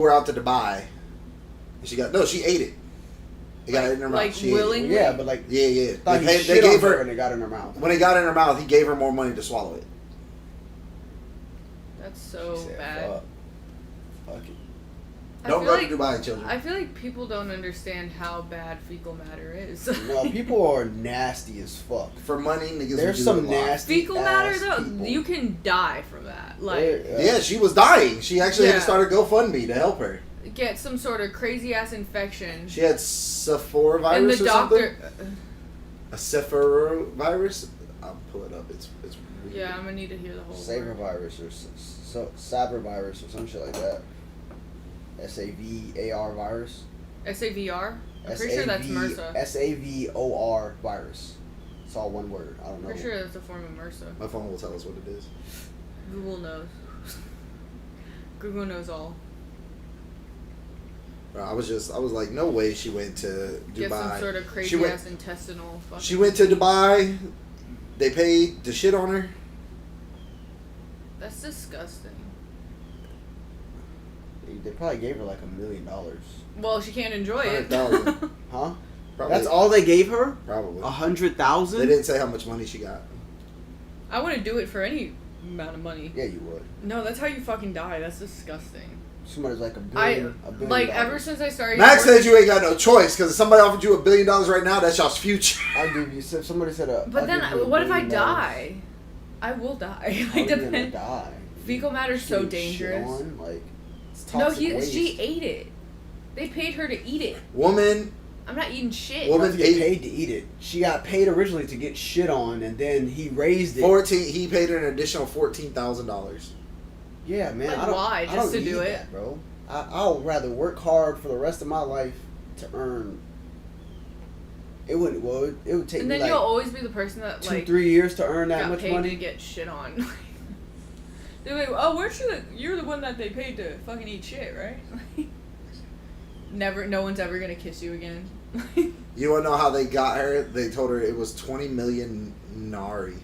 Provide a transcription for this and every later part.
We're out to Dubai. And she ate it. They got it in her mouth. Like she willingly? Yeah, but like Yeah. they They gave her when it got in her mouth. when it got in her mouth. He gave her more money to swallow it. That's so She said, bad. Fuck it. Don't go to Dubai, children. I feel like people don't understand how bad fecal matter is. No, people are nasty as fuck. For money, niggas. There's will some do a lot. nasty Fecal matter ass though, people. you can die from that. Like, Yeah, she was dying. She actually had to Yeah. start a GoFundMe to help her. get some sort of crazy ass infection. She had Sephora And the virus or doctor. something. A Sephora virus. I'll pull it up. It's weird. Yeah, I'm gonna need to hear the whole. Saber word. virus or Saber virus or some shit like that. SAVAR virus. SAVR? I'm pretty sure that's MRSA. SAVOR virus. It's all one word. I don't know. Pretty sure that's a form of MRSA. My phone will tell us what it is. Google knows. Google knows all. Bro, I was like, no way she went to Dubai. Get some sort of crazy ass intestinal fucking. She went to Dubai. They paid to shit on her. That's disgusting. They probably gave her like $1 million. Well, she can't enjoy it. 100,000. Huh? Probably, That's all they gave her? Probably. 100,000? They didn't say how much money she got. I wouldn't do it for any amount of money. Yeah, you would. No, that's how you fucking die. That's disgusting. Somebody's like a I billion like dollars. ever since I started. Max working- said you ain't got no choice because if somebody offered you $1 billion right now, that's y'all's future. I'll give you. Somebody said But then, what if I $1 billion. die? I will die. How Like, are you gonna depend. die? Fecal matter's so Getting shit dangerous. on, like, it's No, toxic waste. she ate it. They paid her to eat it. Woman, I'm not eating shit. She Woman- doesn't get paid to eat it. She got paid originally to get shit on, and then he raised it. 14. He paid her an additional $14,000. Yeah, man. Like, I don't, why? I Just don't to do need it? that, bro. I'll rather work hard for the rest of my life to earn. It would take And me then like you'll always be the person that 2-3 like years to earn that got much paid money. to get shit on. They're like, oh, weren't you you're the one that they paid to fucking eat shit, right? Never, no one's ever gonna kiss you again. You want to know how they got her? They told her it was 20 million Nari.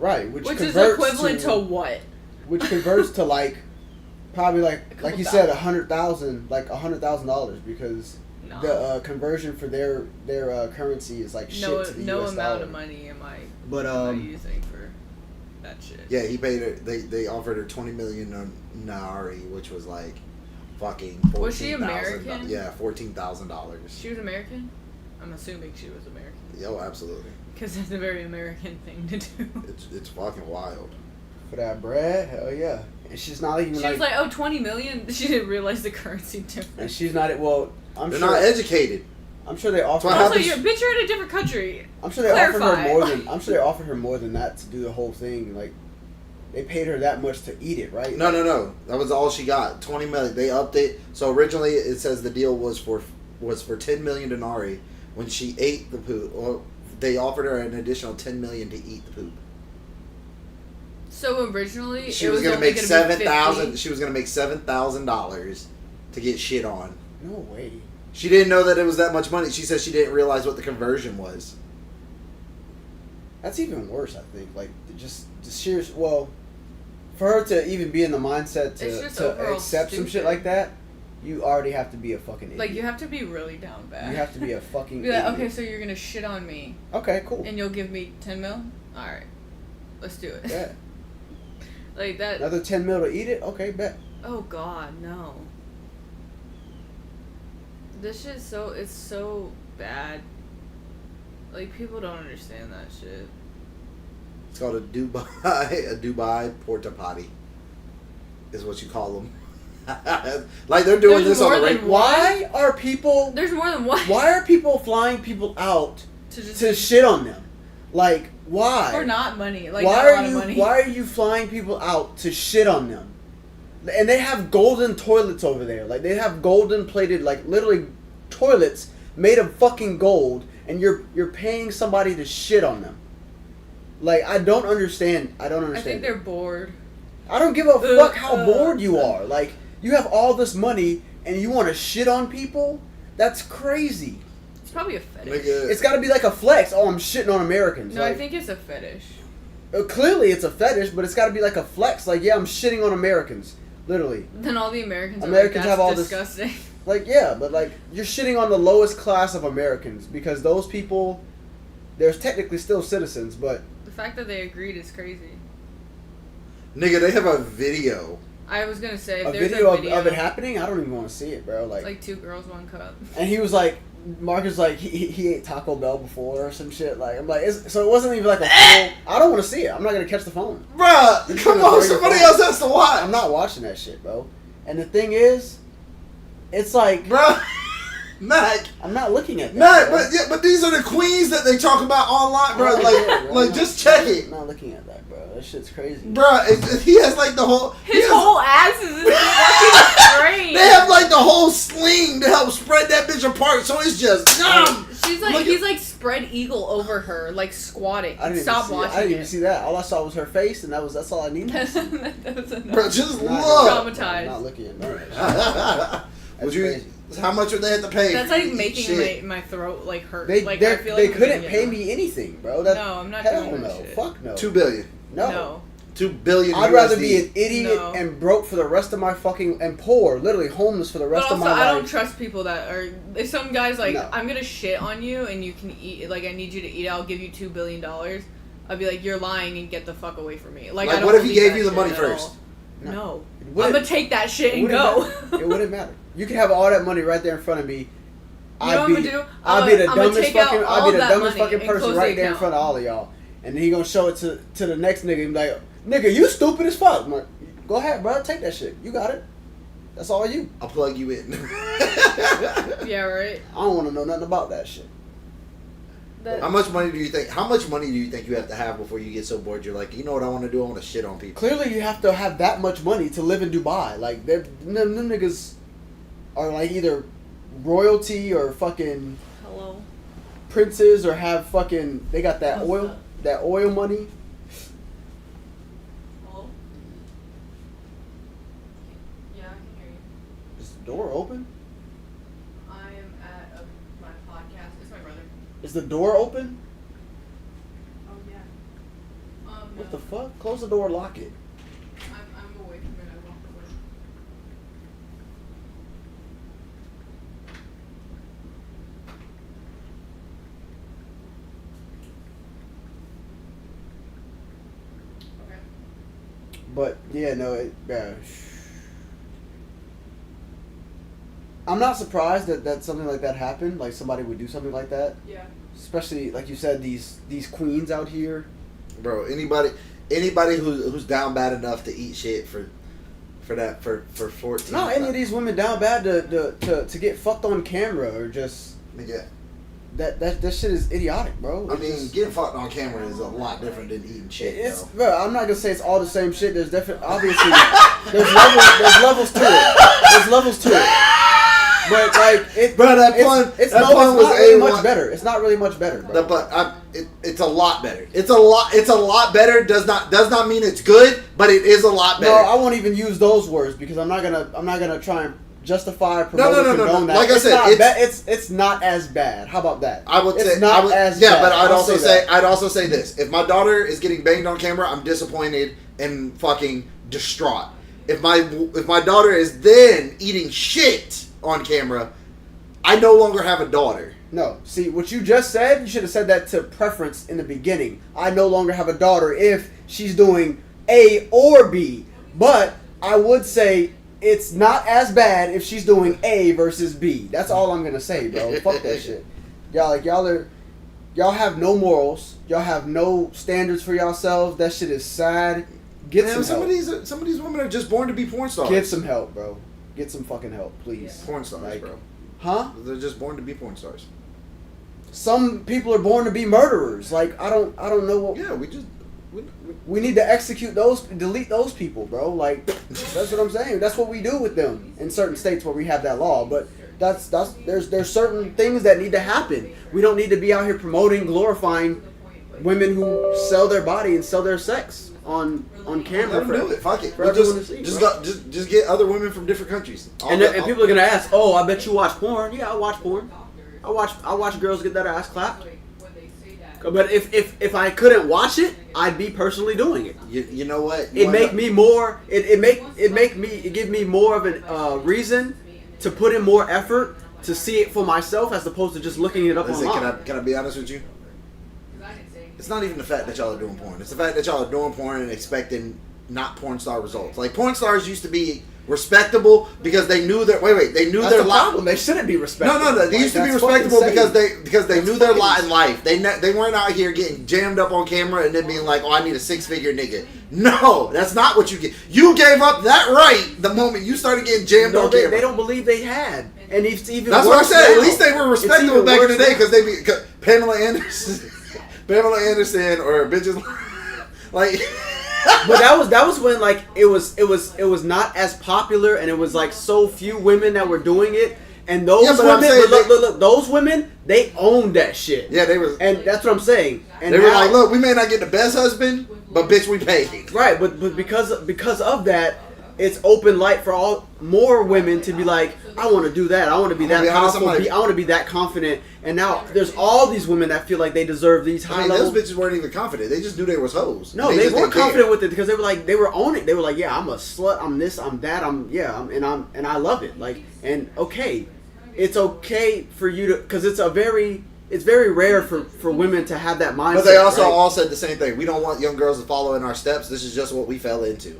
Right, which is converts equivalent to what? which converts to like probably like couple you said thousand. $100,000 because No. the conversion for their currency is like shit to the no US amount dollar. of money am I But using for that shit. Yeah, he paid her. They offered her 20 million Nari, which was like fucking. Was she 14,000 American? Yeah, $14,000. She was American? I'm assuming she was American. Yo, absolutely. Because it's a very American thing to do. It's fucking wild. for that bread, hell yeah. And she's not even She like, was like, oh, 20 million? She didn't realize the currency and difference. she's not. Well, I'm They're sure. not educated. I'm sure they offer. What Also, happens- bitch, you're in a different country. I'm sure they offered her Clarify. more than. I'm sure they offered her more than that to do the whole thing. Like, they paid her that much to eat it, right? No. That was all she got. 20 million. They upped it. So originally it says the deal was for 10 million denarii. When she ate the poop, well, they offered her an additional 10 million to eat the poop. So originally, She it was was gonna only make gonna be 7,000. 50. She was gonna make $7,000 to get shit on. No way. She didn't know that it was that much money. She said she didn't realize what the conversion was. That's even worse, I think. Like, just sheer. Well, for her to even be in the mindset It's just to overall accept some shit stupid. like that, you already have to be a fucking idiot. Like, you have to be really down bad. You have to be a fucking Be like, idiot. okay, so you're gonna shit on me, Okay, cool. and you'll give me 10 mil? Alright. Let's do it. Yeah. Like that. Another 10 mil to eat it? Okay, bet. Oh god, no. This shit's it's so bad. Like, people don't understand that shit. It's called a Dubai porta potty. Is what you call them. Like they're doing There's this on more the than radio. Why are people There's more than one. why are people flying people out To just to shit on them? Like, why? for not money. Like, why not a lot are of you money. why are you flying people out to shit on them? And they have golden toilets over there. Like, they have golden plated, like, literally toilets made of fucking gold, and you're paying somebody to shit on them. Like, I don't understand. I don't I understand. think they're bored. I don't give a fuck how bored you are. Like, you have all this money and you want to shit on people? That's crazy. It's probably a fetish. Nigga, It's got to be like a flex. Oh, I'm shitting on Americans. No, like, I think it's a fetish. clearly it's a fetish, but it's got to be like a flex. Like, yeah, I'm shitting on Americans. Literally. Then all the Americans Americans are have like, all that's this- disgusting. Like, yeah, but like, you're shitting on the lowest class of Americans because those people, they're technically still citizens, but The fact that they agreed is crazy. Nigga, they have a video. I was gonna say, if a there's video, a video of it happening, I don't even want to see it, bro. it's like 2 girls, 1 cup. And he was like, Marcus like he ate Taco Bell before or some shit. Like I'm like, so it wasn't even like a full. I don't want to see it. I'm not gonna catch the phone. Bruh, You're come gonna on, throw your somebody phone. else has to watch. I'm not watching that shit, bro. And the thing is, it's like Bruh, Mac. I'm not looking at that. Mac, bro. but these are the queens that they talk about online, bro. I'm not Like, looking at it, bro. like I'm just not- check it. I'm not looking at that, bro. That shit's crazy. Bruh, he has like the whole. he His has- whole ass is in fucking brain. They have like the whole sling to help spread that bitch apart, so it's just numb. She's like, Look he's like spread eagle over her, like squatting. I didn't Stop even see watching I didn't it. even see that. All I saw was her face, and that's all I needed. that was enough. Bro, just I'm not- look. Traumatized. I'm not looking at none of that shit. Would you? crazy. How much would they have to pay? That's for you like to eat making shit? my throat like hurt. They like I feel like they I'm couldn't gonna pay get me anything, bro. up. That, No, I'm not hell doing no. that shit. Fuck no. $2 billion. No. $2 billion. I'd rather USD. be an idiot No. and broke for the rest of my fucking and poor, literally homeless for the But rest also, of my I don't life. trust people that are. If some guy's like, No. I'm gonna shit on you and you can eat, like I need you to eat, I'll give you $2 billion. I'd be like, you're lying and get the fuck away from me. Like, I Like, don't what if he believe gave that you the shit money at first? all. No. No. It I'm wouldn't- gonna take that shit it and wouldn't go. matter. It wouldn't matter. You can have all that money right there in front of me. You know what I'm gonna do? I'd be the I'ma dumbest take out fucking. all I'd be the that dumbest money fucking and person close right the there in account. front of all of y'all, and then he gonna show it to the next nigga and be like, "Nigga, you stupid as fuck." I'm like, go ahead, bro. Take that shit. You got it. That's all you. I'll plug you in. Yeah, right. I don't want to know nothing about that shit. That, How much money do you think? How much money do you think you have to have before you get so bored? You're like, you know what I want to do? I want to shit on people. Clearly, you have to have that much money to live in Dubai. Like, them niggas are like either royalty or fucking hello. princes or have fucking. They got that What's oil, that oil money. Hello. Yeah, I can hear you. Is the door open? I am at my podcast. It's my brother. Is the door open? Oh yeah. What the fuck? Close the door, lock it. I'm away from it. I walked away. Okay. But yeah, no, I'm not surprised that something like that happened. Like somebody would do something like that, Yeah. especially like you said, these queens out here. Bro, anybody who's down bad enough to eat shit for 14. No, any of these women down bad to get fucked on camera or just Nigga, that shit is idiotic, bro. I It's mean, just- getting fucked on camera is a lot different than eating shit. it's bro. bro. I'm not gonna say it's all the same shit. There's definitely obviously there's levels to it. There's levels to it. But like it, Bro, that pun- it's that no, pun it's was not really A1. much better. It's not really much better, bro. It's a lot better. It's a lot better. Does not mean it's good, but it is a lot better. No, I won't even use those words because I'm not gonna try and justify, promote, No, or condone that. Like I It's said, not it's- it's not as bad. How about that? I would it's say not I would, as yeah, bad. but I'd I'll also say say this: if my daughter is getting banged on camera, I'm disappointed and fucking distraught. If my daughter is then eating shit on camera, I no longer have a daughter. No, see what you just said. You should have said that to preference in the beginning. I no longer have a daughter if she's doing A or B, but I would say it's not as bad if she's doing A versus B. That's all I'm gonna say, bro. Fuck that shit. Y'all have no morals. Y'all have no standards for yourselves. That shit is sad. Get Man, some help. some of these women are just born to be porn stars. Get some help, bro. Get some fucking help, please. porn stars, Like, bro. Huh? They're just born to be porn stars. Some people are born to be murderers. Like I don't know what. Yeah, We need to execute those, delete those people, bro. Like, that's what I'm saying. That's what we do with them in certain states where we have that law. But there's certain things that need to happen. We don't need to be out here promoting, glorifying women who sell their body and sell their sex on camera. let them do it. Fuck it. for We'll everyone to see, bro. just get other women from different countries. And people are gonna ask, "Oh, I bet you watch porn." Yeah, I watch porn. I watch girls get that ass clapped. But if I couldn't watch it, I'd be personally doing it. You know what? It give me more of a reason to put in more effort to see it for myself as opposed to just looking it up Listen, online. can I be honest with you? It's not even the fact that y'all are doing porn. It's the fact that y'all are doing porn and expecting not porn star results. Like porn stars used to be respectable because they knew their they knew That's their the problem. They shouldn't be respectable. No. They used to be that's respectable fucking because they That's knew their fucking lot in life. They weren't out here getting jammed up on camera and then being like, "Oh, I need a 6-figure nigga." No, that's not what you get. You gave up that right the moment you started getting jammed on camera. They don't believe they had, and it's even. That's worse what I said. now. At least they were It's respectable even back in the worse day now. because they be Pamela Anderson or bitches like. But that was when like it was not as popular, and it was like so few women that were doing it, and those Yeah, but I'm women, saying look, those women, they owned that shit. Yeah, they were. And that's what I'm saying. And They were now- like, "Look, we may not get the best husband, but bitch, we paid." right, but because of that, it's open light for all more women to be like, I want to do that. I want to be that be honest, powerful. I want to be that confident. And now there's all these women that feel like they deserve these high I mean, level. those bitches weren't even confident. They just knew they was hoes. No, they just weren't didn't confident care. with it because they were owning it. They were like, yeah, I'm a slut. I'm this. I'm that. And I love it. Like, and okay, it's okay for you to, because it's very rare for women to have that mindset. But they also right? all said the same thing. We don't want young girls to follow in our steps. This is just what we fell into.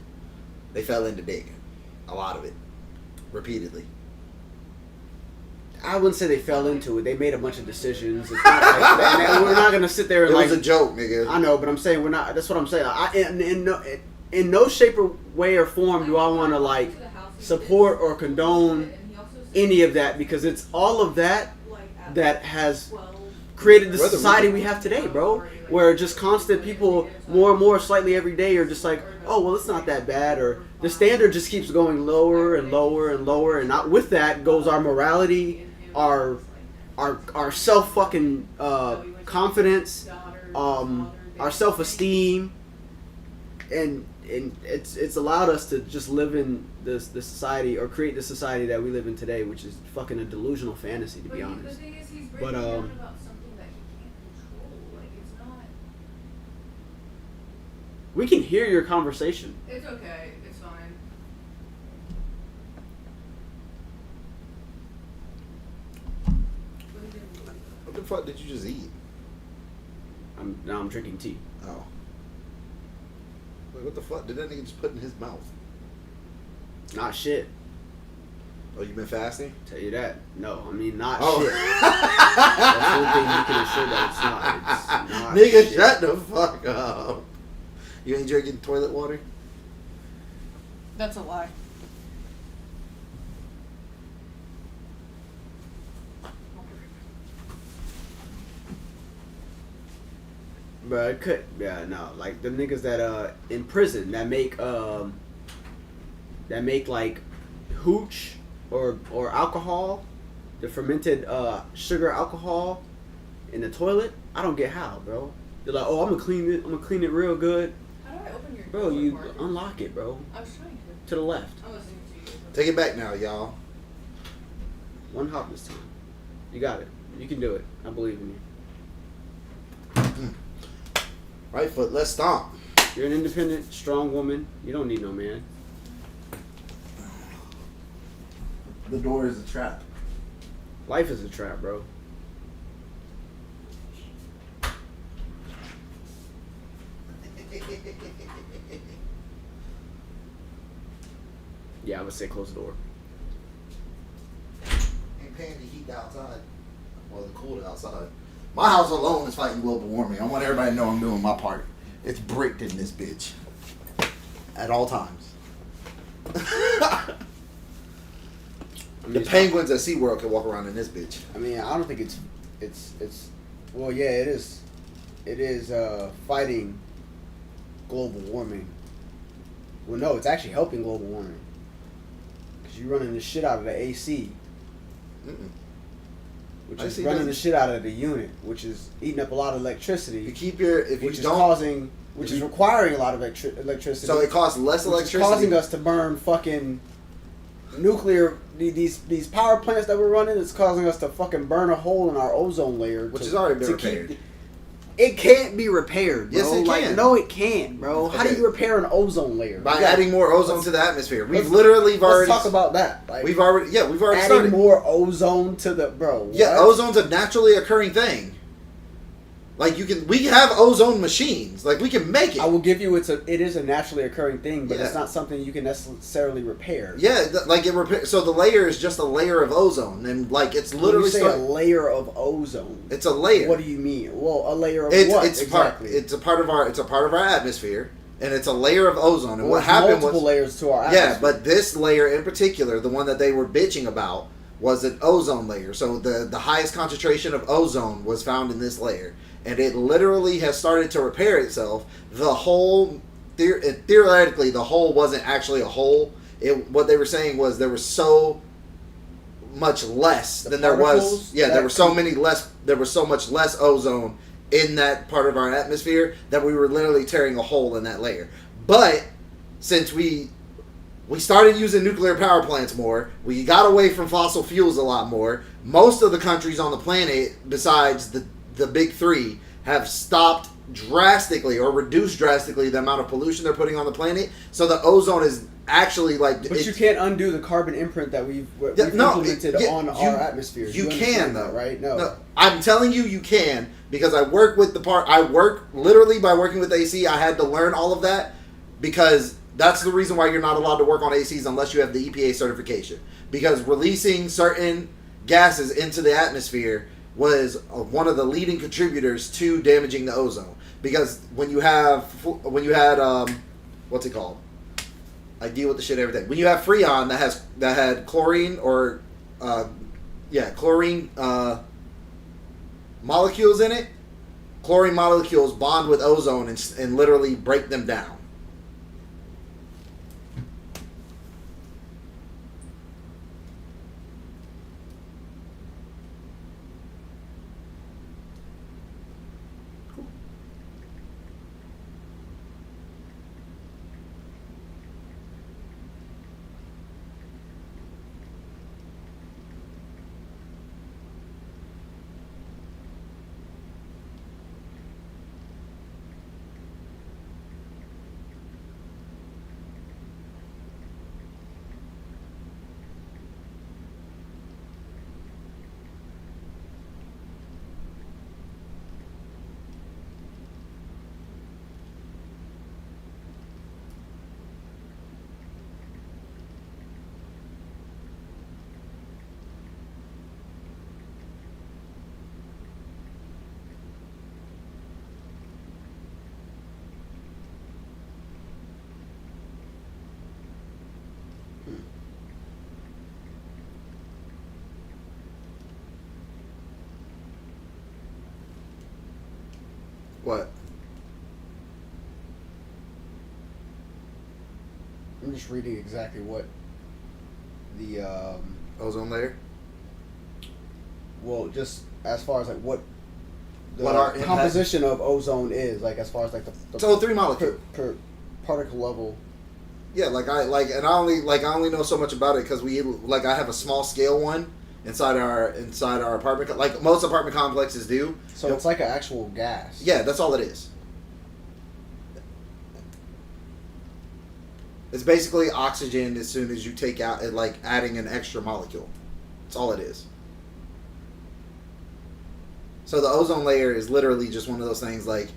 They fell into digging. A lot of it. Repeatedly. I wouldn't say they fell into it. They made a bunch of decisions. It's not like, and we're not gonna sit there and It like was a joke, nigga. I know, but I'm saying we're not. That's what I'm saying. In no shape or way or form do I want to like support or condone any of that, because it's all of that that has created the Brother, society we have today, bro. Where just constant people, more and more, slightly every day, are just like, oh well, it's not that bad, or the standard just keeps going lower and lower and lower, and not with that goes our morality, our self fucking confidence, our self esteem, and it's allowed us to just live in the society, or create the society that we live in today, which is fucking a delusional fantasy, to be honest. But we can hear your conversation. It's okay. It's fine. What the fuck did you just eat? Now I'm drinking tea. Oh. Wait, what the fuck did that nigga just put in his mouth? Not shit. Oh, you been fasting? Tell you that. No, I mean not Oh. shit. That's one thing you can assure that it's not. It's not Nigga, shit. shut the fuck up. You ain't drinking toilet water? That's a lie. But it could, yeah, no, like the niggas that in prison that make like hooch or alcohol, the fermented sugar alcohol in the toilet. I don't get how, bro. They're like, oh, I'm gonna clean it real good, How do I open your bro. You unlock it, bro, I was trying to the left. I'm listening to you. Take it back now, y'all. One hop this time. You got it. You can do it. I believe in you. Right foot, let's stomp. You're an independent, strong woman. You don't need no man. The door is a trap. Life is a trap, bro. Yeah, I would say close the door. Ain't paying the heat outside. Well, the cold outside. My house alone is fighting global warming. I want everybody to know I'm doing my part. It's bricked in this bitch. At all times. I mean, The penguins at SeaWorld can walk around in this bitch. I mean, I don't think it's well, yeah, it is. It is fighting global warming. Well, no, it's actually helping global warming. Because you're running the shit out of the AC, Mm-mm. which I is see running that. the shit out of the unit, which is eating up a lot of electricity, You keep your, if which you is don't, causing, which is requiring a lot of electricity. so it costs less which is electricity. causing us to burn fucking nuclear. These power plants that we're running, it's causing us to fucking burn a hole in our ozone layer, Which has already been keep repaired. It can't be repaired, bro. Yes, it Like, can. no, it can't, bro. How do Okay. you repair an ozone layer? By Yeah. adding more ozone Let's- to the atmosphere. let's- We've literally Let's already talk about that. Like, we've already adding started. more ozone to the bro. Yeah, what? ozone's a naturally occurring thing. Like we have ozone machines. Like we can make it. I will give you it is a naturally occurring thing, but Yeah. it's not something you can necessarily repair. Yeah, like it repair. So the layer is just a layer of ozone, and like it's When literally you say a layer of ozone. it's a layer. What do you mean? Well, a layer of It's what it's exactly? it's a part of our atmosphere, and it's a layer of ozone. And Well, what there's happened multiple was layers to our atmosphere. yeah, but this layer in particular, the one that they were bitching about, was an ozone layer. So the highest concentration of ozone was found in this layer, and it literally has started to repair itself. The hole, theoretically, the hole wasn't actually a hole. What they were saying was there was so much less The than there was. particles Yeah, there that were so com- many less. There was so much less ozone in that part of our atmosphere that we were literally tearing a hole in that layer. But since we started using nuclear power plants more, we got away from fossil fuels a lot more. Most of the countries on the planet, besides the big three, have stopped drastically or reduced drastically the amount of pollution they're putting on the planet. So the ozone is actually like. But you can't undo the carbon imprint that we've Yeah, no, implemented yeah, on our atmosphere. You understand can that, though, right? No. I'm telling you, you can, because I work with the part. I work literally by working with AC. I had to learn all of that because that's the reason why you're not allowed to work on ACs unless you have the EPA certification. Because releasing certain gases into the atmosphere was one of the leading contributors to damaging the ozone. Because when you had what's it called? I deal with the shit every day. When you have Freon that had chlorine or chlorine molecules in it, chlorine molecules bond with ozone and literally break them down. What? I'm just reading exactly what the Ozone layer? well, just as far as like what the What our impact- composition of ozone is, like as far as like the So 3 molecules. per particle level. Yeah, and I only know so much about it because I have a small scale one inside our apartment, like most apartment complexes do. So it's like an actual gas. Yeah, that's all it is. It's basically oxygen as soon as you take out, like adding an extra molecule. That's all it is. So the ozone layer is literally just one of those things like,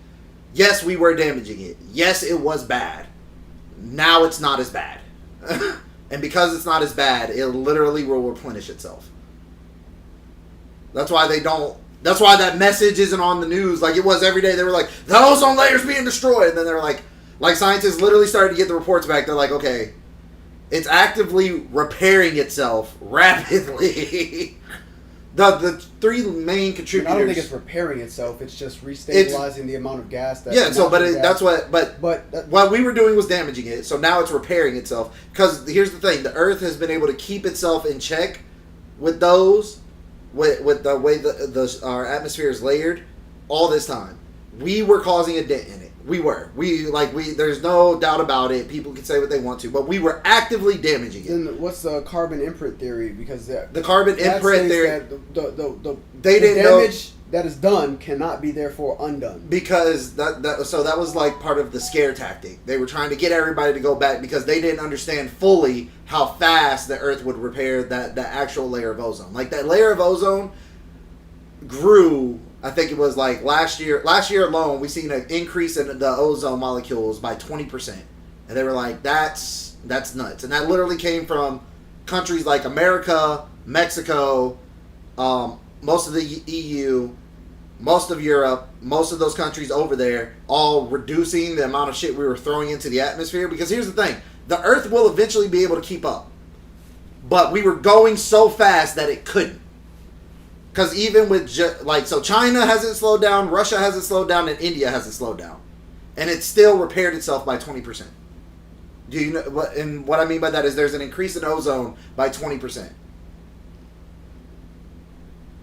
yes, we were damaging it. Yes, it was bad. Now it's not as bad. And because it's not as bad, it literally will replenish itself. That's why that message isn't on the news like it was every day. They were like, the ozone layer's being destroyed. And then they were like scientists literally started to get the reports back. They're like, okay, it's actively repairing itself rapidly. The 3 main contributors. I don't think it's repairing itself. It's just restabilizing the amount of gas that. Yeah. So, But what we were doing was damaging it. So now it's repairing itself. Because here's the thing: the Earth has been able to keep itself in check with those, with the way our atmosphere is layered, all this time. We were causing a dent in it. We were. There's no doubt about it. People can say what they want to, but we were actively damaging it. then what's the carbon imprint theory? Because The carbon that imprint states theory. that the They didn't know. damage that is done cannot be therefore undone. Because that was like part of the scare tactic. They were trying to get everybody to go back because they didn't understand fully how fast the Earth would repair that actual layer of ozone. Like that layer of ozone grew. I think it was like last year. Last year alone, we seen an increase in the ozone molecules by 20%, and they were like, "That's nuts." And that literally came from countries like America, Mexico, most of the EU. Most of Europe, most of those countries over there, all reducing the amount of shit we were throwing into the atmosphere. Because here's the thing, the Earth will eventually be able to keep up. But we were going so fast that it couldn't. Because even with, so China hasn't slowed down, Russia hasn't slowed down, and India hasn't slowed down. And it still repaired itself by 20%. Do you know, and what I mean by that is there's an increase in ozone by 20%.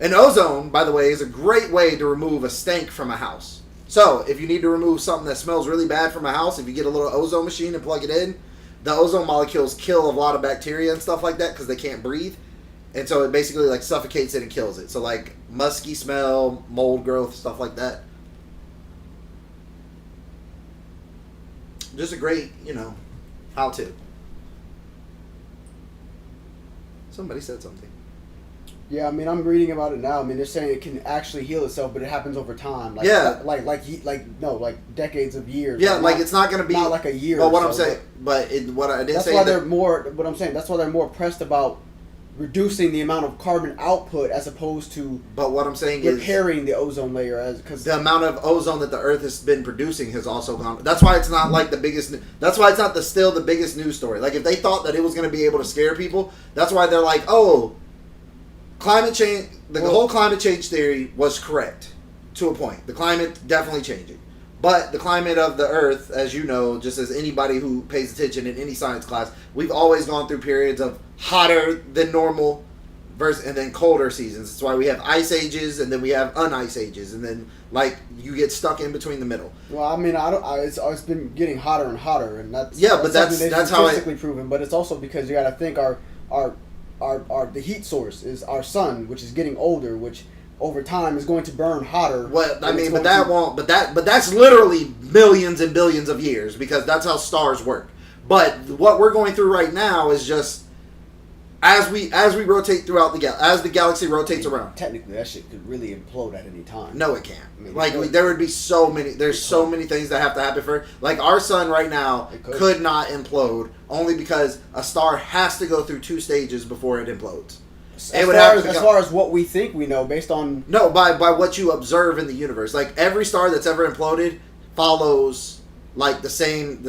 And ozone, by the way, is a great way to remove a stank from a house. So, if you need to remove something that smells really bad from a house, if you get a little ozone machine and plug it in, the ozone molecules kill a lot of bacteria and stuff like that because they can't breathe. And so it basically like suffocates it and kills it. So like musky smell, mold growth, stuff like that. Just a great, how to. Somebody said something. Yeah, I mean, I'm reading about it now. I mean, they're saying it can actually heal itself, but it happens over time. Like, yeah. Like decades of years. Yeah, like it's not going to be... Not like a year But what or I'm so, saying... But what I did that's say... why they're more... What I'm saying, that's why they're more pressed about reducing the amount of carbon output as opposed to... But what I'm saying repairing the ozone layer. Because the amount of ozone that the Earth has been producing has also gone... That's why it's not like the biggest... That's why it's not still the biggest news story. Like, if they thought that it was going to be able to scare people, that's why they're like, oh... Climate change, the whole climate change theory was correct to a point. The climate definitely changing. But the climate of the Earth, as you know, just as anybody who pays attention in any science class, we've always gone through periods of hotter than normal and then colder seasons. That's why we have ice ages and then we have un-ice ages. And then, like, you get stuck in between the middle. Well, I mean, it's been getting hotter and hotter. And that's that's how statistically proven. But it's also because you got to think the heat source is our sun, which is getting older, which over time is going to burn hotter. Well, I mean, but that's literally millions and billions of years because that's how stars work. But what we're going through right now is just as we rotate throughout as the galaxy rotates around. Technically, that shit could really implode at any time. No, it can't. I mean, there would be so many. There's so many things that have to happen for. Like our sun right now could not implode only because a star has to go through 2 stages before it implodes. As far as what we think we know, based on by what you observe in the universe, like every star that's ever imploded follows like the same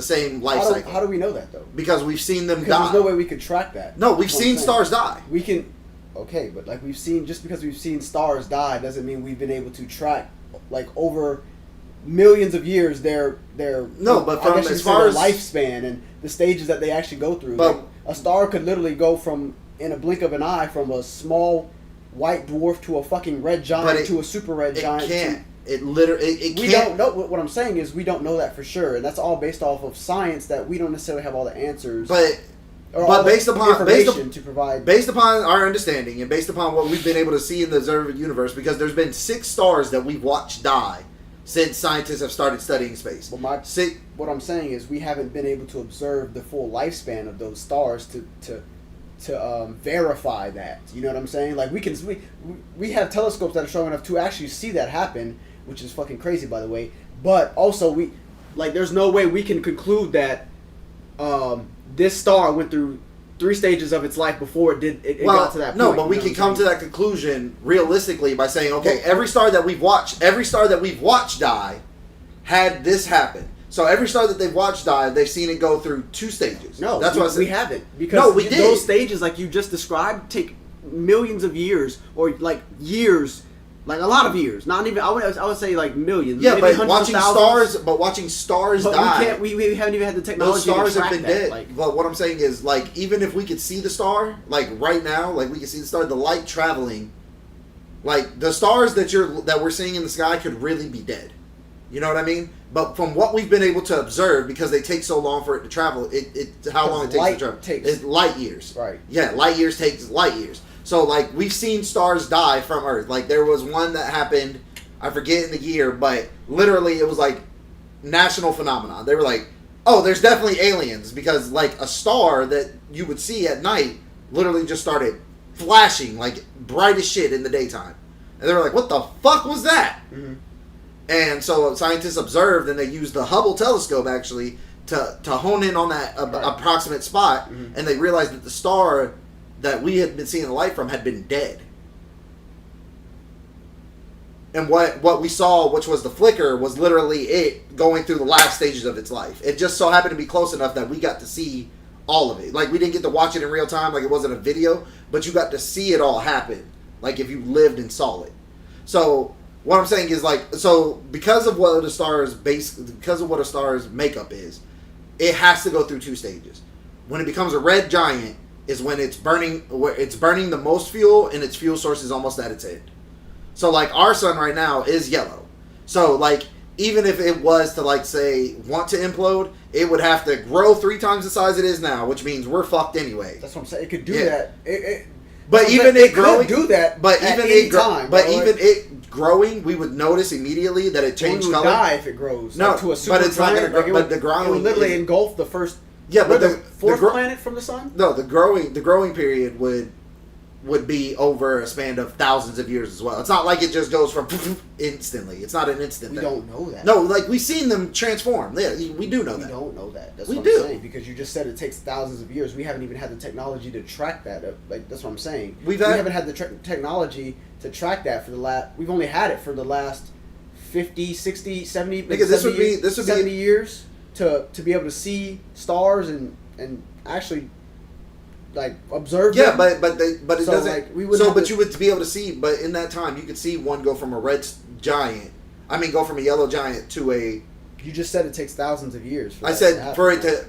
life cycle. How do we know that though? Because we've seen them die. There's no way we could track that. No, we've seen stars die. We can, okay, but like just because we've seen stars die doesn't mean we've been able to track like over millions of years their but from as far as lifespan and the stages that they actually go through. But like, a star could literally go from in a blink of an eye from a small white dwarf to a fucking red giant to a super red giant. It can't. It can't. We don't know. What I'm saying is we don't know that for sure, and that's all based off of science that we don't necessarily have all the answers. But based upon our understanding and based upon what we've been able to see in the observed universe, because there's been 6 stars that we've watched die since scientists have started studying space. Well, what I'm saying is we haven't been able to observe the full lifespan of those stars to verify that. You know what I'm saying? Like we have telescopes that are strong enough to actually see that happen, which is fucking crazy, by the way. But also there's no way we can conclude that this star went through 3 stages of its life before it got to that point. No, but we can come to that conclusion realistically by saying, okay, every star that we've watched die had this happen. So every star that they've watched die, they've seen it go through 2 stages. No, that's what I said. We haven't. Because we did. Those stages, like you just described, take millions of years or like years, like a lot of years. Not even I would say like millions. Yeah, maybe but watching stars die. We haven't even had the technology. Those stars to track have been that. dead. But what I'm saying is, like, even if we could see the star, like right now, like we can see the star, the light traveling, like the stars that we're seeing in the sky could really be dead. You know what I mean? But from what we've been able to observe, because they take so long for it to travel, how long it takes to travel? It's light years. Right. Yeah, light years takes light years. So, like, we've seen stars die from Earth. Like, there was one that happened I forget in the year, but literally it was like national phenomenon. They were like, oh, there's definitely aliens because like a star that you would see at night literally just started flashing like bright as shit in the daytime. And they were like, what the fuck was that? Mm-hmm. And so scientists observed, and they used the Hubble telescope actually to hone in on that approximate spot, Mm-hmm. and they realized that the star that we had been seeing the light from had been dead. And what we saw, which was the flicker, was literally it going through the last stages of its life. It just so happened to be close enough that we got to see all of it. Like, we didn't get to watch it in real time, like it wasn't a video, but you got to see it all happen, like if you lived and saw it. So what I'm saying is, like, so because of what a star's makeup is, it has to go through two stages. When it becomes a red giant is when it's burning the most fuel, and its fuel source is almost at its end. So, like, our sun right now is yellow. So, like, even if it was to, like, say, want to implode, it would have to grow 3 times the size it is now, which means we're fucked anyway. That's what I'm saying. It could do Yeah. that. But even it growing, could do that. but at even any it, time, but bro. even it growing, we would notice immediately that it changed we would color. die if it grows. No, like, to a super but it's not giant, gonna grow- like, but the growing it would literally is- engulf the first. Yeah, but the the fourth gro- planet from the sun. No, the growing period would be over a span of thousands of years as well. It's not like it just goes from instantly. It's not an instant We thing. don't know that. No, like we've seen them transform. Yeah, we do know We that. don't know that. That's We what do. I'm saying, because you just said it takes thousands of years. We haven't even had the technology to track that. Like, that's what I'm saying. We haven't had the technology to track that for the last. We've only had it for the last 50, 60, 70. Because this would be 70 years to be able to see stars and actually like observe. Yeah, them. but it So, doesn't. like, we would so, have but to- you would be able to see. But in that time, you could see one go from a red giant. I mean, go from a yellow giant to a. You just said it takes thousands of years. For I that said to happen. for it to.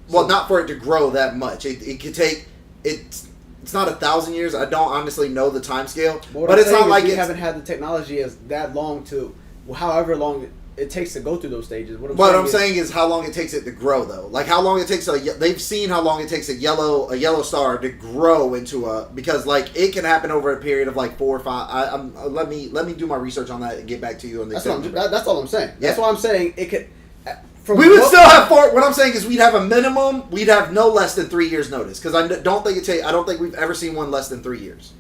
Well, So- not for it to grow that much. It could take. It's not 1,000 years. I don't honestly know the time scale, What but I'm it's saying not is like we it's. haven't had the technology as that long to, however long it takes to go through those stages. What I'm saying is how long it takes it to grow, though. Like how long it takes they've seen how long it takes a yellow star to grow into because like it can happen over a period of like 4 or 5. Let me do my research on that and get back to you on the. That's all I'm saying. Yeah. That's what I'm saying. It could. We would still have 4. What I'm saying is we'd have a minimum. We'd have no less than 3 years notice because I don't think we've ever seen one less than 3 years.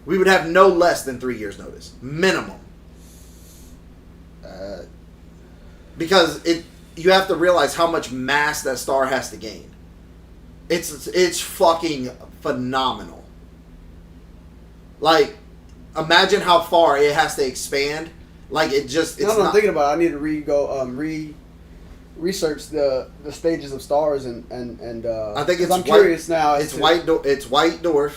We would have no less than 3 years notice minimum. Because you have to realize how much mass that star has to gain. It's fucking phenomenal. Like, imagine how far it has to expand. Like it just. It's I'm not, thinking about it. I need to research the stages of stars and I think 'cause it's I'm curious now. It's white dwarf.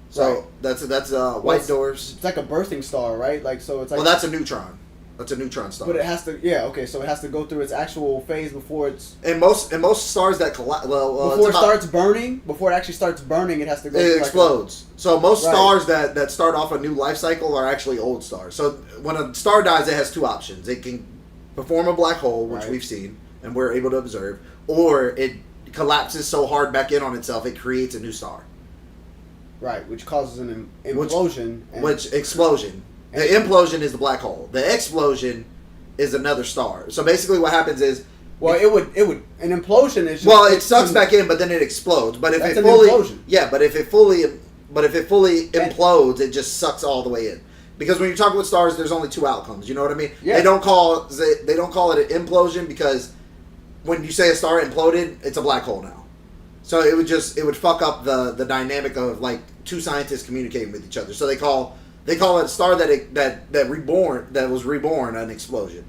So Right. that's white What's- dwarfs. It's like a birthing star, right? Like so, it's like. Well, that's a neutron. That's a neutron star. But it has to. Yeah. Okay. So it has to go through its actual phase before it's. and most stars that collapse. Well, Before it it's about- starts burning, before it actually starts burning, it has to go. it through explodes. So most Right. stars that start off a new life cycle are actually old stars. So when a star dies, it has 2 options. It can perform a black hole, which Right. we've seen and we're able to observe, or it collapses so hard back in on itself it creates a new star. Right, which causes an implosion. Which explosion. The implosion is the black hole. The explosion is another star. So basically, what happens is. Well, it would an implosion is. Just, Well, it sucks back in, but then it explodes. But if That's it an fully, implosion. yeah, but if it fully implodes, it just sucks all the way in. Because when you're talking with stars, there's only 2 outcomes. You know what I mean? Yeah. They don't call it an implosion because when you say a star imploded, it's a black hole now. So it would fuck up the dynamic of like 2 scientists communicating with each other. So they call it a star that was reborn an explosion.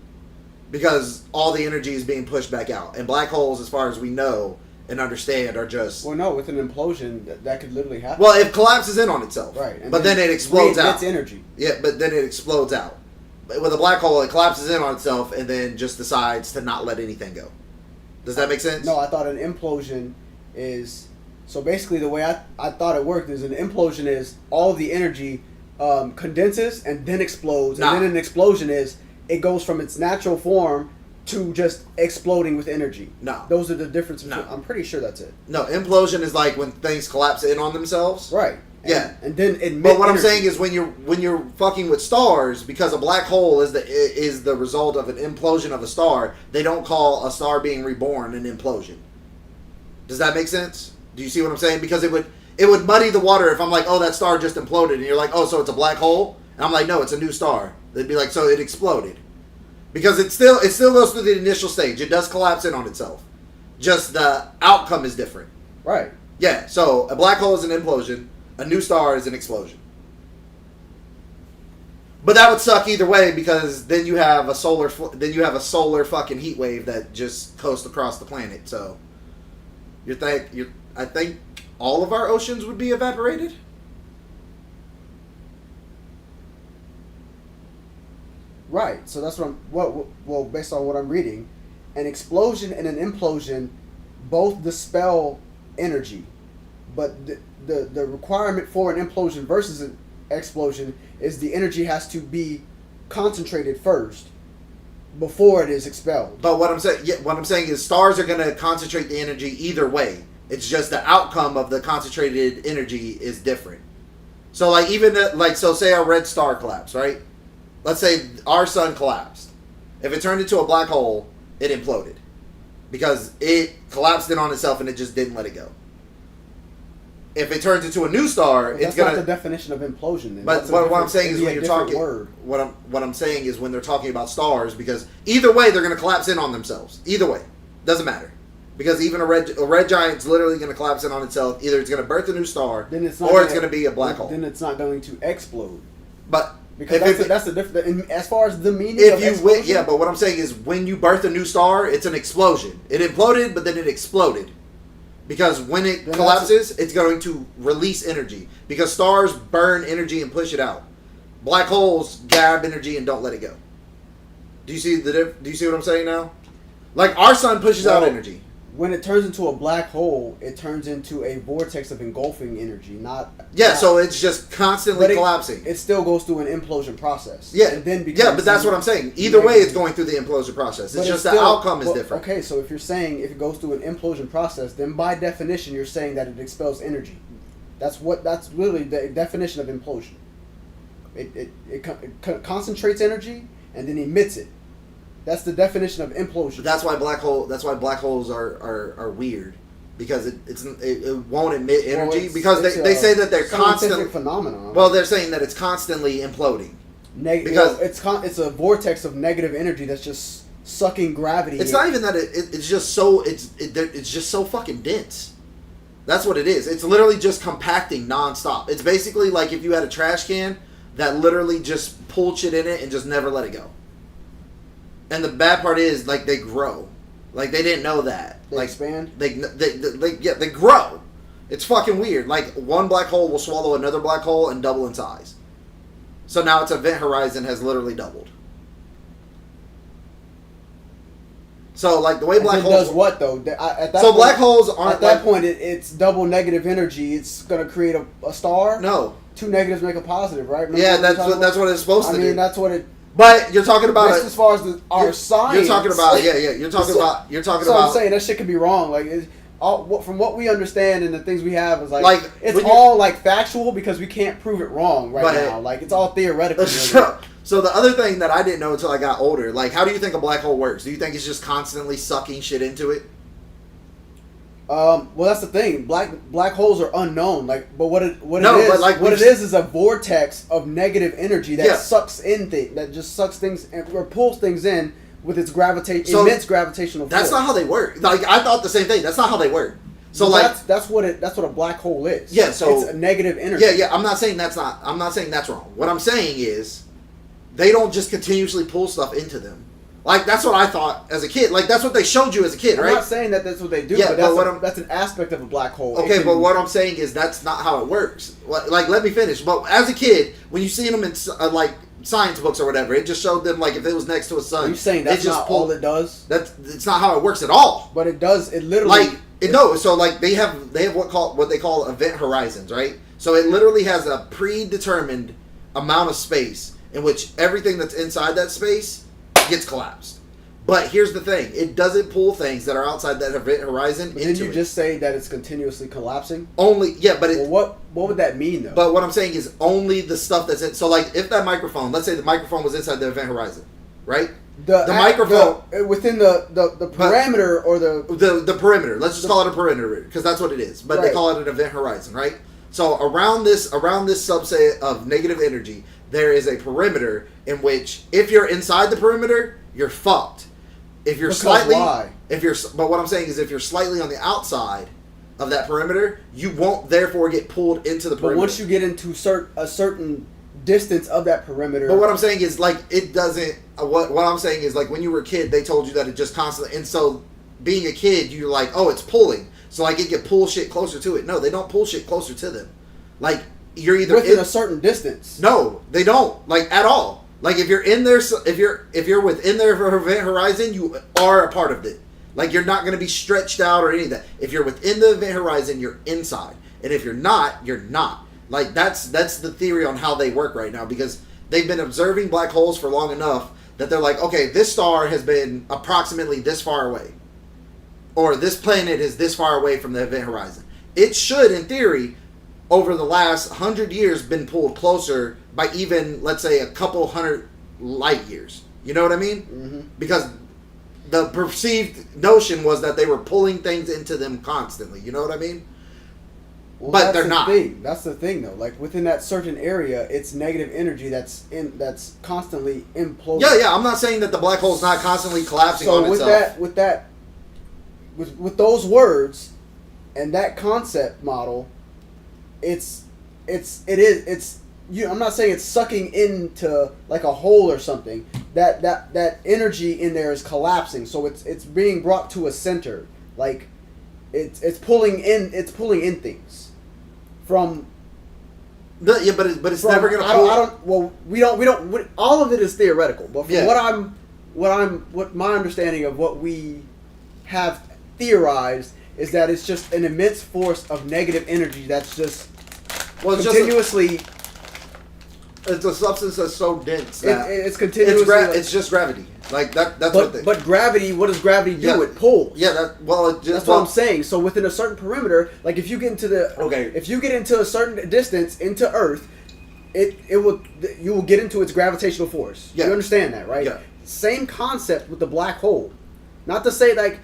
Because all the energy is being pushed back out. And black holes, as far as we know and understand, are just... Well, no, with an implosion, that could literally happen. Well, it collapses in on itself. Right. And But then it explodes out. It's energy. Yeah, but then it explodes out. But with a black hole, it collapses in on itself and then just decides to not let anything go. Does that make sense? No, I thought an implosion is... So basically, the way I thought it worked is an implosion is all of the energy condenses and then explodes. Nah. And then an explosion is it goes from its natural form to just exploding with energy. No. Those are the differences. No. I'm pretty sure that's it. No, implosion is like when things collapse in on themselves. Right. Yeah. and then emit. But what I'm energy. saying is when you're fucking with stars, because a black hole is the result of an implosion of a star, they don't call a star being reborn an implosion. Does that make sense? Do you see what I'm saying? Because it would muddy the water if I'm like, oh, that star just imploded, and you're like, oh, so it's a black hole, and I'm like, no, it's a new star. They'd be like, so it exploded, because it still goes through the initial stage. It does collapse in on itself. Just the outcome is different. Right. Yeah. So a black hole is an implosion. A new star is an explosion. But that would suck either way, because then you have a solar fucking heat wave that just coasts across the planet. So I think all of our oceans would be evaporated. Right. So that's well, based on what I'm reading, an explosion and an implosion both dispel energy, but the requirement for an implosion versus an explosion is the energy has to be concentrated first before it is expelled. But what I'm saying is stars are going to concentrate the energy either way. It's just the outcome of the concentrated energy is different. So like so say a red star collapsed, right? Let's say our sun collapsed. If it turned into a black hole, it imploded because it collapsed in on itself and it just didn't let it go. If it turns into a new star, But it's that's not gonna. the definition of implosion. Then. But That's a what I'm different- saying is it'd be when a you're different talking, word. what I'm saying is when they're talking about stars, because either way they're going to collapse in on themselves. Either way, doesn't matter, because even a red giant's literally going to collapse in on itself. Either it's going to birth a new star, Then it's not or it's going to be a black hole. Then it's not going to explode. But Because that's the difference. As far as the meaning if of you explosion, yeah, but what I'm saying is when you birth a new star, it's an explosion. It imploded, but then it exploded. Because when it Then collapses, it's going to release energy. Because stars burn energy and push it out. Black holes grab energy and don't let it go. Do you see do you see what I'm saying now? Like our sun pushes out energy. when it turns into a black hole, it turns into a vortex of engulfing energy, not So it's just constantly collapsing. It still goes through an implosion process. Yeah, and then but that's what I'm saying. Either way, it's going through the implosion process. It's just the outcome is different. Okay, so if you're saying if it goes through an implosion process, then by definition, you're saying that it expels energy. That's literally the definition of implosion. It concentrates energy and then emits it. That's the definition of implosion. That's why black holes are weird, because it won't emit energy, because they say that they're constantly phenomenon. Well, they're saying that it's constantly imploding. Because it's a vortex of negative energy that's just sucking gravity. It's not even that it's just so it's just so fucking dense. That's what it is. It's literally just compacting nonstop. It's basically like if you had a trash can that literally just pulled shit in it and just never let it go. And the bad part is, like, they grow. Like, they didn't know that. They like, expand? They grow. It's fucking weird. Like, one black hole will swallow another black hole and double in size. So now its event horizon has literally doubled. So, like, the way black holes... does what, though? Black holes aren't... At that point, it's double negative energy. It's going to create a star? No. Two negatives make a positive, right? Remember that's what it's supposed to do. I mean, that's what it... But you're talking about as far as our science. You're talking about You're talking about. So I'm saying that shit could be wrong. Like from what we understand and the things we have is like it's all like factual because we can't prove it wrong now. Like it's all theoretical. So the other thing that I didn't know until I got older, like, how do you think a black hole works? Do you think it's just constantly sucking shit into it? Well, that's the thing. Black holes are unknown. It is a vortex of negative energy that sucks in that just sucks things or pulls things in with its immense gravitational force. That's not how they work. Like, I thought the same thing. That's not how they work. So that's what a black hole is. Yeah, so it's a negative energy. Yeah. I'm not saying that's wrong. What I'm saying is they don't just continuously pull stuff into them. Like, that's what I thought as a kid. Like, that's what they showed you as a kid, right? I'm not saying that that's what they do, but that's an aspect of a black hole. Okay, but what I'm saying is that's not how it works. Like, let me finish. But as a kid, when you see them in, like, science books or whatever, it just showed them, like, if it was next to a sun. Are you saying that's not all it does? It's not how it works at all. But it does. It literally... So, like, they have what they call event horizons, right? So it literally has a predetermined amount of space in which everything that's inside that space gets collapsed. But here's the thing: it doesn't pull things that are outside that event horizon But into did you it. just say that it's continuously collapsing? Only, yeah, but it. Well, what would that mean though? But what I'm saying is only the stuff that's in. So, like, if that microphone, let's say the microphone was inside the event horizon, right? The microphone within the parameter or the perimeter. Let's just call it a perimeter because that's what it is. But they Right. call it an event horizon, right? So around this subset of negative energy, there is a perimeter in which if you're inside the perimeter, you're fucked. If you're Because slightly, why? but what I'm saying is if you're slightly on the outside of that perimeter, you won't therefore get pulled into the perimeter. But once you get into a certain distance of that perimeter. But what I'm saying is, like, it doesn't. What I'm saying is, like, when you were a kid, they told you that it just constantly. And so, being a kid, you're like, oh, it's pulling. So, like, it can pull shit closer to it. No, they don't pull shit closer to them. Like, you're either within a certain distance. No, they don't. Like, at all. Like, if you're in there, if you're within their event horizon, you are a part of it. Like, you're not going to be stretched out or any of that. If you're within the event horizon, you're inside. And if you're not, you're not. Like, that's the theory on how they work right now, because they've been observing black holes for long enough that they're like, okay, this star has been approximately this far away, or this planet is this far away from the event horizon. It should, in theory, over the last 100 years, been pulled closer by even, let's say, a couple hundred light years. You know what I mean? Mm-hmm. Because the perceived notion was that they were pulling things into them constantly. You know what I mean? Well, But that's they're the not. Thing. That's the thing, though. Like within that certain area, it's negative energy that's constantly imploding. Yeah. I'm not saying that the black hole's not constantly collapsing So on with itself. with those words and that concept model, I'm not saying it's sucking into like a hole or something. That energy in there is collapsing, so it's being brought to a center. Like it's pulling in things from. But it's never gonna pull. We don't. All of it is theoretical, but from Yeah. what my understanding of what we have theorized is that it's just an immense force of negative energy that's just continuously. It's a substance that's so dense that It's continuously. it's just gravity. Like that. That's what. But gravity. What does gravity do? Yeah. It pulls. Yeah. That's what I'm saying. So within a certain perimeter, like if you get into a certain distance into Earth, you will get into its gravitational force. Yeah. You understand that, right? Yeah. Same concept with the black hole. Not to say that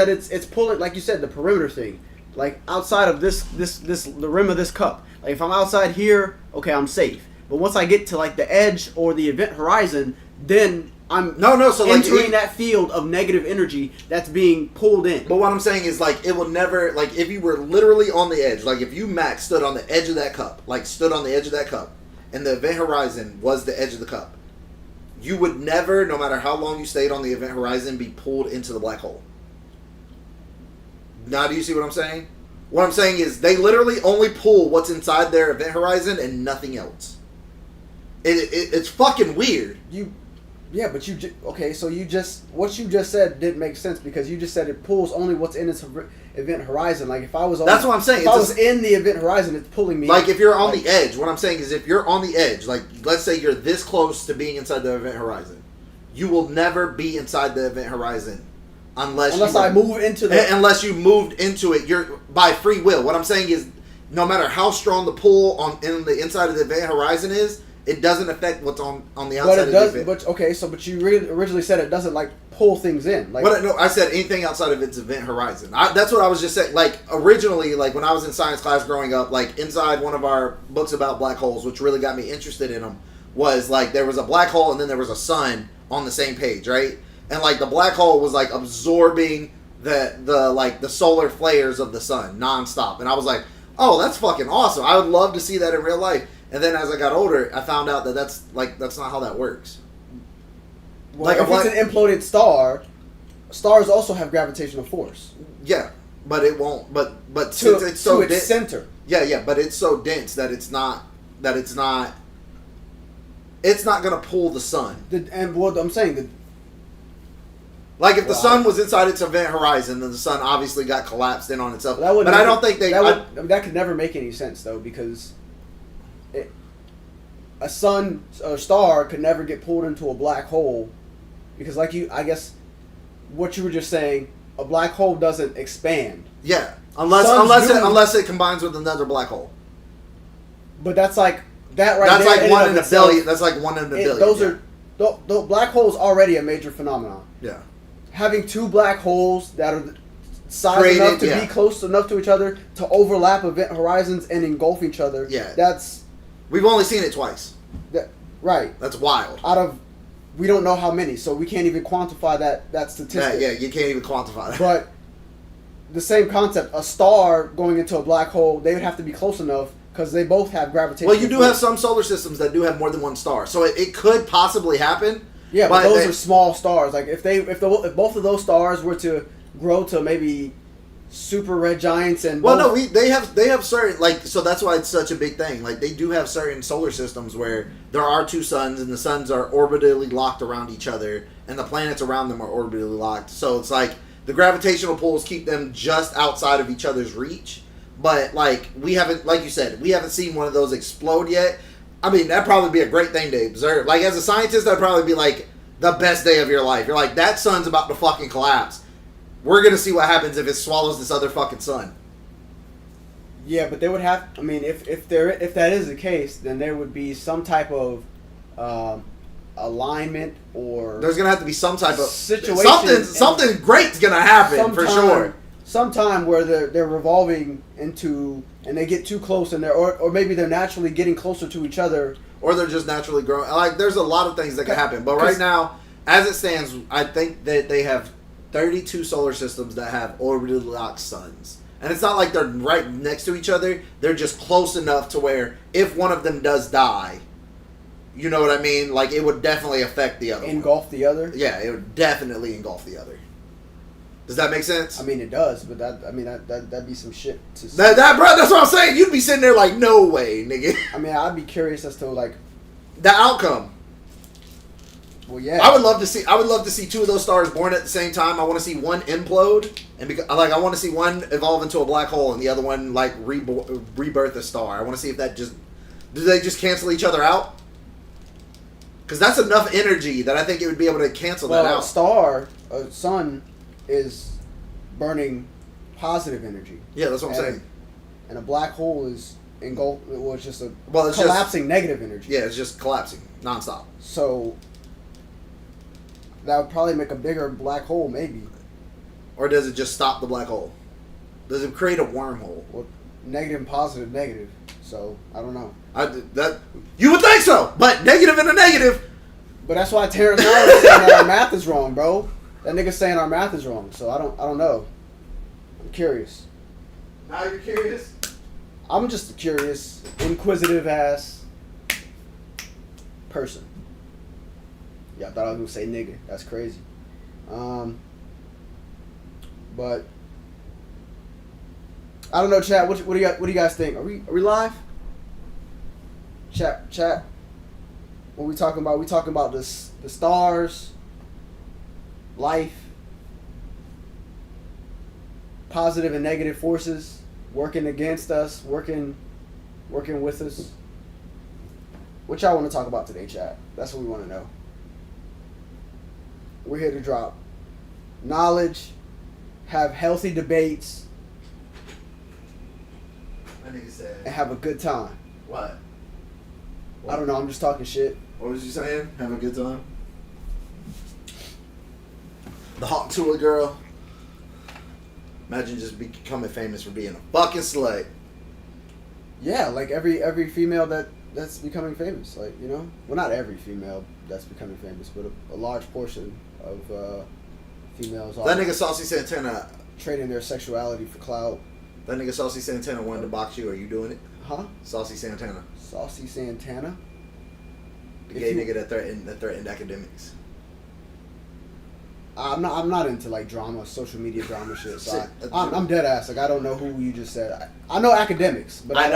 it's pulling, like you said, the perimeter thing. Like outside of the rim of this cup. Like if I'm outside here, okay, I'm safe. But once I get to like the edge or the event horizon, then I'm So like entering that field of negative energy that's being pulled in. But what I'm saying is, like, it will never, like, if you were literally on the edge, like if you Max stood on the edge of that cup, and the event horizon was the edge of the cup, you would never, no matter how long you stayed on the event horizon, be pulled into the black hole. Now, do you see what I'm saying? What I'm saying is they literally only pull what's inside their event horizon and nothing else. It's fucking weird. So what you just said didn't make sense because you just said it pulls only what's in its event horizon. Like if I was That's what I'm saying. If I was in the event horizon, it's pulling me. Like if you're on the edge, what I'm saying is if you're on the edge, like let's say you're this close to being inside the event horizon, you will never be inside the event horizon unless I move into unless you moved into it. You're by free will. What I'm saying is, no matter how strong the pull in the inside of the event horizon is, it doesn't affect what's on the outside. But it does. of the event. But you originally said it doesn't like pull things in. Like no, I said anything outside of its event horizon. That's what I was just saying. Like originally, like when I was in science class growing up, like inside one of our books about black holes, which really got me interested in them, was like there was a black hole and then there was a sun on the same page, right? And like the black hole was like absorbing the solar flares of the sun nonstop, and I was like, oh, that's fucking awesome. I would love to see that in real life. And then as I got older, I found out that that's not how that works. Well, like if it's an imploded star, stars also have gravitational force. Yeah, but it won't. But since it's so its center. Yeah, but it's so dense that it's not gonna pull the sun. And what I'm saying, like if the sun was inside its event horizon, then the sun obviously got collapsed in on itself. But I don't think that could never make any sense though, because a star could never get pulled into a black hole, because I guess what you were just saying, a black hole doesn't expand. Yeah, Suns do. unless it combines with another black hole. But that's like that right That's there. like in one and in of a itself, billion. That's like one in a billion. Those yeah. are the black hole's already a major phenomenon. Yeah. Having two black holes that are size Created, enough to yeah. be close enough to each other to overlap event horizons and engulf each other. Yeah. That's We've only seen it twice. right. That's wild. Out of we don't know how many, so we can't even quantify that statistic. Yeah, you can't even quantify that. But the same concept, a star going into a black hole, they would have to be close enough because they both have gravitational. Well, you do have some solar systems that do have more than one star, so it could possibly happen. Yeah, but those they- are small stars. Like if both of those stars were to grow to maybe super red giants and Well, both, no, they have certain, like, so that's why it's such a big thing. Like, they do have certain solar systems where there are two suns, and the suns are orbitally locked around each other, and the planets around them are orbitally locked. So it's like the gravitational pulls keep them just outside of each other's reach. But like we haven't, like you said, we haven't seen one of those explode yet. I mean, that'd probably be a great thing to observe. Like, as a scientist, that'd probably be like the best day of your life. You're like, that sun's about to fucking collapse. We're gonna see what happens if it swallows this other fucking sun. yeah, but they would have. I mean, if that is the case, then there would be some type of alignment or There's gonna have to be some type of situation. Something great's gonna happen for sure. Sometime where they're revolving into and they get too close and or maybe they're naturally getting closer to each other. Or they're just naturally growing. Like, there's a lot of things that can happen. But right now, as it stands, I think that they have 32 solar systems that have orbitally locked suns. And it's not like they're right next to each other. They're just close enough to where if one of them does die, you know what I mean? Like, it would definitely affect the other one. Engulf the other. Yeah, it would definitely engulf the other. Does that make sense? I mean, it does, but that'd be some shit to see. Bro, that's what I'm saying. You'd be sitting there like, no way, nigga. I mean, I'd be curious as to like The outcome. Well, yeah. I would love to see two of those stars born at the same time. I want to see one implode, and I want to see one evolve into a black hole, and the other one like rebirth a star. I want to see if that do they just cancel each other out? Because that's enough energy that I think it would be able to cancel that out. A sun, is burning positive energy. Yeah, that's what I'm saying. And a black hole is engulfed. Well, it's just it's collapsing negative energy. Yeah, it's just collapsing nonstop. So that would probably make a bigger black hole, maybe. Or does it just stop the black hole? Does it create a wormhole? Well, negative and positive, negative. So I don't know. You would think so, but negative and a negative. But that's why Terrence Howard is saying that our math is wrong, bro. That nigga's saying our math is wrong. So I don't know. I'm curious. Now you're curious? I'm just a curious, inquisitive ass person. Yeah, I thought I was gonna say nigga. That's crazy. But I don't know, chat. What do you guys think? Are we live? Chat. What we talking about? We talking about the stars, life, positive and negative forces working against us, working with us. What y'all want to talk about today, chat? That's what we want to know. We're here to drop knowledge, have healthy debates, That nigga said. and have a good time. What? I don't know. I'm just talking shit. What was you saying? Have a good time? The Hawk Tuah girl. Imagine just becoming famous for being a fucking slut. Yeah, like every female that's becoming famous, like, you know, well, not every female that's becoming famous, but a large portion of females are That nigga Saucy Santana. trading their sexuality for clout. That nigga Saucy Santana wanted to box you. Are you doing it? Huh? Saucy Santana. Saucy Santana. The If gay you- nigga that threatened academics. I'm not into like drama, social media drama shit. So Shit, I'm dead ass. Like, I don't know who you just said. I know academics, but I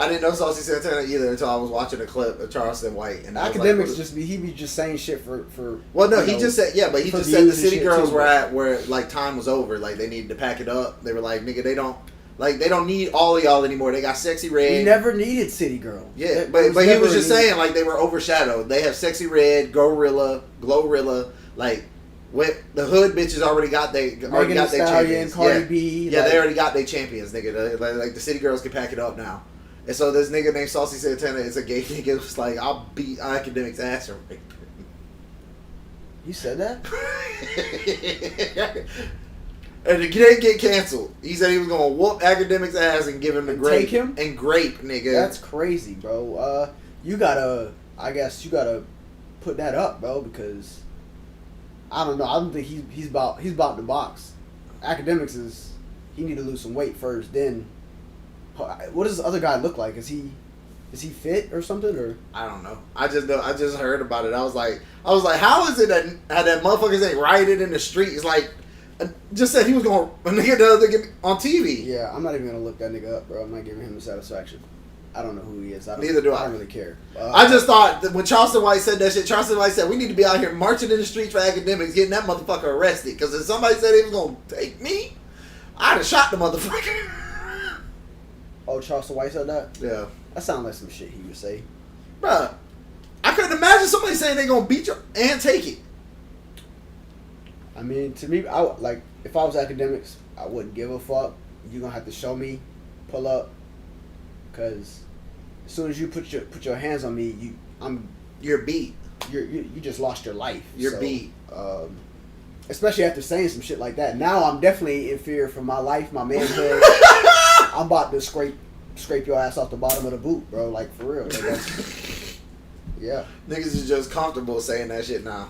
didn't know Saucy Santana either until I was watching a clip of Charleston White. And I was academics like, he be just saying shit for. Well, no, you he know, just said but he for just said the views and city shit, girls too. were at where like time was over. Like they needed to pack it up. They were like, nigga, they don't need all of y'all anymore. They got Sexy Red. We never needed City Girl. Yeah, There but he never was just a need. saying like they were overshadowed. They have Sexy Red, Glorilla, like With the hood bitches already got their champions. Cardi B. Yeah, like, they already got their champions, nigga. Like the city girls can pack it up now. And so this nigga named Saucy Santana is a gay nigga. It's like, I'll beat Academics' ass and rape her. You said that? And it didn't get canceled. He said he was gonna whoop Academics' ass and give him the grape. Take him? And grape, nigga. That's crazy, bro. I guess you gotta put that up, bro, because I don't know. I don't think he's about to box. Academics he need to lose some weight first. Then, what does this other guy look like? Is he fit or something? Or I don't know. I just heard about it. I was like, how is it that motherfuckers ain't rioted in the streets? Like, just said he was gonna nigga the other nigga on TV. yeah, I'm not even gonna look that nigga up, bro. I'm not giving him the satisfaction. I don't know who he is. Neither do I. I don't really care. I just thought that when Charleston White said that shit, Charleston White said we need to be out here marching in the streets for Academics, getting that motherfucker arrested. Because if somebody said he was gonna take me, I'd have shot the motherfucker. Oh, Charleston White said that? Yeah, That sounds like some shit he would say. bruh. I couldn't imagine somebody saying they gonna beat you and take it. I mean, to me, if I was Academics, I wouldn't give a fuck. You're gonna have to show me, pull up, cause as soon as you put your hands on me, You're beat. you just lost your life. You're beat. Especially after saying some shit like that. Now I'm definitely in fear for my life, my manhood. I'm about to scrape your ass off the bottom of the boot, bro. Like, for real. Like, yeah. Niggas is just comfortable saying that shit now.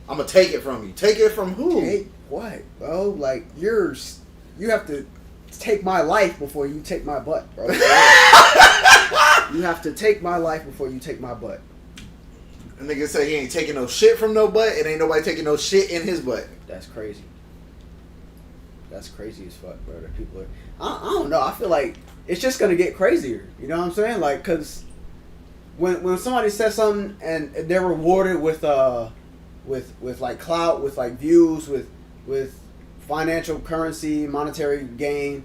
I'm gonna take it from you. Take it from who? Take what, bro? Like, you have to take my life before you take my butt, bro. You have to take my life before you take my butt. A nigga say he ain't taking no shit from no butt, and ain't nobody taking no shit in his butt. That's crazy. That's crazy as fuck, bro. That people are. I don't know. I feel like it's just gonna get crazier. You know what I'm saying? Like, cause when somebody says something and they're rewarded with like clout, with like views, with financial currency, monetary gain,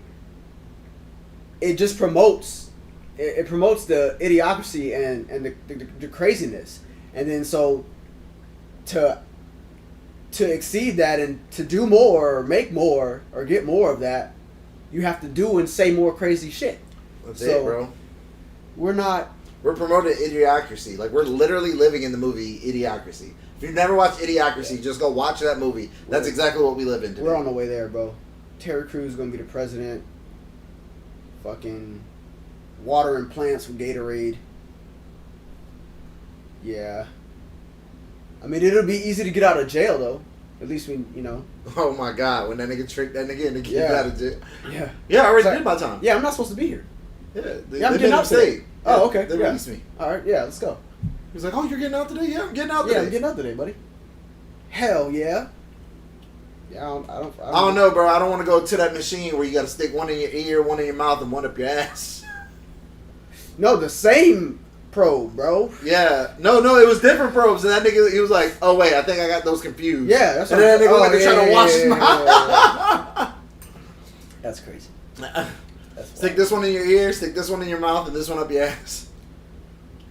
it just promotes. It promotes the idiocracy and the craziness. And then so to exceed that and to do more or make more or get more of that, you have to do and say more crazy shit. That's it, bro. We're promoting idiocracy. Like, we're literally living in the movie Idiocracy. If you've never watched Idiocracy, just go watch that movie. That's exactly what we live in today. We're on the way there, bro. Terry Crews is gonna be the president. Fucking watering plants with Gatorade. Yeah. I mean, it'll be easy to get out of jail, though. At least we, Oh my God! When that nigga tricked that nigga into getting out of jail. Yeah. Yeah, I already did my time. Yeah, I'm not supposed to be here. Yeah, I'm getting out today. Oh, okay. They released me. All right, yeah, let's go. He was like, "Oh, you're getting out today? Yeah, I'm getting out today. Yeah, I'm getting out today, buddy. Hell yeah. Yeah, I don't know, bro. I don't want to go to that machine where you got to stick one in your ear, one in your mouth, and one up your ass. No, the same probe, bro. Yeah. No, it was different probes. And that nigga, he was like, "Oh wait, I think I got those confused." Yeah, that's and then that nigga went to try to wash his mouth. That's crazy. Stick this one in your ear, stick this one in your mouth, and this one up your ass.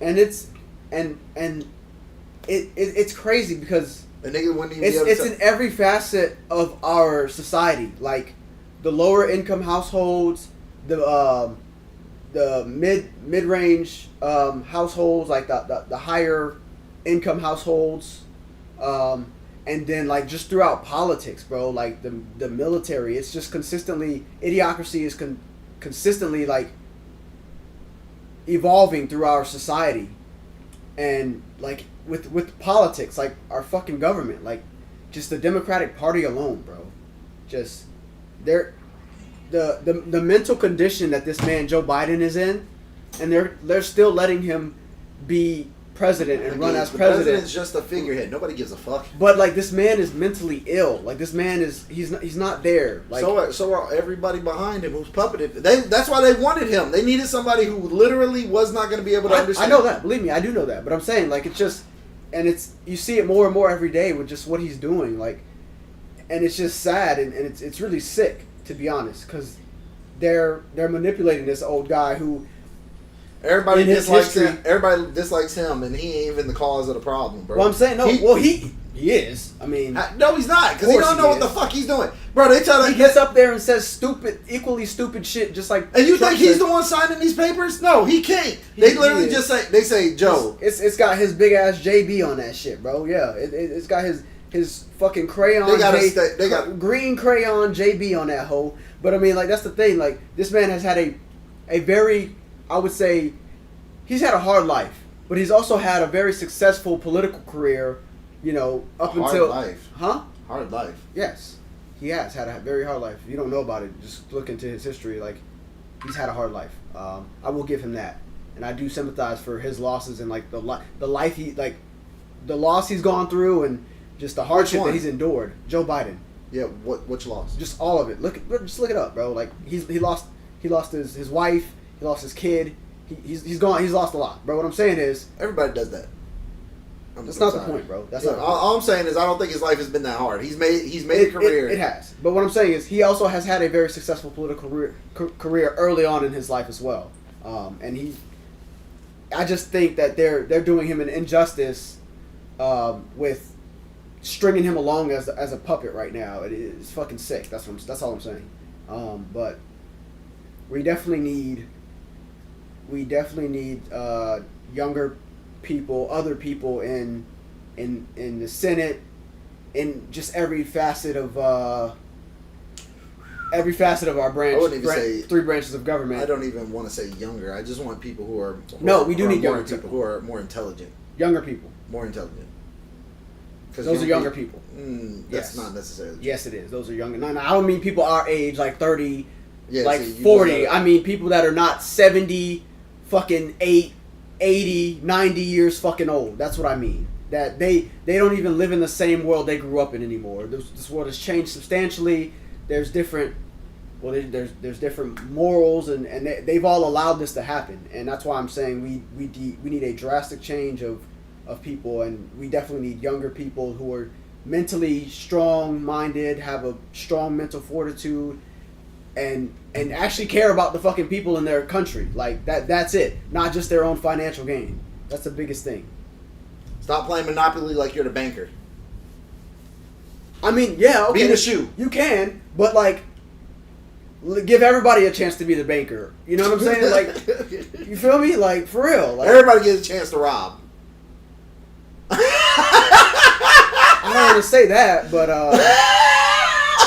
And it's crazy because the nigga wouldn't even be able it's to in every facet of our society. Like the lower income households, the mid range households, like the higher income households, and then like just throughout politics, bro. Like the military, it's just consistently idiocracy is consistently like evolving through our society, and like with politics, like our fucking government, like just the Democratic Party alone, bro. Just the mental condition that this man Joe Biden is in, and they're still letting him be president and run as president. The president's just a figurehead. Nobody gives a fuck. But like this man is mentally ill. Like this man he's not there. Like so are everybody behind him who's puppeted. That's why they wanted him. They needed somebody who literally was not going to be able to understand. I know that. Believe me, I do know that. But I'm saying like it's just, and you see it more and more every day with just what he's doing. Like, and it's just sad and it's really sick, to be honest, because they're manipulating this old guy who. Everybody dislikes him. Everybody dislikes him, and he ain't even the cause of the problem, bro. Well, I'm saying no. He He is. I mean, No, he's not, because he Of course don't know he what the is. fuck he's doing, bro. They tell he him, gets up there and says equally stupid shit, just like. and you Trump think he's said. the one signing these papers? No, he can't. He They literally is. just say, Joe. It's got his big ass JB on that shit, bro. Yeah, it's got his fucking crayon. They gotta they got green crayon JB on that hoe. But I mean, like that's the thing. Like this man has had a very, I would say, he's had a hard life, but he's also had a very successful political career. You know, up hard until life. Hard life. Yes, he has had a very hard life. If you don't know about it, just look into his history. Like, he's had a hard life. I will give him that, and I do sympathize for his losses and like the life the loss he's gone through and just the hardship that he's endured. Joe Biden. Yeah, which loss? Just all of it. Just look it up, bro. Like he lost his wife. He lost his kid. He's gone. He's lost a lot, bro. What I'm saying is, Everybody does that. that's not the point, bro. That's not the point. all I'm saying is I don't think his life has been that hard. He's made a career. It has. But what I'm saying is he also has had a very successful political career early on in his life as well. I just think that they're doing him an injustice with stringing him along as a puppet right now. It's fucking sick. That's all I'm saying. But we definitely need younger people, other people in the Senate, in just every facet of our branch. I wouldn't even say 3 branches of government. I don't even want to say younger. I just want people who are we do need younger people who are more intelligent. Younger people. More intelligent. Those are younger people. That's Yes. not necessarily. Yes, it is. Those are younger. No, I don't mean people our age, like 30, Yeah, like see, you 40. gotta- I mean people that are not 70, fucking 80, 90 years fucking old. That's what I mean. That they don't even live in the same world they grew up in anymore. This world has changed substantially. There's different, there's different morals, and they've all allowed this to happen. And that's why I'm saying we need a drastic change of people, and we definitely need younger people who are mentally strong-minded, have a strong mental fortitude, and actually care about the fucking people in their country. Like that's it. Not just their own financial gain. That's the biggest thing. Stop playing Monopoly like you're the banker. I mean, yeah, okay. Be the shoe. You can, but like give everybody a chance to be the banker. You know what I'm saying? Like you feel me? Like for real. Like Everybody gets a chance to rob. I don't want to say that, but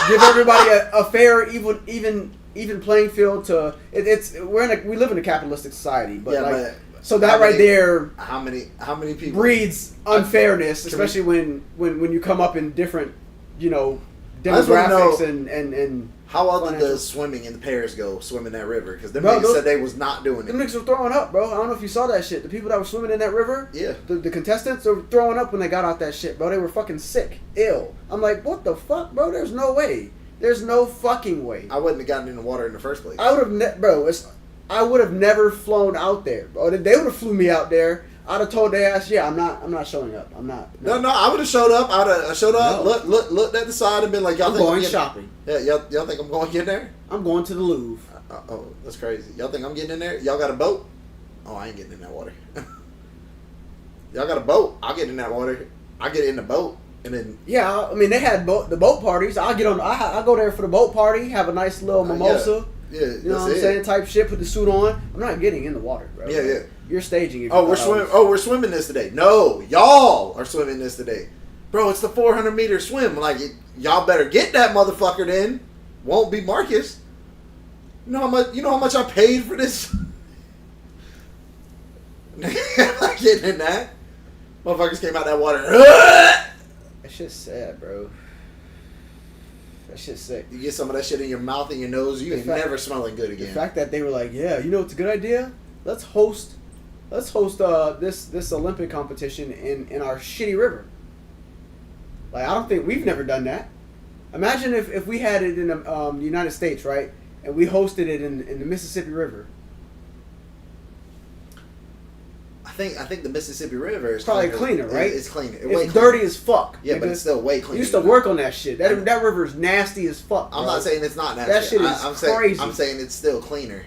give everybody a fair, even playing field. We live in a capitalistic society, but Yeah, like but so that right there How many people breeds unfairness, especially when you come up in different, I just wanna demographics know- and How well did financial- the swimming in Paris go? Swimming that river because them Bro, niggas those- said they was not doing them it. niggas were throwing up, bro. I don't know if you saw that shit. The people that were swimming in that river, Yeah. the contestants, they were throwing up when they got out that shit, bro. They were fucking sick, ill. I'm like, what the fuck, bro? There's no way. There's no fucking way. I wouldn't have gotten in the water in the first place. I would have, I would have never flown out there, bro. They would have flew me out there. I'd have told their ass, yeah, I'm not showing up. I'm not. No, I would have showed up. I'd have showed up, No. looked at the side and been like, y'all I'm think going getting- shopping. Yeah, y'all think I'm going in there? I'm going to the Louvre. Oh, that's crazy. Y'all think I'm getting in there? Y'all got a boat? Oh, I ain't getting in that water. Y'all got a boat? I'll get in that water. I get in the boat and then Yeah, I mean they had the boat parties. I'll get on. I go there for the boat party. Have a nice little mimosa. yeah, You know what that's I'm it. saying? Type shit. Put the suit on. I'm not getting in the water, bro. Yeah, yeah. You're staging. If Oh, you we're thought I swimming. was- Oh, we're swimming this today. No, y'all are swimming this today, bro. It's the 400-meter swim. Like y'all better get that motherfucker. Then won't be Marcus. You know how much? You know how much I paid for this? I'm not getting in that. Motherfuckers came out that water. That shit's sad, bro. That shit's sick. You get some of that shit in your mouth and your nose. You The ain't fact- never smelling good The again. fact that they were like, yeah, you know what's a good idea? Let's host this Olympic competition in our shitty river. Like I don't think we've never done that. Imagine if we had it in the United States, right? And we hosted it in the Mississippi River. I think the Mississippi River is Probably cleaner, right? It's cleaner. It's dirty as fuck. Yeah, but nigga. it's still way cleaner. You used to work on that shit. That river is nasty as fuck. I'm bro. not saying it's not nasty. That shit is I'm crazy. I'm saying it's still cleaner.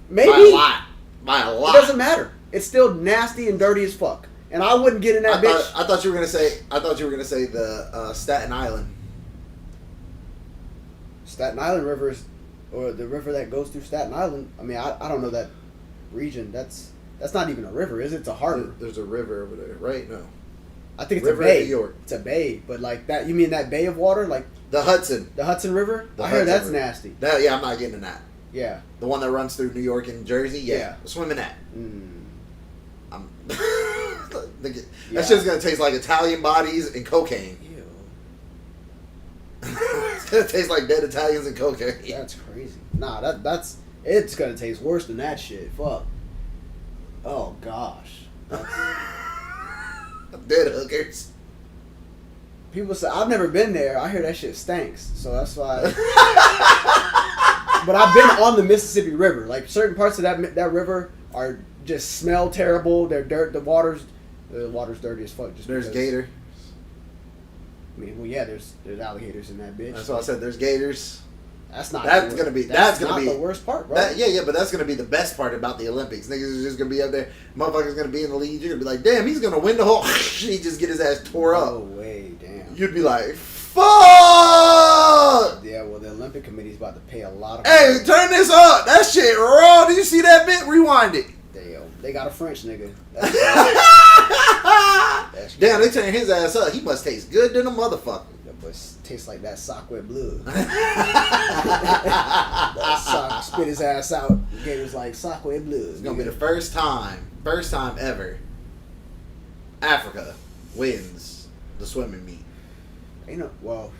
Maybe By a lot. By a lot. it doesn't matter. It's still nasty and dirty as fuck. and I wouldn't get in that bitch. I thought you were gonna say the Staten Island. Staten Island rivers, or the river that goes through Staten Island. I mean, I don't know that region. That's not even a river, is it? It's a harbor. There's a river over there, right? No. I think it's River a bay. of New York. It's a bay, but like that. You mean that bay of water, like The Hudson. the Hudson River? The I heard Hudson that's River. nasty. Yeah, I'm not getting in that. Yeah. The one that runs through New York and Jersey. Yeah, Yeah. swim in that. Mm. That Yeah. shit's gonna taste like Italian bodies and cocaine. Ew. It's gonna taste like dead Italians and cocaine. That's crazy. Nah, that's it's gonna taste worse than that shit. Fuck. Oh gosh. Dead hookers. People say I've never been there. I hear that shit stinks, so that's why. But I've been on the Mississippi River. Like certain parts of that river are just smell terrible. They're dirt. The water's dirty as fuck. Just There's because, gator. I mean, well, yeah, there's alligators in that bitch. That's why I said there's gators. That's not. That's the gonna be- That's, that's gonna not be- the worst part, bro. Yeah, but that's gonna be the best part about the Olympics. Niggas is just gonna be up there. Motherfuckers gonna be in the lead. You're gonna be like, damn, he's gonna win the whole. He just get his ass tore No up. way, damn. You'd be like, fuck. Yeah, well, the Olympic Committee's about to pay a lot of. Hey, turn this up. That shit raw. Did you see that bit? Rewind it. They got a French nigga. That's Damn, they turn his ass up. He must taste good than a motherfucker. That boy tastes like that Sacre Bleu. That sock spit his ass out. Gator's like Sacre Bleu. It's gonna be the first time ever Africa wins the swimming meet. Ain't no, well,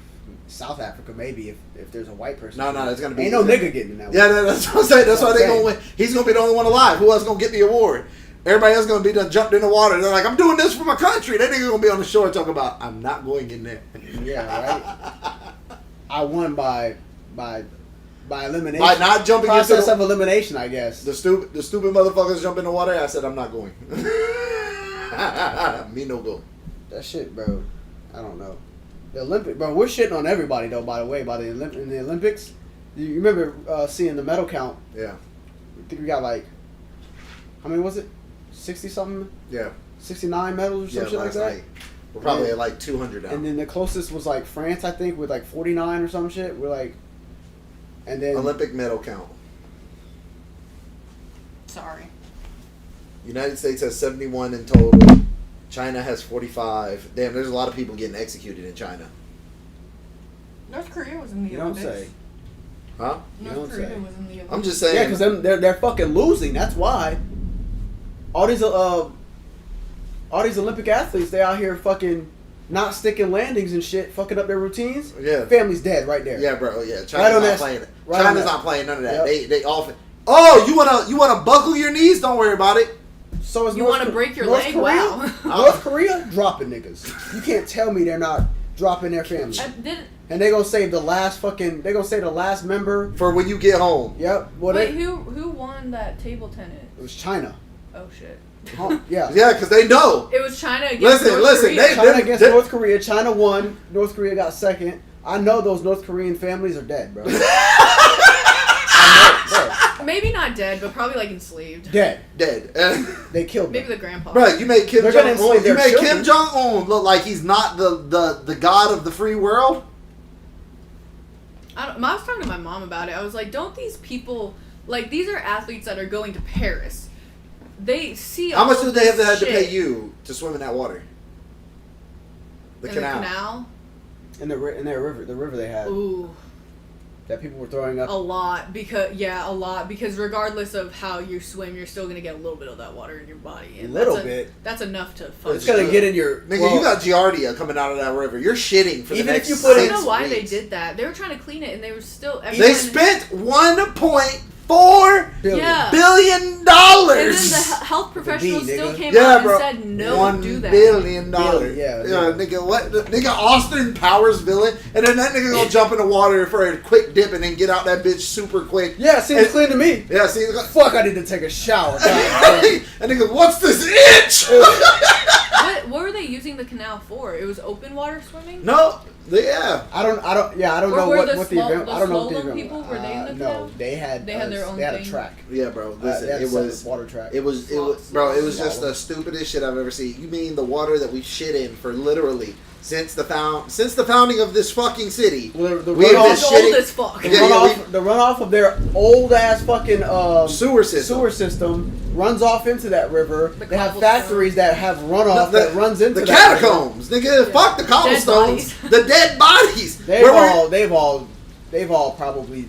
South Africa maybe if there's a white person. No, it's gonna be. Ain't no nigga getting in that. Yeah, one. that's what I'm saying. That's why That's they what I'm gonna win. He's gonna be the only one alive. Who else gonna get the award? Everybody else gonna be done jumped in the water. They're like, I'm doing this for my country. That nigga gonna be on the shore talking about, I'm not going in there. Yeah, right. I won by elimination. By not jumping Process into of elimination, I guess. the stupid motherfuckers jump in the water. I said I'm not going. Me no go. That shit, bro. I don't know. The Olympic, bro. We're shitting on everybody though. By the way, in the Olympics, you remember seeing the medal count? Yeah. I think we got like, how many was it? 60 something? Yeah. 69 medals or some shit like last that. night. We're probably at like 200 now. And then the closest was like France, I think, with like 49 or some shit. We're like, and then Olympic medal count. Sorry. United States has 71 in total. China has 45. Damn, there's a lot of people getting executed in China. North Korea was in the you don't Olympics. say. Huh? You North don't Korea say. was in the Olympics. I'm just saying. Yeah, because they're fucking losing. That's why. All these Olympic athletes, they out here fucking not sticking landings and shit, fucking up their routines. Yeah. Family's dead right there. Yeah, bro. Yeah, China's Right on not that- playing it. right on China's that. not playing none of that. Yep. They often. Oh, you wanna buckle your knees? Don't worry about it. So is You North wanna Ko- break your North leg? Korea? Wow. North Korea dropping niggas. You can't tell me they're not dropping their family. And they gonna save the last fucking. They gonna save the last member. For when you get home. Yep. Well, Wait, they, who won that table tennis? it was China. Oh shit. Huh, yeah. Yeah, because they know. It was China against Listen, North listen, Korea. China against they- North Korea. China won. North Korea got second. I know those North Korean families are dead, bro. I know, Maybe not dead, but probably like enslaved. bro. Dead. Dead. They killed Maybe them. the grandpa. Bro, you made Kim They're gonna Jong Un. enslave You their made children. Kim Jong Un look like he's not the god of the free world. I was talking to my mom about it. I was like, don't these people, like, these are athletes that are going to Paris. They see How much all do they have this to pay shit you to swim in that water? The in canal. the canal. In their river, the river they had Ooh, that people were throwing up. a lot because regardless of how you swim, you're still gonna get a little bit of that water in your body. A And little that's bit. That's enough to fuck. It's gonna get in your. Nigga, well, you got Giardia coming out of that river. You're shitting for the Even if next you put I in- don't know why 6 they weeks. did that. They were trying to clean it, and they were still. They everyone- spent $1.4 billion. Yeah. billion. And then the health professionals nigga. still came Yeah, out bro. and said no, $1 do that. billion. Billion, Yeah, yeah. nigga, what? Nigga, Austin Powers villain, and then that nigga gonna jump in the water for a quick dip and then get out that bitch super quick. Yeah, seems And- clean to me. Yeah, see, Fuck, I need to take a shower. God damn. and nigga, what's this itch? What were they using the canal for? It was open water swimming. No, yeah. I don't Or know were what the event. I don't know what the slalom event. people, were they in the no, canal? they had They had their own They had a thing? track. Yeah, bro. Listen, they had it was was water track. it was bro. It was just the stupidest shit I've ever seen. You mean the water that we shit in for literally since the founding of this fucking city? Well, the we have been It's shitting. old as fuck. The runoff of their old ass fucking Sewer system. sewer system runs off into that river. The They have cobblestone. factories that have runoff that runs into the that river. catacombs, nigga. Fuck the cobblestones. bodies. The dead bodies. They've all probably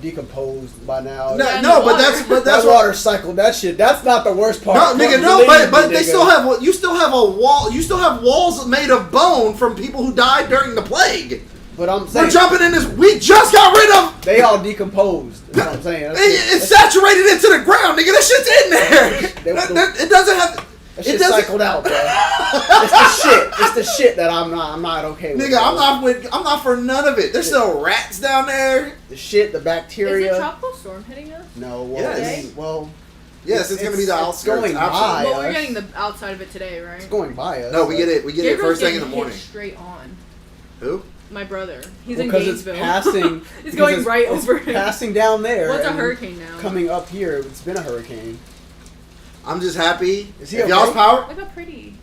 decomposed by now. No, Yeah, no, the but water. that's that what. water cycled. That shit. That's not the worst part. No, nigga, no, Believe but me, they nigga. still have. You still have a wall. You still have walls made of bone from people who died during the plague. But I'm We're saying jumping in this. We just got rid of. they all decomposed. That's what I'm saying. It's saturated into the ground, nigga. That shit's in there. It doesn't have. That It shit doesn't. cycled out, bro. It's the shit. It's the shit that I'm not okay with. Nigga, bro. I'm not for none of it. There's still rats down there. The shit, the Is bacteria. the tropical storm hitting us? No, well, Yes. well, Yes, it's gonna be the it's outskirts. going absolutely. by. Well, we're us. getting the outside of it today, right? it's going by us. No, we get it. We get it Gabriel's first thing in getting the hit morning. straight on. Who? My brother. He's Well, in 'cause it's Gainesville. passing. He's because going it's- right it's over him. passing down there. What's a and hurricane now? Coming up here, it's been a hurricane. I'm just happy. Is he if okay? y'all's power, Look how pretty.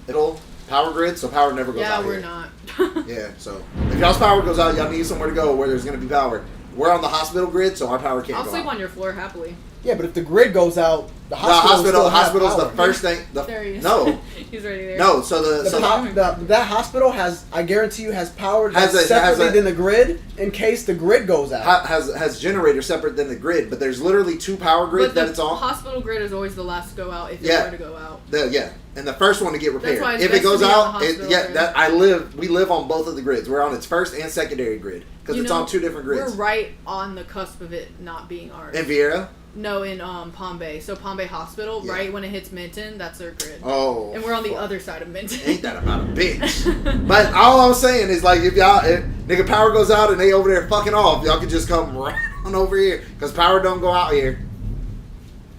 it'll power grid, so power never goes Yeah, out we're here. not. Yeah, so if y'all's power goes out, y'all need somewhere to go where there's gonna be power. We're on the hospital grid, so our power can't I'll go sleep out. on your floor happily. Yeah, but if the grid goes out, the The hospital hospital's the first thing. There he is. No, He's already there. no. So that hospital has, I guarantee you, has power Has that's a- separately has a- than the grid in case the grid goes out. has generators separate than the grid, but there's literally two power grids But that the it's on. hospital grid is always the last to go out if Yeah. it were to go out. Yeah, and the first one to get repaired. why it's If it best to goes be on out, the hospital grid. we live on both of the grids. We're on its first and secondary grid because You it's know, on two different grids. We're right on the cusp of it not being ours. In Vieira. No, in Palm Bay. So Palm Bay Hospital, Yeah. right when it hits Minton, that's their grid. Oh, And we're on the fuck. other side of Minton. Ain't that about a bitch? But all I'm saying is, like, if nigga power goes out and they over there fucking off, y'all can just come right on over here because power don't go out here.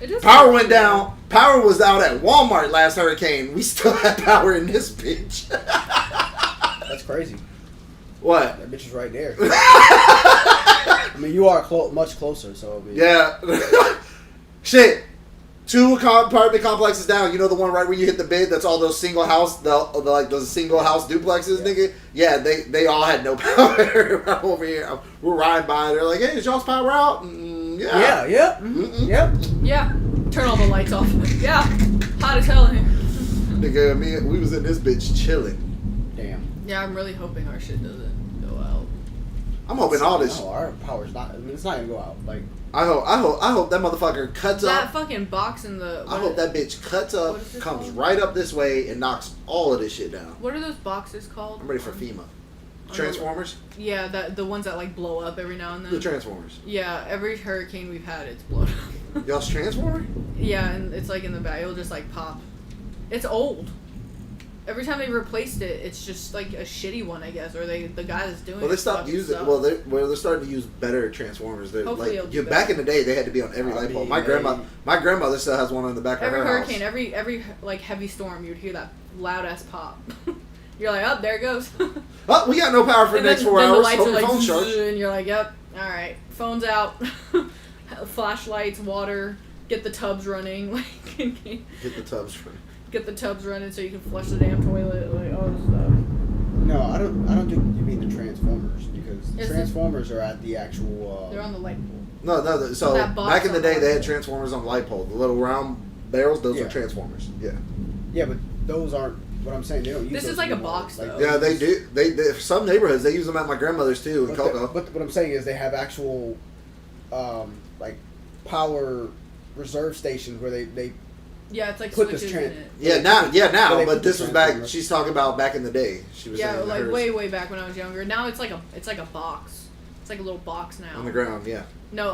It just Power went down. Power was out at Walmart last hurricane. We still had power in this bitch. That's crazy. What? That bitch is right there. I mean, you are much closer, so. I mean, Yeah. Shit. Two apartment complexes down. You know the one right where you hit the bid? That's all those single house, those single house duplexes, Yeah. nigga. Yeah, they all had no power over here. We're riding by. They're like, "Hey, is y'all's power out?" Yeah. Yeah. Mm-mm. Yep. Yeah. Turn all the lights off. Yeah. Hot as hell in here. Nigga, we was in this bitch chilling. Damn. Yeah, I'm really hoping our shit doesn't go out. I'm hoping all this. No, our power's not. I mean, it's not gonna go out. Like, I hope that motherfucker cuts That up. fucking box in the. I hope that bitch cuts up, what is it comes called? right up this way, and knocks all of this shit down. What are those boxes called? I'm ready for FEMA. Transformers? Yeah, the ones that like blow up every now and then. The Transformers. Yeah, every hurricane we've had, it's blown up. Y'all's Transformer? Yeah, and it's like in the back, it'll just like pop. It's old. Every time they replaced it, it's just like a shitty one, I guess, or the guy that's doing Well, it. they stopped fucking using. sucks. They're starting to use better Transformers. They're Hopefully like it'll do back better. in the day, they had to be on every light pole. My grandmother still has one on the back every of her hurricane, house. every like heavy storm, you'd hear that loud ass pop. You're like, oh, there it goes. Oh, we got no power for the And next then 4 the hours. lights Hope are your like, phone's charged. and you're like, yep, all right, phone's out, flashlights, water, get the tubs running, like, Get the tubs for. get the tubs running so you can flush the damn toilet, like all this stuff. no, I don't think you mean the Transformers because the Is it? Transformers are at the actual. They're on the light pole. No. So That box back in the on the day, light they had pole. Transformers on light pole. The little round barrels, those Yeah. are Transformers. Yeah. Yeah, but those aren't. What I'm saying, they don't use. This those is like a anymore. box, though. Yeah, they do. They some neighborhoods they use them at my grandmother's too in Cocoa. But what I'm saying is they have actual, like, power reserve stations where they Yeah, it's like Put this switches trans- in it. Yeah, now, Where they but put this the was back. Transformers. She's talking about back in the day. She was Yeah, saying like hers way back when I was younger. Now it's like a box. It's like a little box now. on the ground. Yeah, No,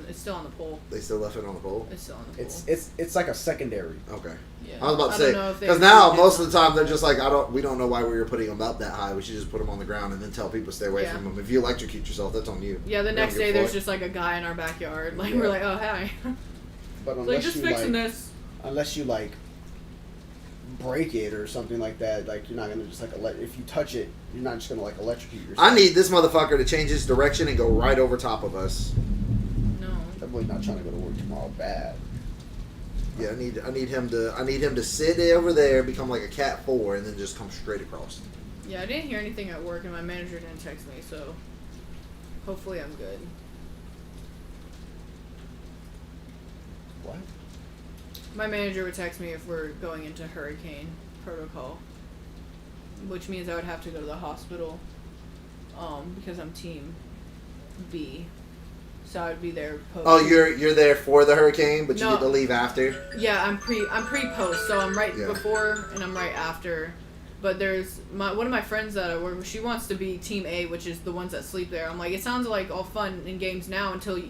it's still on the pole. they still left it on the pole. It's still on the pole. it's like a secondary. Okay, yeah. I was about to don't say know if they because now redid most of the something. time they're just like we don't know why we were putting them up that high. We should just put them on the ground and then tell people to stay away Yeah. from them. If you electrocute yourself, that's on you. Yeah, the We next don't day give a there's fuck. just like a guy in our backyard. Like Yeah. we're like, oh hi. But So you're unless just you fixing like, this. unless you like break it or something like that, like you're not gonna just like if you touch it, you're not just gonna like electrocute yourself. I need this motherfucker to change his direction and go right over top of us. No. That'd boy's not trying to go to work tomorrow. Bad. Yeah, I need him to sit over there, become like a cat 4, and then just come straight across. Yeah, I didn't hear anything at work, and my manager didn't text me, so hopefully I'm good. What? My manager would text me if we're going into hurricane protocol, which means I would have to go to the hospital, because I'm team B, so I would be there. Oh, you're there for the hurricane, but you No. get to leave after. Yeah, I'm pre-post, so I'm right Yeah. before and I'm right after. But there's one of my friends that I work with. She wants to be team A, which is the ones that sleep there. I'm like, it sounds like all fun and games now until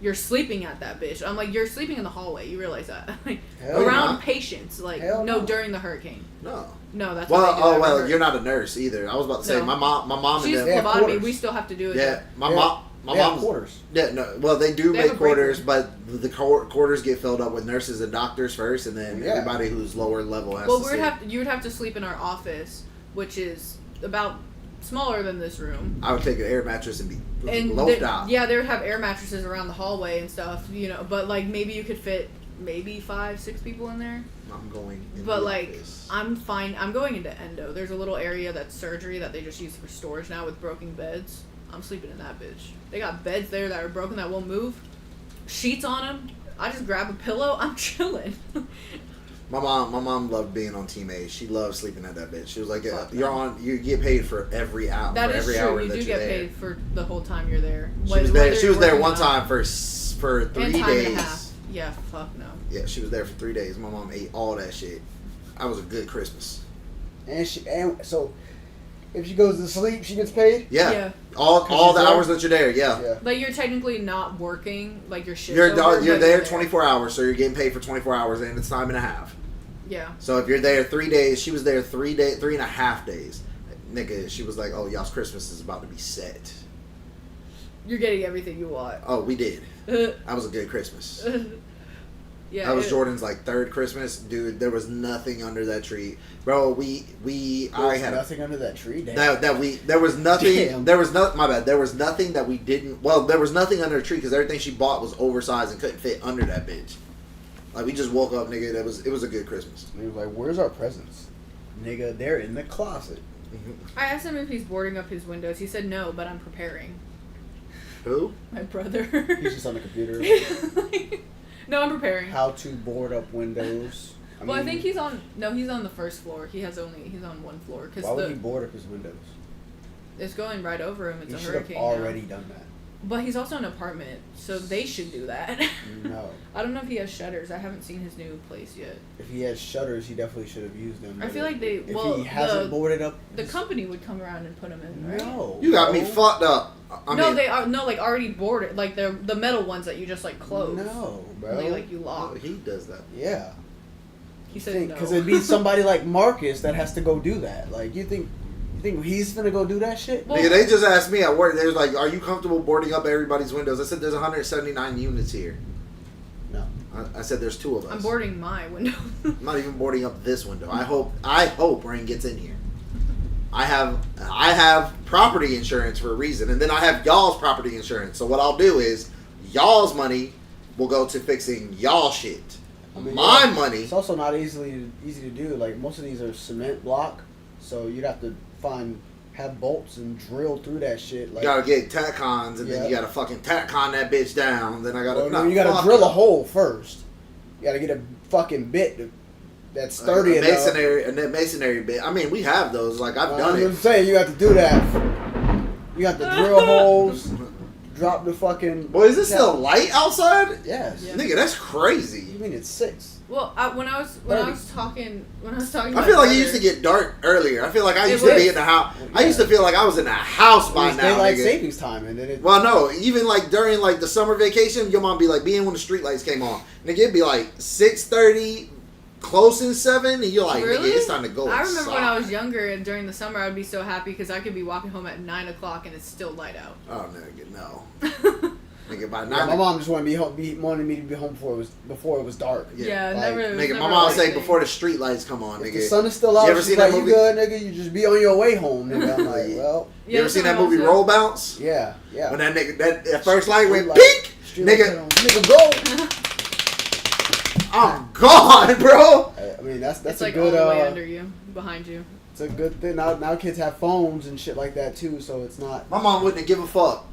you're sleeping at that bitch. I'm like, you're sleeping in the hallway. You realize that? Like, Hell around no. patients. Like, Hell no, no. during the hurricane. No. No, that's Well, what they do. I heard. you're not a nurse either. I was about to say No. my mom She's and Yeah, them. phlebotomy. quarters. We still have to do it. Yeah, my Yeah. mom. My They have mom's quarters. Yeah, no. Well, they do They have make a break quarters, room. but the quarters get filled up with nurses and doctors first, and then Yeah. everybody who's lower level has Well, to sleep. you would have to sleep in our office, which is about smaller than this room. I would take an air mattress and be And loafed out. yeah, they would have air mattresses around the hallway and stuff, but like maybe you could fit maybe 5-6 people in there. I'm going. In But the like office. I'm fine. I'm going into endo. There's a little area that's surgery that they just use for storage now with broken beds. I'm sleeping in that bitch. They got beds there that are broken that won't move. Sheets on them. I just grab a pillow. I'm chilling. My mom loved being on Team A. She loved sleeping at that bitch. She was like, Fuck "You're that. on. You get paid for every hour. That for is every true. hour You that do you're get there." paid for the whole time you're there. She was there. Whether She you're was there working one or not. time for 3 And time days. and a half. Yeah, fuck no. Yeah, she was there for 3 days. My mom ate all that shit. That was a good Christmas. And so, if she goes to sleep, she gets paid. Yeah, Yeah. all she's the there? hours that you're there. Yeah, Yeah. Like you're technically not working, like your shift. you're there 24 hours, so you're getting paid for 24 hours, and it's time and a half. Yeah. So if you're there 3 days, she was there 3.5 days. Nigga, she was like, "Oh, y'all's Christmas is about to be set." You're getting everything you want. Oh, we did. That was a good Christmas. Yeah. That was it- Jordan's like 3rd Christmas, dude. There was nothing under that tree, bro. I had nothing under that tree. Damn. there was nothing. Damn. There was my bad. There was nothing that we didn't. Well, there was nothing under the tree because everything she bought was oversized and couldn't fit under that bitch. Like we just woke up, nigga. It was a good Christmas. And he was like, "Where's our presents, nigga? They're in the closet." I asked him if he's boarding up his windows. He said no, but I'm preparing. Who? My brother. He's just on the computer. No, I'm preparing. How to board up windows. I think he's on. No, he's on the first floor. He's on one floor Why because would he board up his windows? it's going right over him. It's He a should have hurricane. already now. done that. But he's also an apartment, so they should do that. No. I don't know if he has shutters. I haven't seen his new place yet. If he has shutters, he definitely should have used them. I feel like they. If Well, he hasn't boarded up, the company would come around and put them in, right? No. You got me bro. fucked up. I no, mean, they are like already boarded. Like they're the metal ones that you just like close. No, bro. They, like you oh, lock. he does that. Yeah. He said no. Because it'd be somebody like Marcus that has to go do that. Like, you think he's gonna go do that shit? Well- Nigga, they just asked me at work. They was like, "Are you comfortable boarding up everybody's windows?" I said, "There's 179 units here." No. I said, "There's 2 of us." I'm boarding my window. I'm not even boarding up this window. I hope Rain gets in here. I have property insurance for a reason, and then I have y'all's property insurance. So what I'll do is y'all's money will go to fixing y'all shit. I mean, My yeah, money. It's also not easy to do. Like, most of these are cement block, so you'd have to have bolts and drill through that shit. You Like, gotta get tack-ons, and then you Yeah. gotta fucking tack-on that bitch down. Then I gotta. well, no, you gotta fuck drill it. a hole first. You gotta get a fucking bit that's sturdy a enough. masonry bit. I mean, we have those. Like I've I'm done just it. saying, you have to do that. You have to drill holes, drop the fucking. Boy, is it still light outside? Yes. Yeah. Nigga, that's crazy. You mean it's 6? Well, when I was talking. To I my feel like it brother- used to get dark earlier. I feel like I It used to be was. in the house. I Yeah. used to feel like I was in a house It by was now, daylight nigga. savings time, and then it. Well, no, even like during like the summer vacation, your mom be like, being when the street lights came on. Nigga, it'd be like 6:30, close in 7, and you're like, Really? nigga, it's time to go. I remember when I was inside. younger and during the summer, I'd be so happy because I could be walking home at 9 o'clock and it's still light out. Oh, nigga, no. Nigga, by Yeah, 9 my mom just wanted me to be home before it was dark. Yeah, like, never. it was Nigga, never my mom like say that. before the street lights come on, If the nigga. sun is still out, You ever she's seen like, that you movie? good, nigga? You just be on your way home, nigga. I'm like, well, You ever that's seen what that my movie mom Roll Bounce? yeah. When that nigga, that first light went Street pink, shit. Nigga. Nigga, go. I'm gone, bro. I mean, that's It's a like good. all the way under you, behind you. It's a good thing. Now kids have phones and shit like that too, so it's not. My mom wouldn't give a fuck.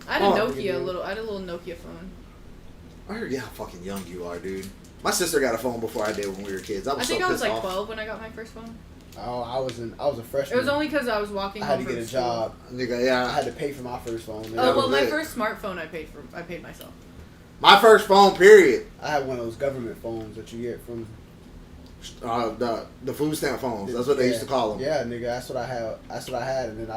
I had a Oh, Nokia, I had a little Nokia phone. I heard how fucking young you are, dude. My sister got a phone before I did when we were kids. I was I think so I was pissed like off. 12 when I got my first phone. Oh, I was a freshman. It was only because I was walking I home had to from get a school. job. Nigga, I yeah. had to pay for my first phone. Oh well, was my it. first smartphone I paid myself. My first phone, period. I had one of those government phones that you get from. The food stamp phones. That's what they used to call them. Yeah, nigga, that's what I had, and then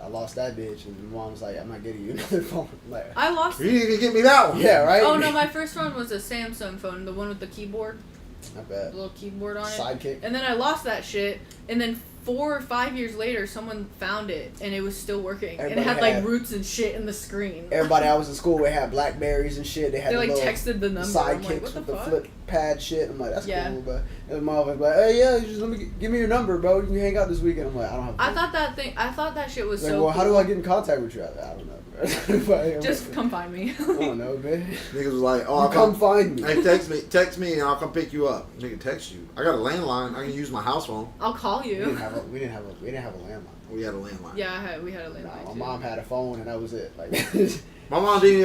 I lost that bitch, and my mom was like, "I'm not getting you another phone." I'm like, I lost. You didn't even get me that one. yeah, right. Oh no, my first phone was a Samsung phone, the one with the keyboard, Not the bad. little keyboard on it. Sidekick. And then I lost that shit, and then 4 or 5 years later, someone found it, and it was still working, and it Everybody had like had- roots and shit in the screen. Everybody I was in school with had Blackberries and shit. They had They the like little texted the number. I'm like, sidekicks what the with the fuck? flip pad shit. I'm like, that's Yeah. cool, but and my mom was like, "Hey, yeah, just give me your number, bro. You can hang out this weekend." I'm like, I don't have. I thought that shit was Like, so. well, how cool. do I get in contact with you? I don't know, bro. I'm Just like, come find me. I don't know, man. Niggas was like, oh, You I'll come find me. Hey, text me, and I'll come pick you up. Nigga, text you. I got a landline. I can use my house phone. I'll call We didn't you. have a landline. We had a landline. Yeah, we had a landline Nah, my too. mom had a phone and that was it. Like, My mom didn't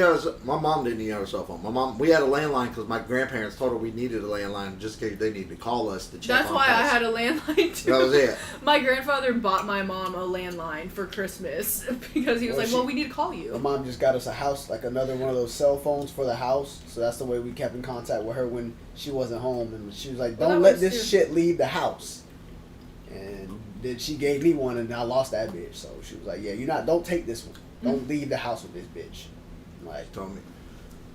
even have a cell phone. We had a landline because my grandparents told her we needed a landline just in case they needed to call us to check That's on why I us. had a landline too. That was it. My grandfather bought my mom a landline for Christmas because he was Well, like, "Well, we need to call you." my mom just got us a house, like another one of those cell phones for the house. So that's the way we kept in contact with her when she wasn't home. And she was like, Well, "Don't that let works this too. shit leave the house." And then she gave me one, and I lost that bitch. So she was like, "Yeah, don't take this one. Don't leave the house with this bitch." I'm like, Told me.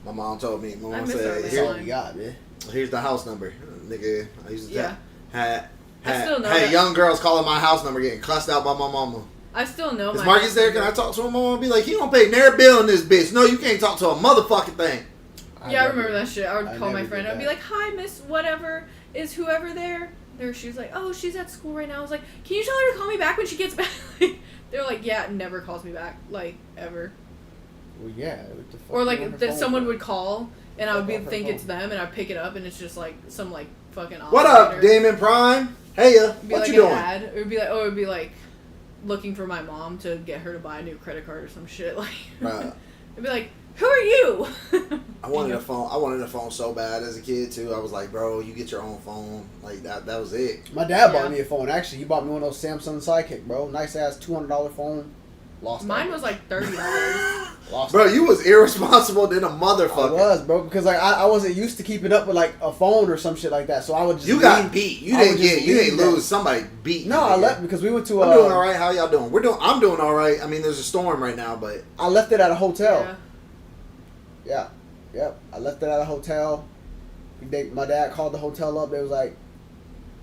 My mom told me. My I mom miss our said, "That's landline. all we got, man." here's the house number. Nigga, I used to Yeah. had I still know had that. young girls calling my house number getting cussed out by my mama. I still know. Is my Marcus there? Can I talk to him? My mama be like, he don't pay their bill in this bitch. No, you can't talk to a motherfucking thing. Yeah, I remember that shit. I would I call my never friend. did I'd be that. like, "Hi, Miss Whatever. Is whoever there?" She was like, "Oh, she's at school right now." I was like, "Can you tell her to call me back when she gets back?" They're like, "Yeah, never calls me back, like ever." Well, yeah. What the fuck Or you like on her that phone someone for? would call and I would Fuck off her think phone. it's them and I pick it up and it's just like some like fucking What up, operator. Damon Prime? Hey, It'd be what like you an doing? ad. It would be like it'd be like looking for my mom to get her to buy a new credit card or some shit. Like Right. it'd be like, "Who are you?" I wanted a phone. I wanted a phone so bad as a kid too. I was like, bro, you get your own phone. Like that. That was it. My dad Yeah. bought me a phone. Actually, he bought me one of those Samsung Sidekick, bro. Nice ass $200 phone. Lost. Mine that was bitch. like $30. Lost. Bro, that. you was irresponsible than a I motherfucker. was, bro, because like I wasn't used to keeping up with like a phone or some shit like that. So I would just You got leave- beat. You I would didn't just get. You leave didn't that. lose. Somebody beat. No, you, I nigga. left because we went to. I'm doing all right. How y'all doing? I'm doing all right. I mean, there's a storm right now, but I left it at a hotel. Yeah. Yep. I left it at a hotel. My dad called the hotel up. They was like,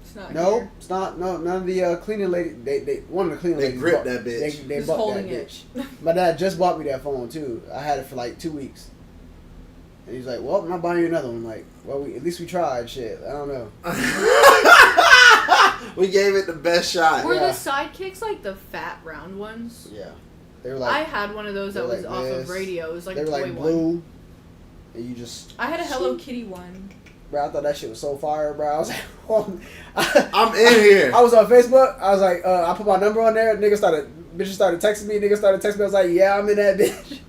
It's not "No, here. it's not. No, none of the cleaning lady. They one of the cleaning They ladies gripped bought- that bitch. They Just bought holding that it. bitch. My dad just bought me that phone too. I had it for like 2 weeks. And he's like, "Well, I'm not buying you another one." I'm like, "Well, at least we tried." Shit, I don't know. we gave it the best shot. Were Yeah. the sidekicks like the fat round ones? Yeah, they were I like had one of those that they were was like off this. of radio. It was like they a were toy like one. blue, and you just. I had a Hello Kitty one. Bro, I thought that shit was so fire, bro. I was like, I'm in here. I was on Facebook. I was like, I put my number on there. Bitches started texting me. Niggas started texting me. I was like, yeah, I'm in that bitch.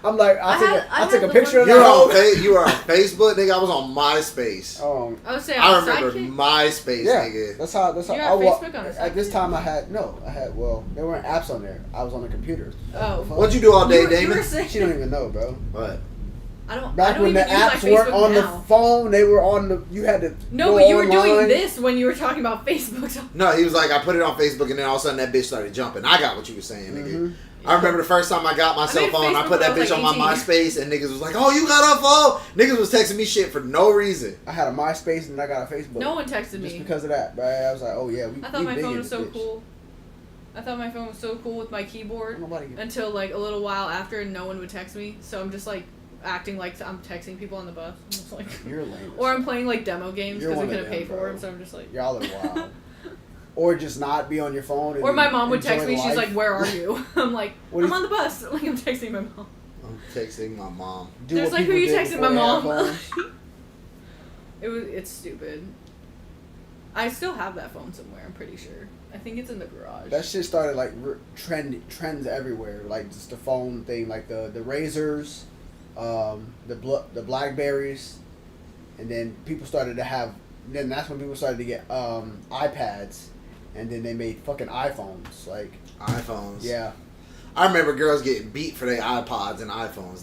I'm like, I took a the picture of one- that. You were on Facebook, nigga. I was on MySpace. I would say I on remember Sidekick. MySpace, Yeah, nigga. that's how. You I had Facebook on a At this Sidekick? time, I had there weren't apps on there. I was on the computer. Oh. What'd you do all day, You were Damon? saying- She don't even know, bro. What? I don't. I Back don't when the even use my apps weren't Facebook on the now. phone, they were on the. You had to. No, go but you were doing online. this when you were talking about Facebook. So No, he was like, I put it on Facebook, and then all of a sudden that bitch started jumping. I got what you were saying, nigga. Mhm. I remember the first time I got my I cell made phone, I Facebook put that when I was bitch on like my 18. MySpace, and niggas was like, "Oh, you got a phone?" Niggas was texting me shit for no reason. I had a MySpace and I got a Facebook. no one texted Just me. because of that, bro. I was like, oh yeah, we. I thought we my big phone in was this so bitch. cool. I thought my phone was so cool with my keyboard Nobody get- until like a little while after, and no one would text me. So I'm just like acting like I'm texting people on the bus. I'm just like, You're lame. or I'm playing like demo games You're because we one of couldn't pay them, for bro. them. So I'm just like. Y'all are wild. Or just not be on your phone. And Or my mom would text enjoy me. She's life. like, "Where are you?" I'm like, What "I'm is- on the bus." Like I'm texting my mom. Texting my mom. Do There's what like, who people you did texting before my they had mom? phones. It's stupid. I still have that phone somewhere. I'm pretty sure. I think it's in the garage. That shit started like trends everywhere, like just the phone thing, like the Razors, the Blackberries, and then people started to have. Then that's when people started to get iPads, and then they made fucking iPhones. Like iPhones. yeah, I remember girls getting beat for their iPods and iPhones.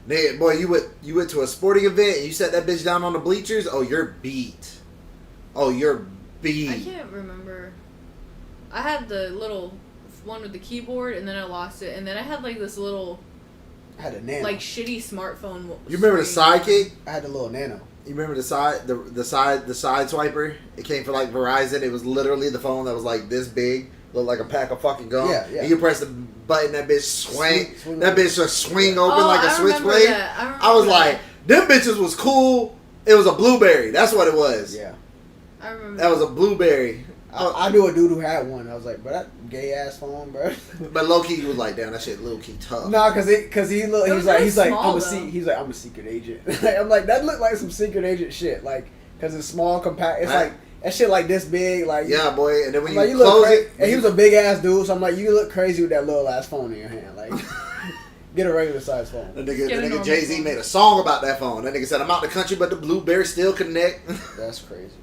Nigga, boy, you went to a sporting event and you set that bitch down on the bleachers. Oh, you're beat. Oh, you're beat. I can't remember. I had the little one with the keyboard, and then I lost it, and then I had like this little I had a Nano. like shitty smartphone. You remember the screen. Sidekick? I had a little Nano. You remember the side swiper? It came from like Verizon. It was literally the phone that was like this big, looked like a pack of fucking gum. Yeah, yeah. And you press the button, that bitch swing. Swing That over. bitch just swing open like a I remember switchblade. that. I was remember like, them bitches was cool. It was a blueberry. That's what it was. Yeah, I remember That was a blueberry. I knew a dude who had one. I was like, bro, that gay ass phone, bro. But low key, you was like, damn, that shit low key tough. No, cause he It was like really small, he's like I'm a secret agent. I'm like that looked like some secret agent shit, like cause it's small, compact. It's like that shit like this big, like Yeah, boy. And then when I'm you like, close look it, and he was a big ass dude, so I'm like, you look crazy with that little ass phone in your hand, like get a regular size phone. the Get a nigga normal Jay-Z phone. made a song about that phone. That nigga said, I'm out the country, but the blueberry still connect. That's crazy.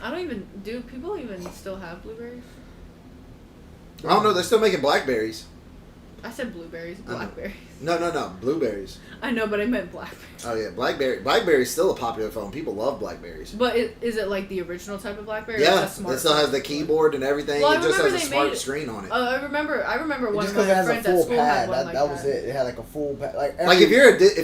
I don't even. Do people even still have blueberries? I don't know. They're still making blackberries. I said blueberries, know. blackberries. No. Blueberries. I know, but I meant blackberries. Oh, yeah. Blackberry's still a popular phone. People love blackberries. But is it like the original type of blackberry? or Yeah. it's a smart It still has the phone? keyboard and everything. Well, I it just remember has a they smart made- screen on it. I remember one Just of because my it has a friends at full school had pad, one that, like that was it. It had like a full pad, like Like if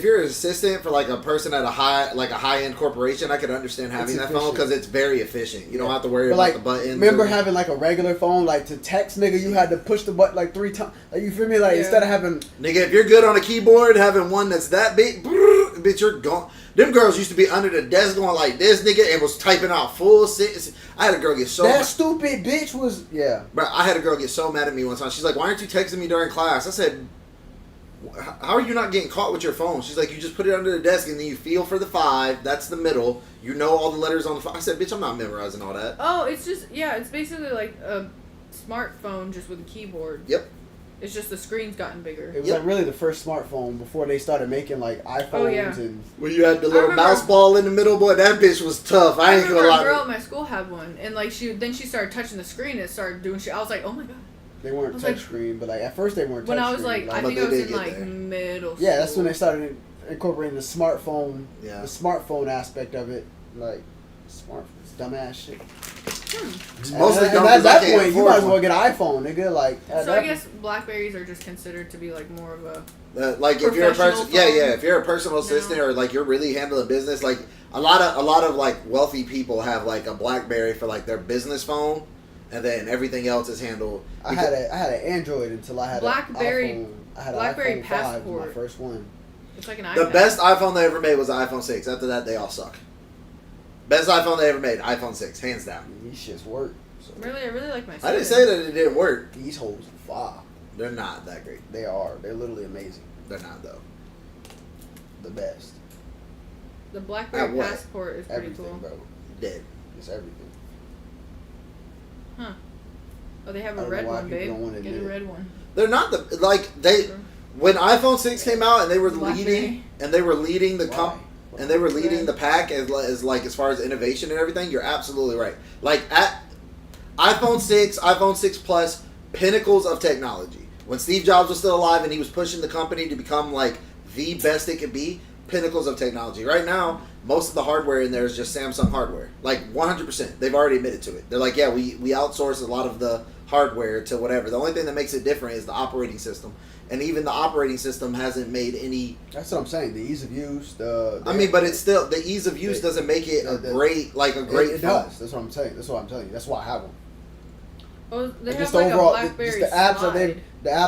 you're an assistant for like a person at a high end corporation, I could understand having It's that phone efficient. because it's very efficient. You don't Yeah. have to worry But about like, the buttons. remember or- having like a regular phone, like to text nigga, you had to push the button like 3 times. Like you feel me? Like Yeah. instead of having Nigga, if you're good on a keyboard, having one that's that big, bitch, you're gone. Them girls used to be under the desk going like this, nigga, and was typing out full sentences. I had a girl get so that stupid bitch was Bro, I had a girl get so mad at me one time. She's like, "Why aren't you texting me during class?" I said, "How are you not getting caught with your phone?" She's like, "You just put it under the desk and then you feel for the 5. That's the middle. You know all the letters on the 5." I said, "Bitch, I'm not memorizing all that." Oh, it's just it's basically like a smartphone just with a keyboard. Yep. It's just the screen's gotten bigger. It was Yep. like really the first smartphone before they started making like iPhones Oh, yeah. and When you had the little remember- mouse ball in the middle, boy, that bitch was tough. I ain't remember gonna a lie. girl at my school had one, and like she started touching the screen and it started doing shit. I was like, oh my god. they weren't I was like- touchscreen, but like at first they weren't. When I was touchscreen, like, I But think they I was did in get like there. middle school. yeah, that's when they started incorporating the smartphone, Yeah. the smartphone aspect of it, like smartphones, dumbass shit. It's And mostly at dumb that 'cause I can't point, you afford might as well one. get an iPhone, nigga. Like, at So that I guess Blackberries are just considered to be like more of a. Like if you're a Professional person, yeah, phone? if you're a personal assistant No. or like you're really handling business, like a lot of like wealthy people have like a BlackBerry for like their business phone, and then everything else is handled. I had an Android until I had Blackberry- an iPhone. I had Blackberry an iPhone 5 was my Passport. first one. It's like an The iPad. best iPhone they ever made was the iPhone 6. After that, they all suck. Best iPhone they ever made, iPhone 6, hands down. These shits work. So Really, I really like my. I didn't 7. say that it didn't work. these hoes fire. They're not that great. They are. They're literally amazing. They're not though. The best. The BlackBerry At what? Passport is pretty Everything, cool. bro. Dead. It's everything. Oh, they have I a don't red know why one, people babe. don't wanna Get a admit it. red one. They're not the like they when iPhone 6 came out and they were BlackBerry. leading the Why? and they were leading Red. the pack as far as innovation and everything. You're absolutely right. Like at iPhone 6, iPhone 6 Plus, pinnacles of technology. When Steve Jobs was still alive and he was pushing the company to become like the best it could be, pinnacles of technology. Right now, most of the hardware in there is just Samsung hardware. Like 100%. They've already admitted to it. They're like, yeah, we outsource a lot of the hardware to whatever. The only thing that makes it different is the operating system. And even the operating system hasn't made any. That's what I'm saying. The ease of use. I mean, but it's still the ease of use doesn't make it a great It phone. does. That's what I'm saying. That's what I'm telling you. That's why I have one. Oh, they And have just like overall, a BlackBerry just the apps slide.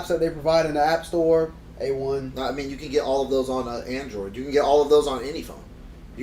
that they provide in the App Store. A1. I mean, you can get all of those on Android. You can get all of those on any phone.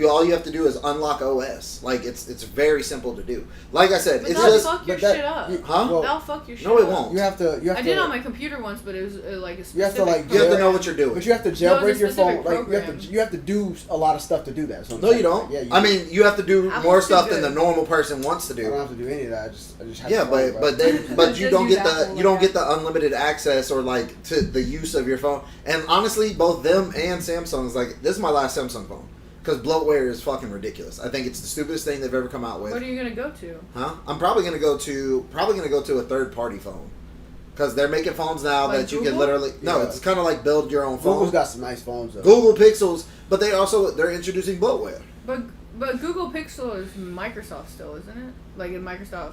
All you have to do is unlock OS. Like it's very simple to do. Like I said, But it's that'll just fuck your but that- shit up. Huh? Well, That'll fuck your shit no, it up. won't. You have to. I did it on my computer once, but it was like a specific You have to, like, You have to know program. what you're doing. But you have to No, it's a jailbreak your specific phone. Like program. you have to do a lot of stuff to do that. So I'm No, saying. you don't. Yeah, I mean, you have to do Apple's more too stuff than good. the normal person wants to I don't do. have to do any of that. I just have Yeah, to but you Just don't use get the Apple you don't like get the unlimited access or like to the use of your phone. And honestly, both them and Samsung's like this is my last Samsung phone because bloatware is fucking ridiculous. I think it's the stupidest thing they've ever come out with. What are you gonna go to? Huh? I'm probably gonna go to a third party phone because they're making phones now Like that you can Google? literally no. Yeah. It's kind of like build your own phone. Google's got some nice phones though. Google Pixels, but they're introducing bloatware. But Google Pixel is Microsoft still, isn't it? Like in Microsoft.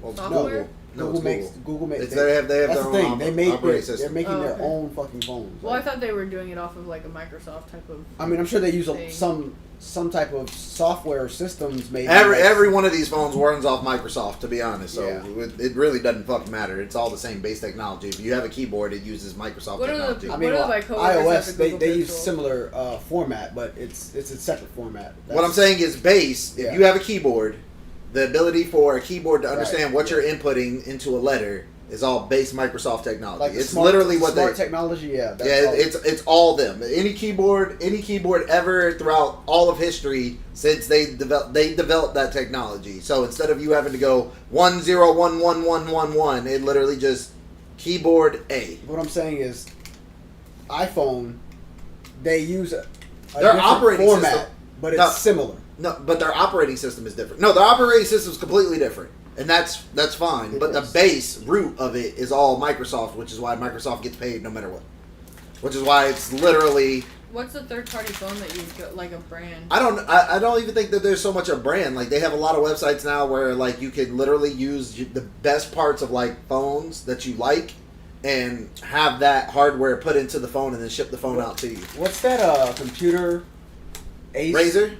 Well, it's Software? No, Google it's makes Google makes. It's, they have That's their the own thing. They made operating they're system. making their okay. own fucking phones. Well, I Like, thought they were doing it off of like a Microsoft type of. I mean, I'm sure they use thing. some type of software systems. Maybe Every one of these phones runs off Microsoft, to be honest. So Yeah. it really doesn't fucking matter. It's all the same base technology. If you have a keyboard, it uses Microsoft What are the- technology. I mean, What are my coworkers iOS at the they Google use Pixel? similar format, but it's a separate format. What I'm saying is base. If Yeah. you have a keyboard, the ability for a keyboard to understand Right, what yeah. you're inputting into a letter is all base Microsoft technology. like the It's smart, literally what smart they. technology. Yeah, that's Yeah, all. it's all them. Any keyboard ever throughout all of history since they developed that technology. So instead of you having to go 101111, it literally just keyboard A. What I'm saying is, iPhone, they use a Their different operating format, system- but it's No. similar. No, but their operating system is different. No, their operating system is completely different, and that's fine. It But is. the base root of it is all Microsoft, which is why Microsoft gets paid no matter what. Which is why it's literally. What's the third party phone that you go, like a brand? I don't even think that there's so much a brand. Like they have a lot of websites now where like you can literally use the best parts of like phones that you like, and have that hardware put into the phone and then ship the phone out to you. What's that computer? Acer.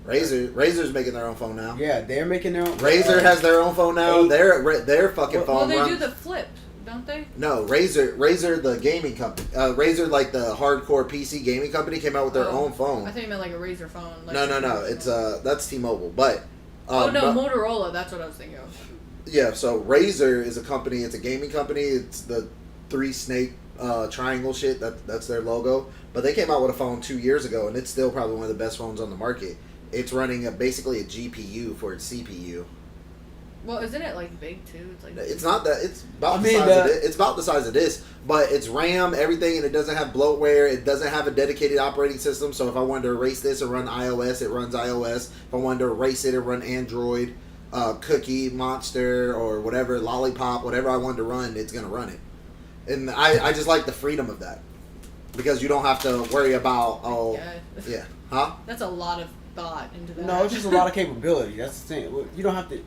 Razer's making their own phone now. Yeah, they're making their own. Razer has their own phone now. Eight. Their fucking Well, phone Well, they runs. do the flip, don't they? No, Razer, the gaming company. Razer, like the hardcore PC gaming company, came out with their Oh. own phone. I think you meant like a Razer phone. Like No. It's that's T-Mobile, but. Oh no, but- Motorola. That's what I was thinking of. yeah. So Razer is a company. It's a gaming company. It's the three snake triangle shit. That's their logo. But they came out with a phone 2 years ago, and it's still probably one of the best phones on the market. It's running basically a GPU for its CPU. Well, isn't it like big too? It's like It's not that. It's about I the mean, size of it. It's about the size of this, but it's RAM, everything, and it doesn't have bloatware. It doesn't have a dedicated operating system. So if I wanted to erase this and run iOS, it runs iOS. If I wanted to erase it and run Android, Cookie Monster or whatever, Lollipop, whatever I wanted to run, it's gonna run it. And I just like the freedom of that because you don't have to worry about yeah, huh? That's a lot of thought into that. No, it's just a lot of capability. That's the thing. You don't have to.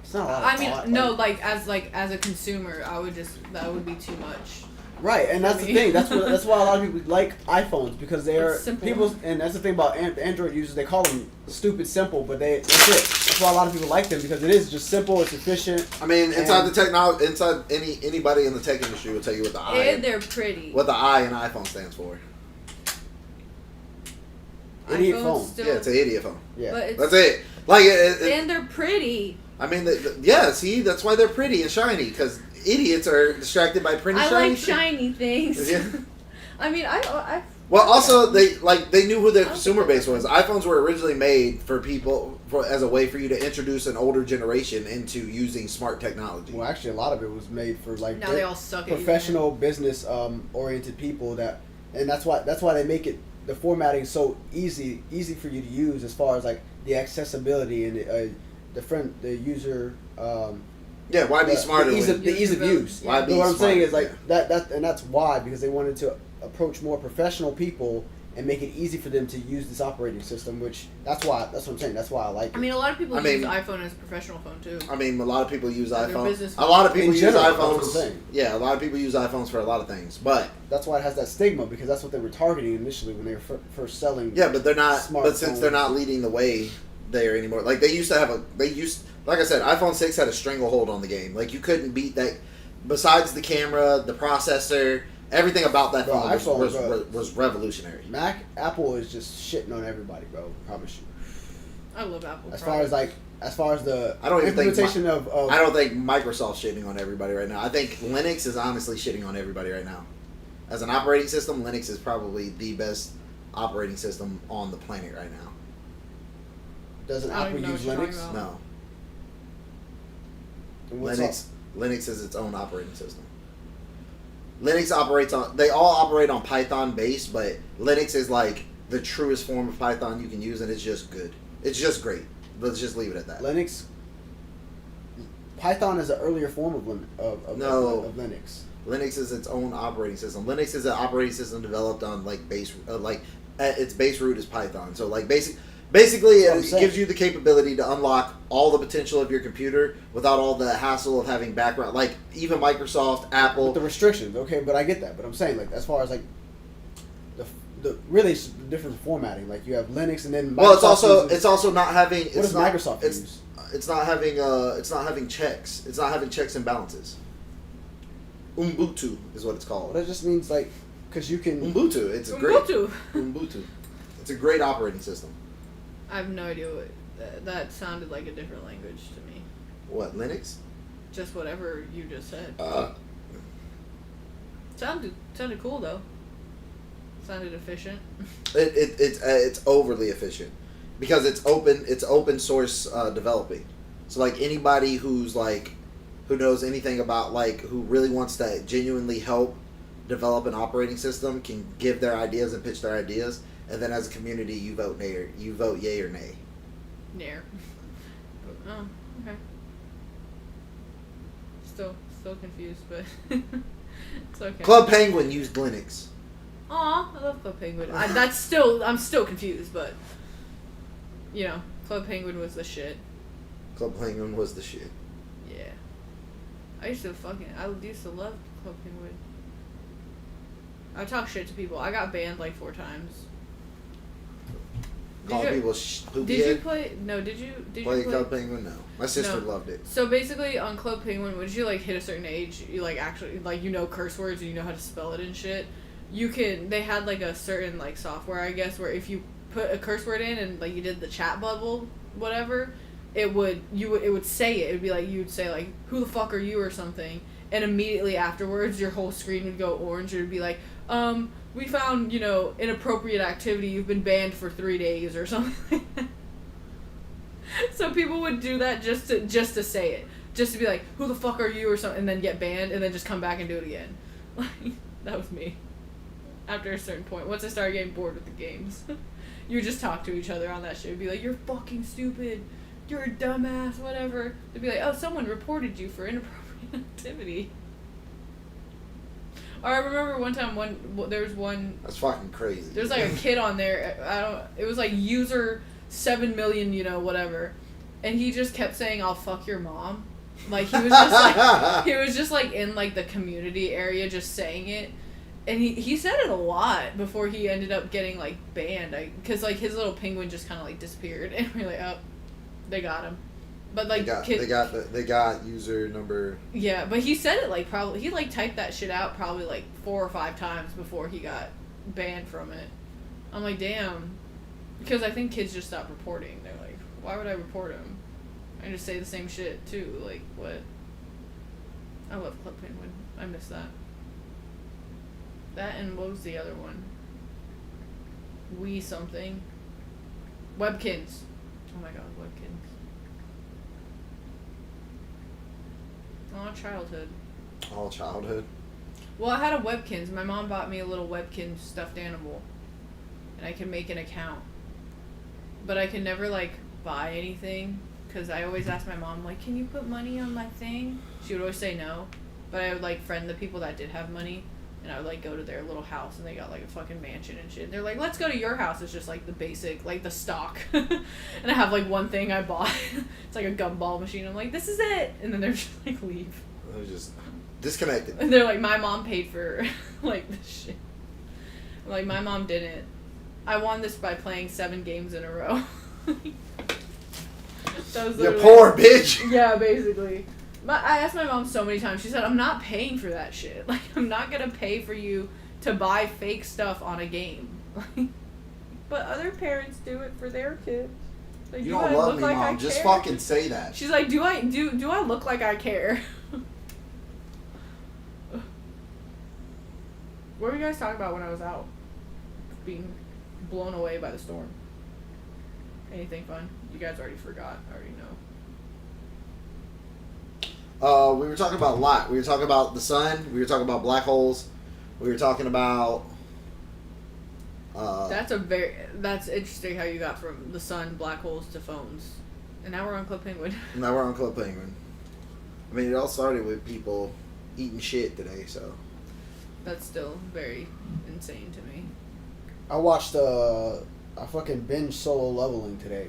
It's not a lot. Of I mean, thought, no, like as a consumer, I would just that would be too much. Right, and that's the me. thing. That's why a lot of people like iPhones because they're It's simple. people, and that's the thing about Android users. They call them stupid simple, but that's it. That's why a lot of people like them because it is just simple. It's efficient. I mean, inside And- the technology, inside anybody in the tech industry will tell you what the And I they're pretty. what the I in iPhone stands for. Idiot iPhone's phone. Still, Yeah, it's an idiot phone. Yeah, But it's, That's it. Like and they're pretty. I mean, yeah. See, that's why they're pretty and shiny because idiots are distracted by pretty I shiny. like shiny things. Yeah. I mean, I Well, also they knew who their I don't consumer think base was. iPhones were originally made for people as a way for you to introduce an older generation into using smart technology. Well, actually, a lot of it was made for like now they all suck at using professional business oriented people and that's why they make it the formatting so easy for you to use as far as like the accessibility and the user Yeah, why be the smarter? ease when- of use. Why But be what I'm saying smarter? is like Yeah. that and that's why because they wanted to approach more professional people and make it easy for them to use this operating system, which that's what I'm saying. That's why I like it. I mean, a lot of people I mean- use iPhone as a professional phone too. I mean, a lot of people use Their iPhones. business A lot of people In use general, that's what I'm iPhones. saying. Yeah, a lot of people use iPhones for a lot of things, but That's why it has that stigma because that's what they were targeting initially when they were first selling. yeah, but they're not. But since Smartphones. they're not leading the way there anymore, like they used to have like I said, iPhone 6 had a stranglehold on the game. Like you couldn't beat that. Besides the camera, the processor, Everything about that Bro, phone iPhone, bro. was revolutionary. Apple is just shitting on everybody, bro. Promise you. I love Apple. As far as the I don't even think implementation of I don't think Microsoft's shitting on everybody right now. I think Linux is honestly shitting on everybody right now. As an operating system, Linux is probably the best operating system on the planet right now. doesn't I don't Apple even know use what you're Linux? talking No, And what's Linux is its own operating system. Linux operates on. They all operate on Python based, but Linux is like the truest form of Python you can use, and it's just good. It's just great. Let's just leave it at that. Linux. Python is an earlier form of No. of Linux. Linux is its own operating system. Linux is an operating system developed on like its base root is Python. So like basically That's what I'm it saying. gives you the capability to unlock all the potential of your computer without all the hassle of having background. Like even Microsoft, Apple. With the restrictions, okay, but I get that. But I'm saying, like, as far as like the really it's the difference in formatting. Like you have Linux and then Microsoft Well, uses- it's also not having. what does Microsoft use? It's not having checks. It's not having checks and balances. Ubuntu is what it's Well, called. that just means like because you can. Ubuntu. It's a great Ubuntu. Ubuntu. It's a great operating system. I have no idea what that sounded like a different language to me. What, Linux? Just whatever you just said. Sounded cool though. Sounded efficient. It's overly efficient because it's open source developing. So like anybody who knows anything about who really wants to genuinely help develop an operating system can give their ideas and pitch their ideas, and then as a community you vote yay or nay. Nair. Oh, okay. Still confused, but it's okay. Club Penguin used Linux. Aw, I love Club Penguin. I'm still confused, but Club Penguin was the shit. Club Penguin was the shit. Yeah. I used to love Club Penguin. I talk shit to people. I got banned like 4 times. Call people poopy head. Did you Play play Club Penguin? No. My sister No. loved it. So basically, on Club Penguin, once you hit a certain age, you actually curse words and you know how to spell it and shit. They had a certain software, I guess, where if you put a curse word in and you did the chat bubble, whatever, it would say it. It would be you would say who the fuck are you or something, and immediately afterwards your whole screen would go orange. It would be we found inappropriate activity. You've been banned for 3 days or something. So people would do that just to say it, just to be who the fuck are you or something, and then get banned, and then just come back and do it again. That was me. After a certain point, once I started getting bored with the games, you would just talk to each other on that shit. It'd be you're fucking stupid, you're a dumbass, whatever. They'd be oh, someone reported you for inappropriate activity. Or I remember one time there was one. That's fucking crazy. There's a kid on there. It was user 7 million, whatever, and he just kept saying, "I'll fuck your mom." He was just in the community area just saying it, and he said it a lot before he ended up getting banned. Because his little penguin just kind of disappeared, and we're oh, they got him. But they got user number. Yeah, but he said it probably he typed that shit out probably 4 or 5 times before he got banned from it. I'm damn, because I think kids just stop reporting. They're why would I report him? I just say the same shit too. What? I love Club Penguin. I miss that. That and what was the other one? Wii something. Webkins. Oh my god, Webkins. Oh, childhood. All childhood. Well, I had a Webkins. My mom bought me a little Webkins stuffed animal. And I can make an account. But I can never, buy anything. Because I always ask my mom, can you put money on my thing? She would always say no. But I would, friend the people that did have money. And I would, go to their little house. And they got, a fucking mansion and shit. They're let's go to your house. It's just, the basic, the stock. And I have, one thing I bought. It's a gumball machine. I'm this is it! And then they're just, leave. They're just disconnected. And they're my mom paid for, this shit. My mom didn't. I won this by playing 7 games in a row. That was You poor bitch! Yeah, basically. I asked my mom so many times. She said, "I'm not paying for that shit. Like, I'm not gonna pay for you to buy fake stuff on a game." But other parents do it for their kids. Like, You do don't I love look me, like Mom. I Just care? fucking say that. She's like, do I look like I care? What were you guys talking about when I was out? Being blown away by the storm. Anything fun? You guys already forgot. I already know. We were talking about a lot. We were talking about the sun. We were talking about black holes. We were talking about. That's interesting how you got from the sun, black holes to phones, and now we're on Club Penguin. Now we're on Club Penguin. I mean, it all started with people eating shit today, so. That's still very insane to me. I watched I fucking binge Solo Leveling today.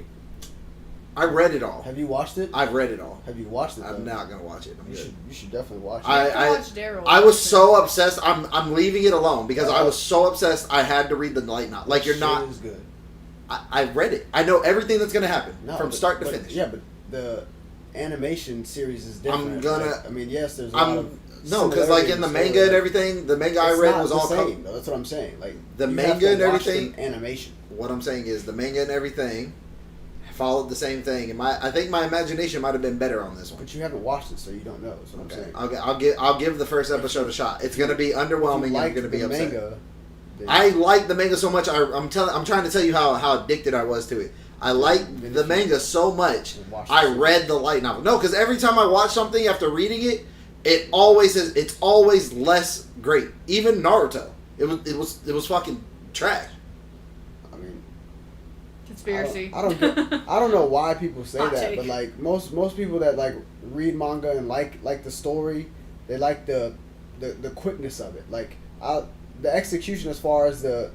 I read it all. Have you watched it? I've read it all. Have you watched it? I'm though? not gonna watch it. I'm You good. should definitely watch it. You have to watch Daryl. I was so obsessed. I'm leaving it alone because I was so obsessed. I had to read the light novel. Like you're Shit not. is good. I read it. I know everything that's gonna happen No, from but- start to but- finish. Yeah, but the animation series is different. I'm gonna- Like, I mean, yes, there's a lot of No, because like in the manga and everything, the manga I it's read not was the all same. Though. That's what I'm saying. Like The you manga have to and watch everything- the animation. What I'm saying is the manga and everything followed the same thing, and I think my imagination might have been better on this one. But you haven't watched it, so you don't know. That's what Okay, I'm saying. I'll give the first episode a shot. It's gonna be underwhelming. If you and I'm like gonna be the upset. manga, then I like the manga so much. I'm trying to tell you how addicted I was to it. I like Then the if you- manga so much. then watch I the series. read the light novel. No, because every time I watch something after reading it, it always is. It's always less great. Even Naruto, it was fucking trash. I mean, Conspiracy. I don't know why people say Hot that, take. but like most people that like read manga and like the story, they like the quickness of it. Like the execution as far as the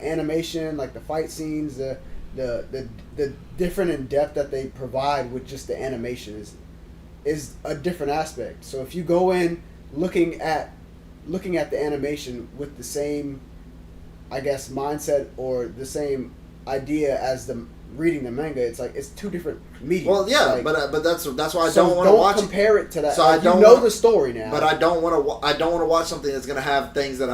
animation, like the fight scenes, the different in depth that they provide with just the animation is a different aspect. So if you go in looking at the animation with the same, I guess, mindset or the same idea as the reading the manga, it's like it's two different mediums. Well, yeah, Like, but that's why I so don't want to watch it. compare it to that. So Like, I don't you know wanna- the story now, But I don't want to watch something that's gonna have things that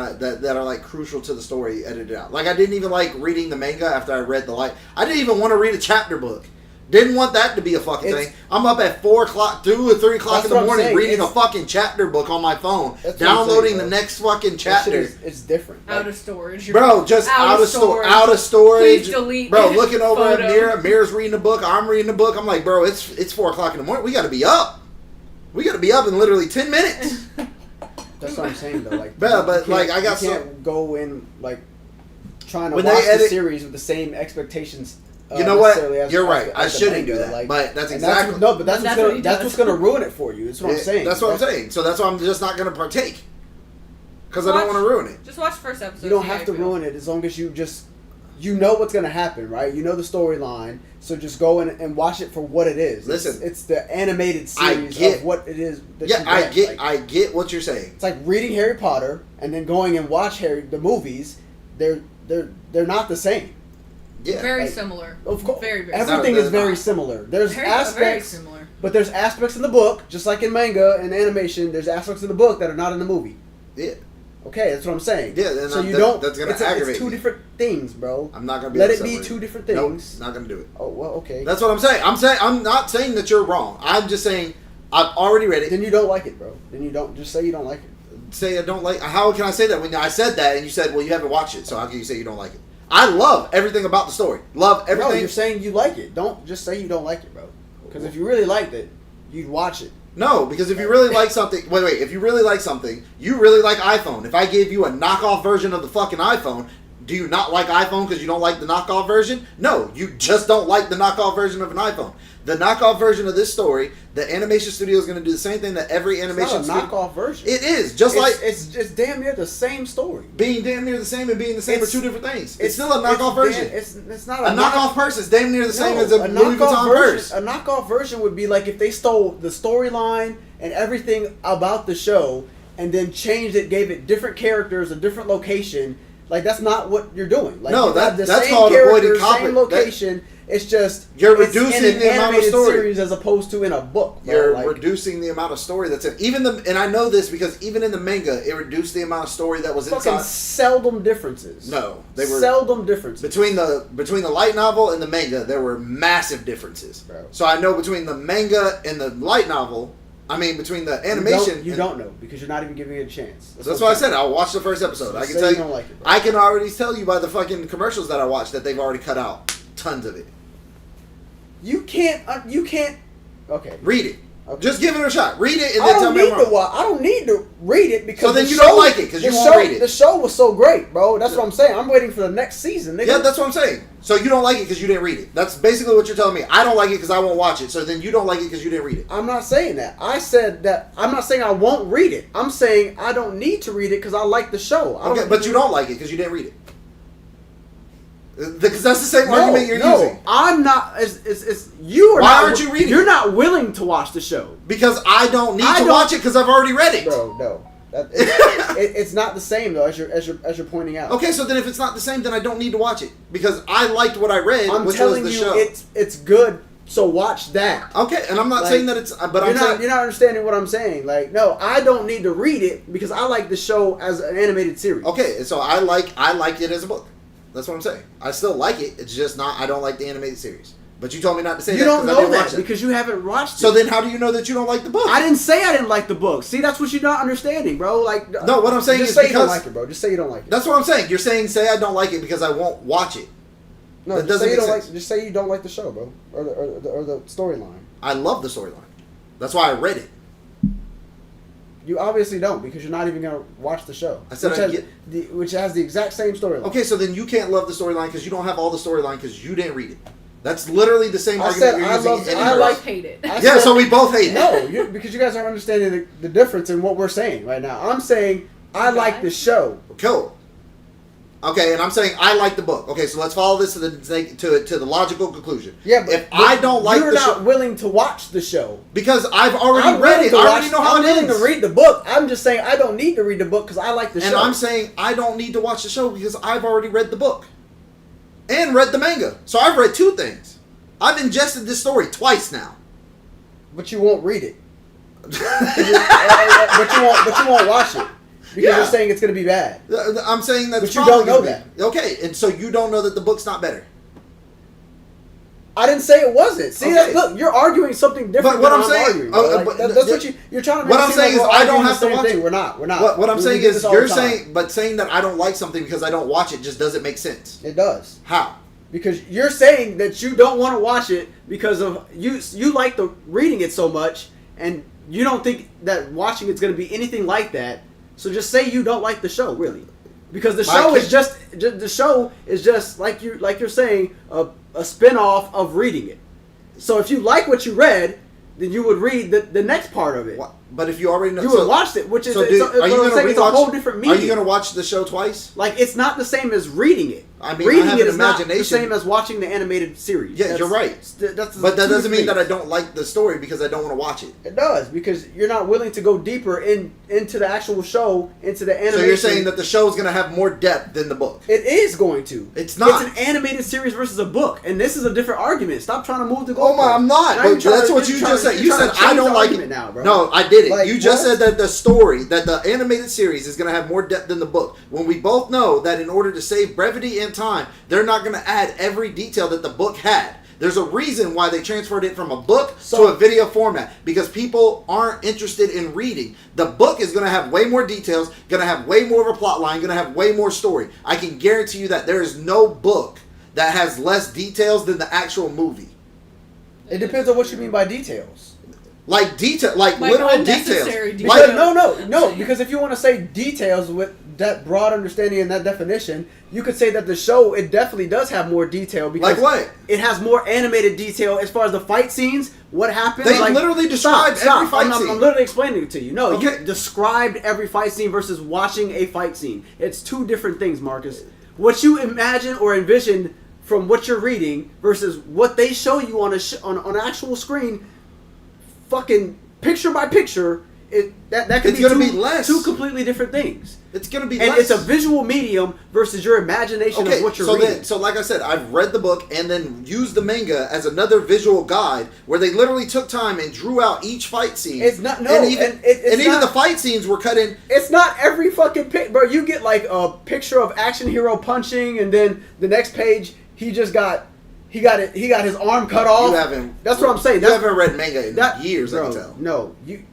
are like crucial to the story edited out. Like I didn't even like reading the manga after I read the light. I didn't even want to read a chapter book. Didn't want that to be a fucking It's- thing. I'm up at 4 o'clock, 2 or 3 o'clock That's in the what I'm morning saying. reading a It's- fucking chapter book on my phone, That's what I'm downloading saying, the bro. next fucking That shit chapter. it's different. Out Like, of storage. Bro, just out of storage. Please delete. Bro, looking over at photo. Mira. Mira's reading a book. I'm reading a book. I'm like, bro, it's 4 o'clock in the morning. We got to be up. We got to be up in literally 10 minutes. that's what I'm saying though. Like, Yeah, but, you can't- like, I got you can't go in like trying to When watch they edit- the series with the same expectations. You know what? necessarily as- You're as right. the- I as the shouldn't do manga, that. like- But that's and exactly. no, but that's That's what's what he gonna does. ruin it for you. That's what I'm saying. That's what I'm saying. So that's why I'm just not going to partake. Because I don't Watch- want to ruin it. Just watch the first episode. You don't see how have to you feel. ruin it as long as you know what's gonna happen, right? You know the storyline, so just go in and watch it for what it is. Listen. it's the animated I series get- of what it is. That Yeah, you I get. get. Like, I get what you're saying. it's like reading Harry Potter and then going and watch the movies. They're not the same. Yeah. Very like- similar. Of course, Very, very everything No, is they're very not. similar. There's Very aspects, similar. but there's aspects in the book, just like in manga and animation. There's aspects in the book that are not in the movie. Yeah. Okay, that's what I'm saying. Yeah, then so you that- don't. that's gonna it's aggravate two me. different things, bro. I'm not going to be Let it upset be with two it. different Nope, things. not going to do it. Oh well, okay. That's what I'm saying. I'm not saying that you're wrong. I'm just saying I've already read it. Then you don't like it, bro. Then you don't just say you don't like it. Say I don't like. How can I say that when I said that and you said, well, you haven't watched it, so how can you say you don't like it? I love everything about the story. Love No, everything. you're saying you like it. Don't just say you don't like it, bro. Because if you really liked it, you'd watch it. No, because if you really like something, wait. If you really like something, you really like iPhone. If I gave you a knockoff version of the fucking iPhone, do you not like iPhone because you don't like the knockoff version? No, you just don't like the knockoff version of an iPhone. The knockoff version of this story, the animation studio is going to do the same thing that every animation It's not a studio. knockoff version. It is just like it's damn near the same story. being damn near the same and being the same are two different things. It's still a it's knockoff version. It's not A knockoff purse is damn near the same as a Louis knockoff Vuitton version. purse. A knockoff version would be like if they stole the storyline and everything about the show and then changed it, gave it different characters, a different location. Like that's not what you're doing. Like No, you have that's same called avoiding characters, conflict. same location. It's just You're it's reducing in an the amount of animated story. series as opposed to in a book. Bro. You're Like, reducing reducing the amount of story that's in and I know this because even in the manga, it reduced the amount of story that was Fucking inside. seldom differences. No, they were seldom differences. between the light novel and the manga. There were massive differences. Bro. So I know between the manga and the light novel. I mean, between the animation, You don't know because you're not even giving it a chance. That's what I said. I'll watch the first episode. I can tell you. Don't like it, bro. I can already tell you by the fucking commercials that I watched that they've already cut out tons of it. You can't. Okay. Read it. Okay. Just give it a shot. Read it and I then tell don't me need I'm to wrong. watch. I don't need to read it because. So then the you show, don't like it, 'cause you the won't show- read it. The show was so great, bro. That's what I'm saying. I'm waiting for the next season. Nigga. Yeah, that's what I'm saying. So you don't like it because you didn't read it. That's basically what you're telling me. I don't like it because I won't watch it. So then you don't like it because you didn't read it. I'm not saying that. I said that. I'm not saying I won't read it. I'm saying I don't need to read it because I like the show. I Okay, don't but need you to- don't like it because you didn't read it. Because that's the same argument you're using. I'm not. It's you. Are Why not, aren't you reading You're it? not willing to watch the show, Because I don't need I to don't- watch it because I've already read it. bro. No, it's not the same though. As you're pointing out. Okay, so then if it's not the same, then I don't need to watch it because I liked what I read, I'm which was telling the you, show. it's good. So watch that. Okay, and I'm not Like, saying that it's, but I'm saying you're not understanding what I'm saying. Like, no, I don't need to read it because I like the show as an animated series. okay. And so I like it as a book. That's what I'm saying. I still like it. It's just not. I don't like the animated series. But you told me not to say You that. don't 'cause I know didn't that watch it. because you haven't watched it. So then, how do you know that you don't like the book? I didn't say I didn't like the book. See, that's what you're not understanding, bro. Like, No, what I'm saying just is say you don't because- like it, bro. Just say you don't like it. That's what I'm saying. You're saying say I don't like it because I won't watch it. No, that just doesn't say you make don't sense. like. Just say you don't like the show, bro, or the storyline. I love the storyline. That's why I read it. You obviously don't because you're not even gonna watch the show. I said which I has get- which has the exact same storyline. Okay, so then you can't love the storyline because you don't have all the storyline because you didn't read it. That's literally the same I argument said you're I using. love- in I reverse. like- hate it. I Yeah, said- so we both hate it. No, because you guys aren't understanding the difference in what we're saying right now. I'm saying I like the show. Cool. Okay, and I'm saying I like the book. Okay, so let's follow this to the logical conclusion. Yeah, but if I don't like you're the not show willing to watch the show. because I've already I'm read willing it, to I already watch- know how I'm it willing ends. to read the book. I'm just saying I don't need to read the book because I like the And show. I'm saying I don't need to watch the show because I've already read the book and read the manga. So I've read two things. I've ingested this story twice now. But you won't read it. but you won't watch it because Yeah. you're saying it's going to be bad. I'm saying that. But you don't know that. Okay, and so you don't know that the book's not better. I didn't say it wasn't. See, Okay. look, you're arguing something different. But what than I'm saying- arguing, bro. Like, but that's what you're trying to. Make what it I'm seem saying like is we're I don't arguing have the to same watch thing. it. We're not. What I'm We saying do is this all you're the time. saying, but saying that I don't like something because I don't watch it just doesn't make sense. It does. How? Because you're saying that you don't want to watch it because of you like the reading it so much, and you don't think that watching it's going to be anything like that. So just say you don't like the show, really, because the show is just like you're saying a spin-off of reading it. So if you like what you read, then you would read the next part of it. What? But if you already know, You would watch it, which is so it's dude, a, are you what I'm gonna saying, it's a rewatch? whole different Are meaning. you gonna watch the show twice? Like it's not the same as reading it. I mean, reading I have it an is not the imagination. same as watching the animated series. Yeah, you're right. That's But that two doesn't mean that I things. don't like the story because I don't want to watch it. It does because you're not willing to go deeper into the actual show, into the animation. So you're saying that the show is gonna have more depth than the book? it is going to. It's not. It's an animated series versus a book, and this is a different argument. Stop trying to move the goalpost. Oh my, I'm not. Now you're But trying that's to- what you're you trying just to- said. you're You trying said to change I don't the like it argument now, bro. No, I did it. Like, you just what? said that the story, that the animated series is going to have more depth than the book. When we both know that in order to save brevity and time, they're not going to add every detail that the book had. There's a reason why they transferred it from a book to a video format, because people aren't interested in reading. The book is going to have way more details, going to have way more of a plot line, going to have way more story. I can guarantee you that there is no book that has less details than the actual movie. It depends on what you mean by details. Like detail, like Like literal unnecessary details. details. Because, no. Because if you want to say details with that broad understanding and that definition, you could say that the show it definitely does have more detail. Because Like what? It has more animated detail as far as the fight scenes. What happens? They like, literally describe every fight I'm scene. literally explaining it to you. No, Okay. you described every fight scene versus watching a fight scene. It's two different things, Marcus. What you imagine or envision from what you're reading versus what they show you on on an actual screen, fucking picture by picture, that could It's be gonna two, be less. two completely different things. It's gonna be And less. it's a visual medium versus your imagination of what you're so reading. then, so like I said, I've read the book and then used the manga as another visual guide where they literally took time and drew out each fight scene. It's not no, and even, it's even not, the fight scenes were cut in. It's not every fucking pic, bro. You get like a picture of action hero punching, and then the next page he got his arm cut off. You haven't. That's what I'm saying. You haven't read manga in years. Bro, I can tell. No, you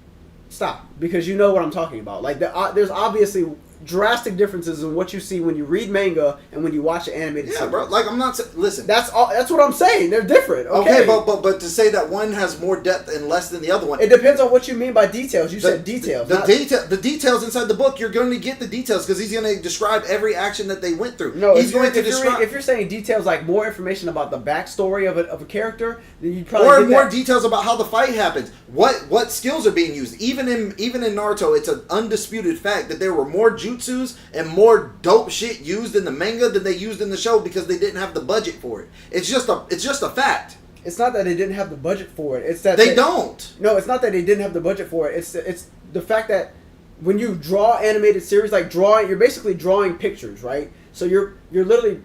stop because you know what I'm talking about. Like there's obviously drastic differences in what you see when you read manga and when you watch an animated Yeah, series. bro. Like I'm not. Listen. That's all. That's what I'm saying. They're different. Okay, but to say that one has more depth and less than the other one. it depends on what you mean by details. You said details. The details inside the book. You're going to get the details because he's going to describe every action that they went through. No, he's going to describe. If you're saying details like more information about the backstory of a character, then you probably Or get more that. details about how the fight happens. What skills are being used. Even in Naruto, it's an undisputed fact that there were more jutsus and more dope shit used in the manga than they used in the show because they didn't have the budget for it. It's just a fact. It's not that they didn't have the budget for it. It's that They don't. No, it's not that they didn't have the budget for it. It's the fact that when you draw animated series, like drawing, you're basically drawing pictures, right? So you're literally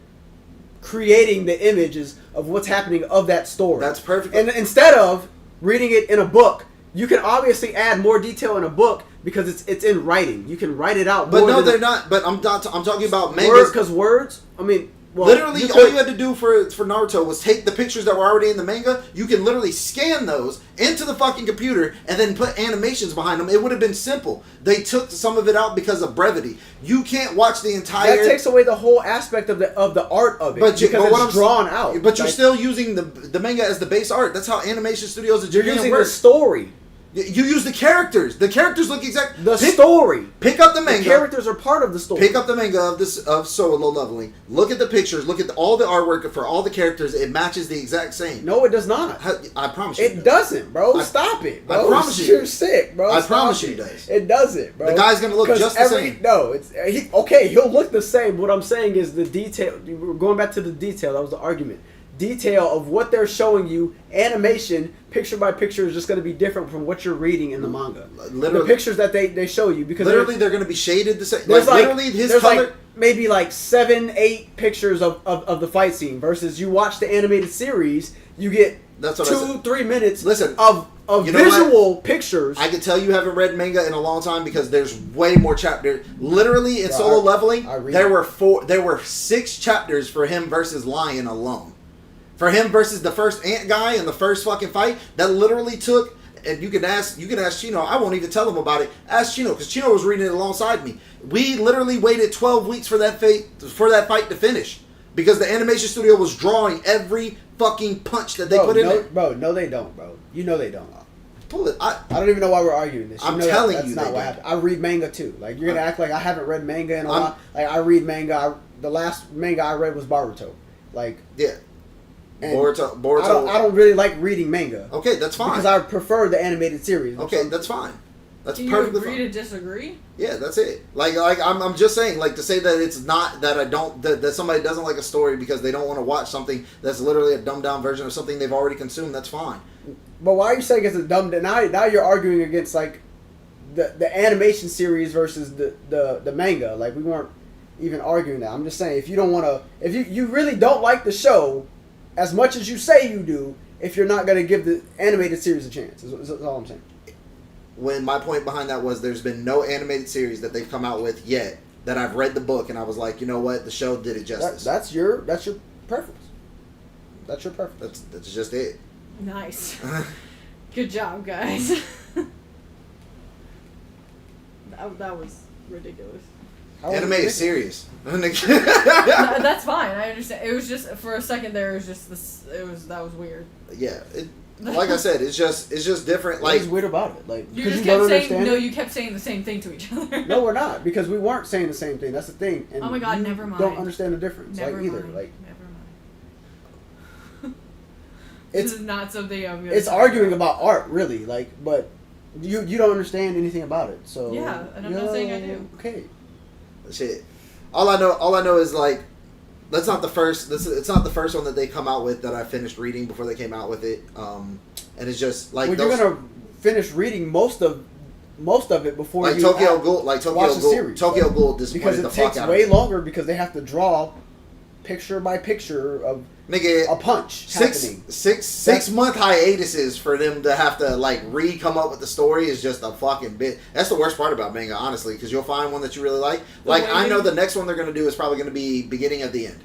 creating the images of what's happening of that story. That's perfect. And instead of reading it in a book, you can obviously add more detail in a book because it's in writing. You can write it out. But more no, than they're not. But I'm talking about words, mangas. because words. I mean, well, Literally, you all could- you had to do for Naruto was take the pictures that were already in the manga. You can literally scan those into the fucking computer and then put animations behind them. It would have been simple. They took some of it out because of brevity. You can't watch the entire. that takes away the whole aspect of the art of it But because what it's drawn out. But you're Like, still using the manga as the base art. That's how animation studios in you're Japan using work. the story. You use the characters. The characters look exact. The story. Pick up the The manga. characters are part of the story. Pick up the manga of Solo Leveling. Look at the pictures. Look at all the artwork for all the characters. It matches the exact same. No, it does not. I promise you. It doesn't, bro. Stop it, bro. I promise you. You're sick, bro. I Stop promise you it. it does. It doesn't, bro. The guy's gonna look 'Cause just the same. No, okay. He'll look the same. What I'm saying is the detail. We're going back to the detail. That was the argument. Detail of what they're showing you, animation, picture by picture, is just going to be different from what you're reading in the manga. Literally, The pictures that they show you, because literally they're going to be shaded the same. there's Literally, his there's color. like maybe like 7-8 pictures of the fight scene versus you watch the animated series, you get That's what I said. 2-3 minutes Listen, of you know visual pictures. I can tell you haven't read manga in a long time because there's way more chapters. Literally in Bro, Solo Leveling, I read there it. were 6 chapters for him versus Lion alone. For him versus the first ant guy in the first fucking fight, that literally took. And you can ask Chino. I won't even tell him about it. Ask Chino because Chino was reading it alongside me. We literally waited 12 weeks for that fight to finish because the animation studio was drawing every fucking punch that they put in there. Bro, no, they don't, bro. You know they don't. Pull it. I don't even know why we're arguing this. I'm telling that's you not they what don't. happened. I read manga too. Like you're gonna act like I haven't read manga in a while. Like I read manga. The last manga I read was Boruto. Like Yeah. and Boruto. I don't really like reading manga. Okay, that's fine. Because I prefer the animated series. Okay, So- that's fine. That's Do you perfectly agree fine. to disagree? Yeah, that's it. Like I'm just saying, like to say that it's not that I don't that somebody doesn't like a story because they don't want to watch something that's literally a dumbed down version of something they've already consumed. That's fine. But why are you saying it's a dumb? Now you're arguing against like the animation series versus the manga. Like we weren't even arguing that. I'm just saying if you don't want to, if you really don't like the show as much as you say you do, if you're not going to give the animated series a chance, is all I'm saying. When my point behind that was there's been no animated series that they've come out with yet that I've read the book and I was like, you know what, the show did it justice. That's your preference. That's your preference. That's just it. Nice. Good job, guys. that was ridiculous. Anime is serious. No, that's fine. I understand. It was just for a second there. It was just this. That was weird. Yeah. Like I said, it's just different. What Like is weird about it? Like You because just you don't kept saying understand. no. it? You kept saying the same thing to each other. No, we're not because we weren't saying the same thing. That's the thing. And Oh my God, you never mind. Don't understand the difference. Never like either. mind. Like Never mind. it's This is not something I'm gonna it's talk arguing about art, really. Like, but you don't understand anything about it. So Yeah, and I'm not saying I do. Okay. shit. All I know is like it's not the first one that they come out with that I finished reading before they came out with it. And it's just like Well, you're gonna finish reading most of most of it before Like you Tokyo act- Ghoul, watch the series. Tokyo Ghoul because disappointed it the fuck takes out way of me. longer because they have to draw picture by picture of Nigga, a punch happening. six month hiatuses for them to have to like come up with the story is just a fucking bit. That's the worst part about manga, honestly, because you'll find one that you really like. Like I know the next one they're gonna do is probably gonna be Beginning at the End,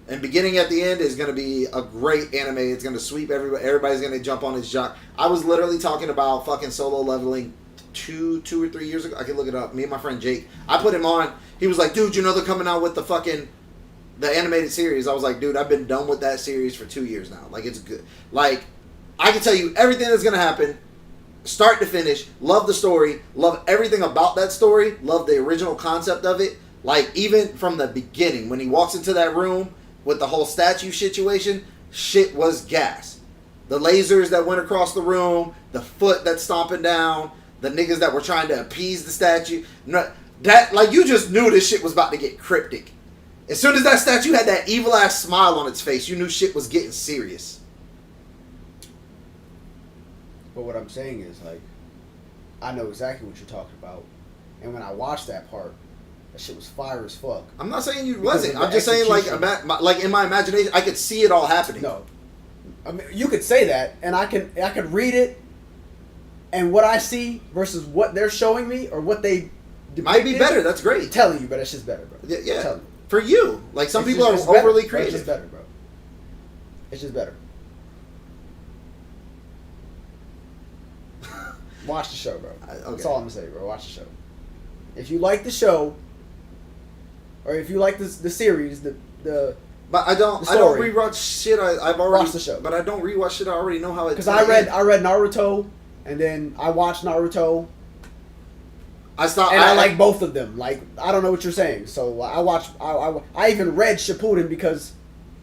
and Beginning at the End is gonna be a great anime. It's gonna sweep everybody. Everybody's gonna jump on his jock. I was literally talking about fucking Solo Leveling two or 3 years ago. I can look it up. Me and my friend Jake. I put him on. He was like, dude, you know they're coming out with the animated series. I was like, dude, I've been done with that series for 2 years now. Like, it's good. Like, I can tell you everything that's going to happen, start to finish. Love the story. Love everything about that story. Love the original concept of it. Like, even from the beginning, when he walks into that room with the whole statue situation, shit was gas. The lasers that went across the room, the foot that's stomping down, the niggas that were trying to appease the statue. No, that, like, you just knew this shit was about to get cryptic. As soon as that statue had that evil ass smile on its face, you knew shit was getting serious. But what I'm saying is, like, I know exactly what you're talking about, and when I watched that part, that shit was fire as fuck. I'm not saying you Because wasn't. of the I'm just saying, like, execution. like in my imagination, I could see it all happening. No, I mean you could say that, and I could read it, and what I see versus what they're showing me or what they Might be depicted, better. That's great. I'm telling you, but it's just better, bro. Yeah, I'm yeah. telling you. For you, like some It's people just- are it's overly better, bro. creative. It's just better, bro. It's just better. Watch the show, bro. That's Okay. all I'm gonna say, bro. Watch the show. If you like the show, or if you like the series, the But I don't The story. rewatch shit. I've already Watch the show. But I don't rewatch shit. I already know how it. because I read Naruto, and then I watched Naruto, I stopped. and I like both of them. Like, I don't know what you're saying, so I watched. I even read Shippuden because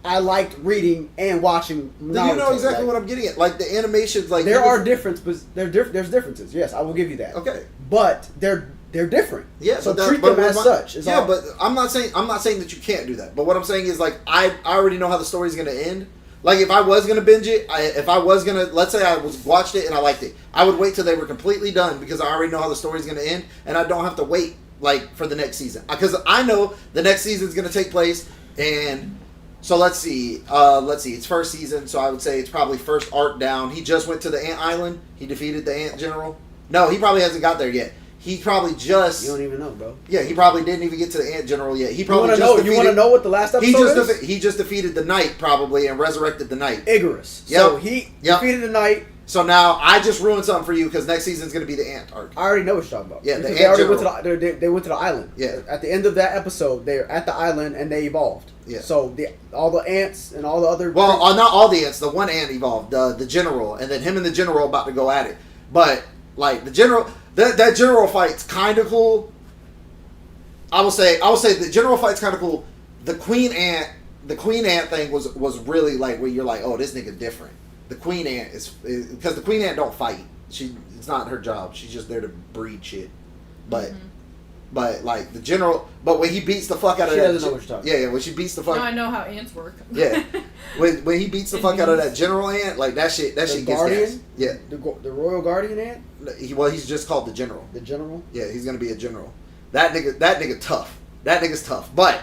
I liked reading and watching Naruto. You know exactly Like, what I'm getting at. Like the animations, like there are differences, but there's differences. Yes, I will give you that. Okay. But they're different. Yeah, So but that- treat but them as my- such. is Yeah, all. but I'm not saying that you can't do that. But what I'm saying is like I already know how the story's gonna end. Like if I was gonna binge it, let's say I watched it and I liked it, I would wait till they were completely done because I already know how the story's gonna end, and I don't have to wait like for the next season because I know the next season's gonna take place. And so let's see, it's first season, so I would say it's probably first arc down. He just went to the Ant Island. He defeated the Ant General. No, he probably hasn't got there yet. He probably just you don't even know, bro. yeah, he probably didn't even get to the Ant General yet. He You probably want to just know? defeated, You want to know what the last episode is? he just defeated the Knight probably and resurrected the Knight. Icarus. Yep. So he Yep. defeated the Knight. So now I just ruined something for you because next season's going to be the Ant arc. I already know what you're talking about. Yeah, the because Ant they already went General. to they went to the island. Yeah. At the end of that episode, they're at the island and they evolved. Yeah. So all the ants and all the other Well, not all the ants. The one ant evolved, the general, and then him and the general about to go at it. But like the general, that general fight's kind of cool. I will say the general fight's kind of cool. The queen ant thing was really like where you're like, oh, this nigga different. The queen ant is because the queen ant don't fight. It's not her job. She's just there to breed shit. But but like the general, but when he beats the fuck out of She that, doesn't know what you're talking yeah, when she beats the fuck. No, I know how ants work. Yeah, when he beats the fuck out of that general ant, like that shit the gets Guardian. gas. Yeah, The Royal Guardian ant, he's just called the general. the general. Yeah, he's gonna be a general. That nigga tough. That nigga's tough. But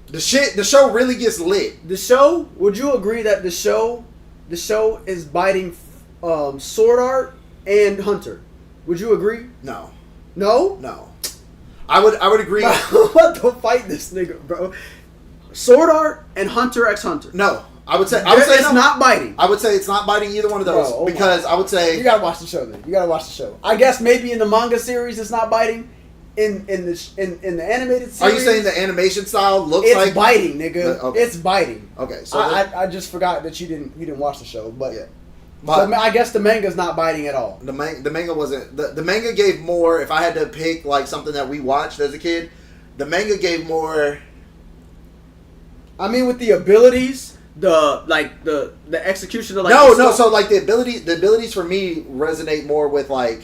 the show really gets lit. The show. Would you agree that the show is biting Sword Art and Hunter? Would you agree? No, No. no. I would agree. What the fight this nigga, bro? Sword Art and Hunter x Hunter. No, I would say It's no. not biting. I would say it's not biting either one of those Bro, oh my because I would say You gotta watch the show then. You gotta watch the show. I guess maybe in the manga series it's not biting. In the animated series, Are you saying the animation style looks it's like biting, nigga? Okay. It's biting. Okay, so I just forgot that you didn't watch the show, but yeah. so I guess the manga's not biting at all. The manga wasn't the manga gave more. If I had to pick like something that we watched as a kid, the manga gave more. I mean, with the abilities, the execution of like No. the stuff- So like the abilities for me resonate more with like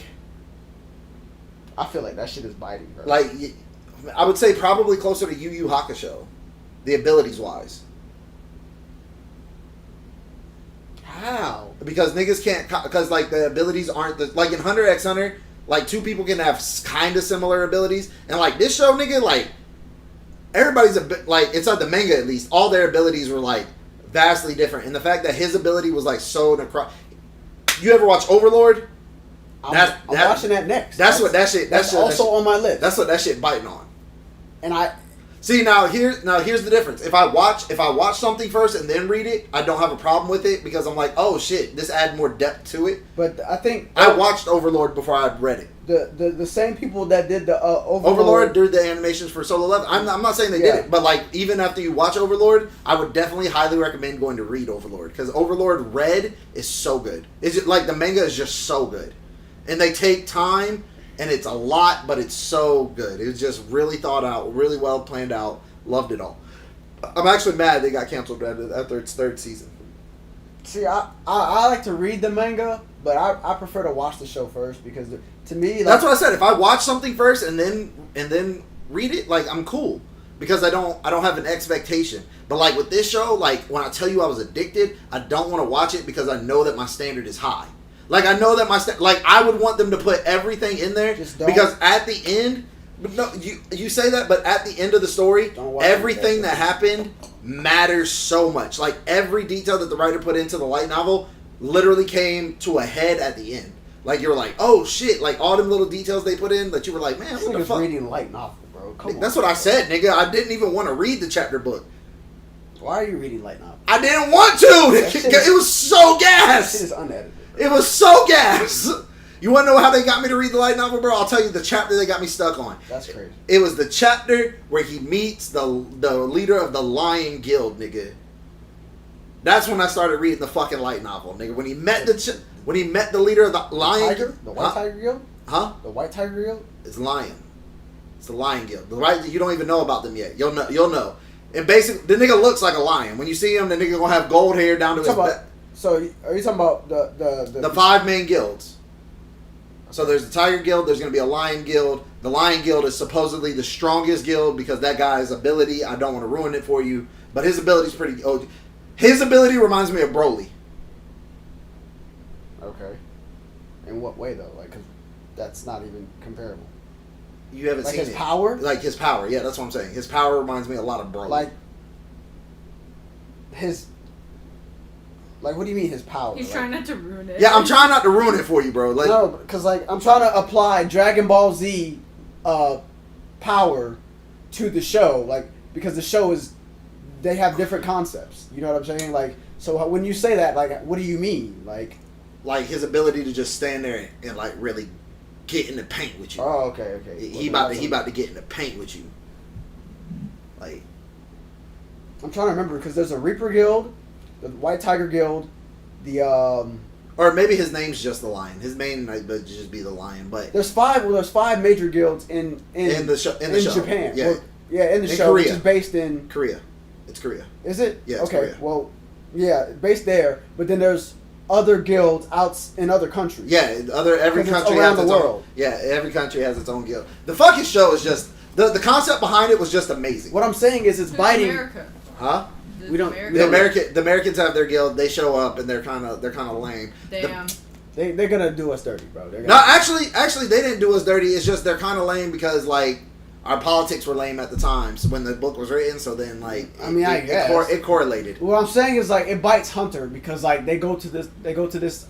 I feel like that shit is biting, bro. I would say probably closer to Yu Yu Hakusho, the abilities wise. How? Because niggas can't, because like the abilities aren't like in Hunter x Hunter, like two people can have kind of similar abilities, and like this show, nigga, like everybody's a bit like inside the manga at least, all their abilities were like vastly different, and the fact that his ability was like so across. You ever watch Overlord? I'm watching that next. That's what that shit. That's also on my list. That's what that shit biting on. And I see here's the difference. If I watch something first and then read it, I don't have a problem with it because I'm like, oh shit, this adds more depth to it. But I think I watched Overlord before I read it. The same people that did the Overlord did the animations for Solo Leveling. I'm not saying they did it, but like even after you watch Overlord, I would definitely highly recommend going to read Overlord because Overlord read is so good. It's just, like the manga is just so good, and they take time. And it's a lot, but it's so good. It was just really thought out, really well planned out. Loved it all. I'm actually mad they got canceled after its third season. See, I like to read the manga, but I prefer to watch the show first because to me, like, that's what I said. If I watch something first and then read it, like I'm cool because I don't have an expectation. But like with this show, like when I tell you I was addicted, I don't want to watch it because I know that my standard is high. Like, I know that like, I would want them to put everything in there because at the end, no, you say that, but at the end of the story, everything that happened matters so much. Like, every detail that the writer put into the light novel literally came to a head at the end. Like, you're like, oh, shit. Like, all them little details they put in that you were like, man, what the fuck? Reading light novel, bro. Come on. That's what I said, nigga. I didn't even want to read the chapter book. Why are you reading light novel? I didn't want to. It was so gas. That shit is unedited. It was so gas. You want to know how they got me to read the light novel, bro? I'll tell you the chapter they got me stuck on. That's crazy. It was the chapter where he meets the leader of the Lion Guild, nigga. That's when I started reading the fucking light novel, nigga. When he met the leader of the Lion Tiger? The White Tiger Guild? Huh? The White Tiger Guild? It's Lion. It's the Lion Guild. You don't even know about them yet. You'll know. And basically, the nigga looks like a lion. When you see him, the nigga gonna have gold hair down to his back. So, are you talking about the 5 main guilds? So there's the Tiger Guild, there's going to be a Lion Guild. The Lion Guild is supposedly the strongest guild because that guy's ability, I don't want to ruin it for you, but his ability is pretty... Oh, his ability reminds me of Broly. Okay. In what way, though? Like, because that's not even comparable. You haven't like seen his power? Like his power, yeah, that's what I'm saying. His power reminds me a lot of Broly. Like, what do you mean his power? He's trying not to ruin it. Yeah, I'm trying not to ruin it for you, bro. Like, no, because, like, I'm trying to apply Dragon Ball Z power to the show. Like, because the show is... They have different concepts. You know what I'm saying? Like, so when you say that, like, what do you mean? Like his ability to just stand there and like, really get in the paint with you. Oh, okay. He about to get in the paint with you. Like... I'm trying to remember, because there's a Reaper Guild, the White Tiger Guild, the or maybe his name's just the Lion. His main might just be the Lion, but there's 5 major guilds in the show. Japan. Yeah, in the show, Korea. which is based in Korea. It's Korea. Is it? Yeah. It's okay. Korea. Well, yeah, based there, but then there's other guilds out in other countries. Yeah, every country around has the its world. own. Yeah, every country has its own guild. The fucking show is just the concept behind it was just amazing. What I'm saying is, it's biting. America. Huh? We don't. The Americans have their guild. They show up and they're kind of lame. Damn. They're gonna do us dirty, bro. No, actually, they didn't do us dirty. It's just they're kind of lame because like our politics were lame at the time when the book was written. So then like, I guess it correlated. What I'm saying is like it bites Hunter because like they go to this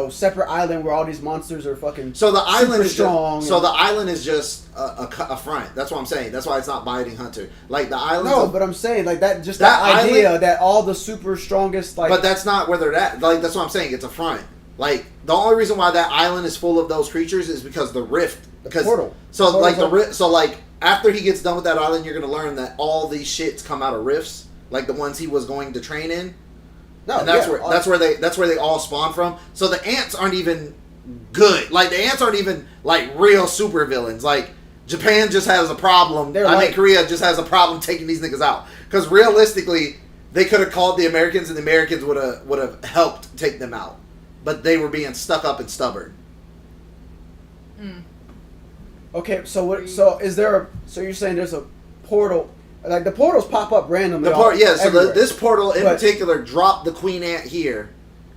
separate island where all these monsters are fucking. So the island is strong. The island is just a front. That's what I'm saying. That's why it's not biting Hunter. Like the island. No, but I'm saying like that. Just that idea island, that all the super strongest like. But that's not where they're at. Like that's what I'm saying. It's a front. Like the only reason why that island is full of those creatures is because the rift. The portal. So like the rift. So like after he gets done with that island, you're gonna learn that all these shits come out of rifts, like the ones he was going to train in. No, and that's where they all spawn from. So the ants aren't even good. Like the ants aren't even like real super villains. Like Japan just has a problem. Korea just has a problem taking these niggas out. Because realistically, they could have called the Americans, and the Americans would have helped take them out. But they were being stuck up and stubborn. Mm. Okay, so what? So is there? So you're saying there's a portal? Like the portals pop up randomly. So this portal in particular dropped the queen ant here,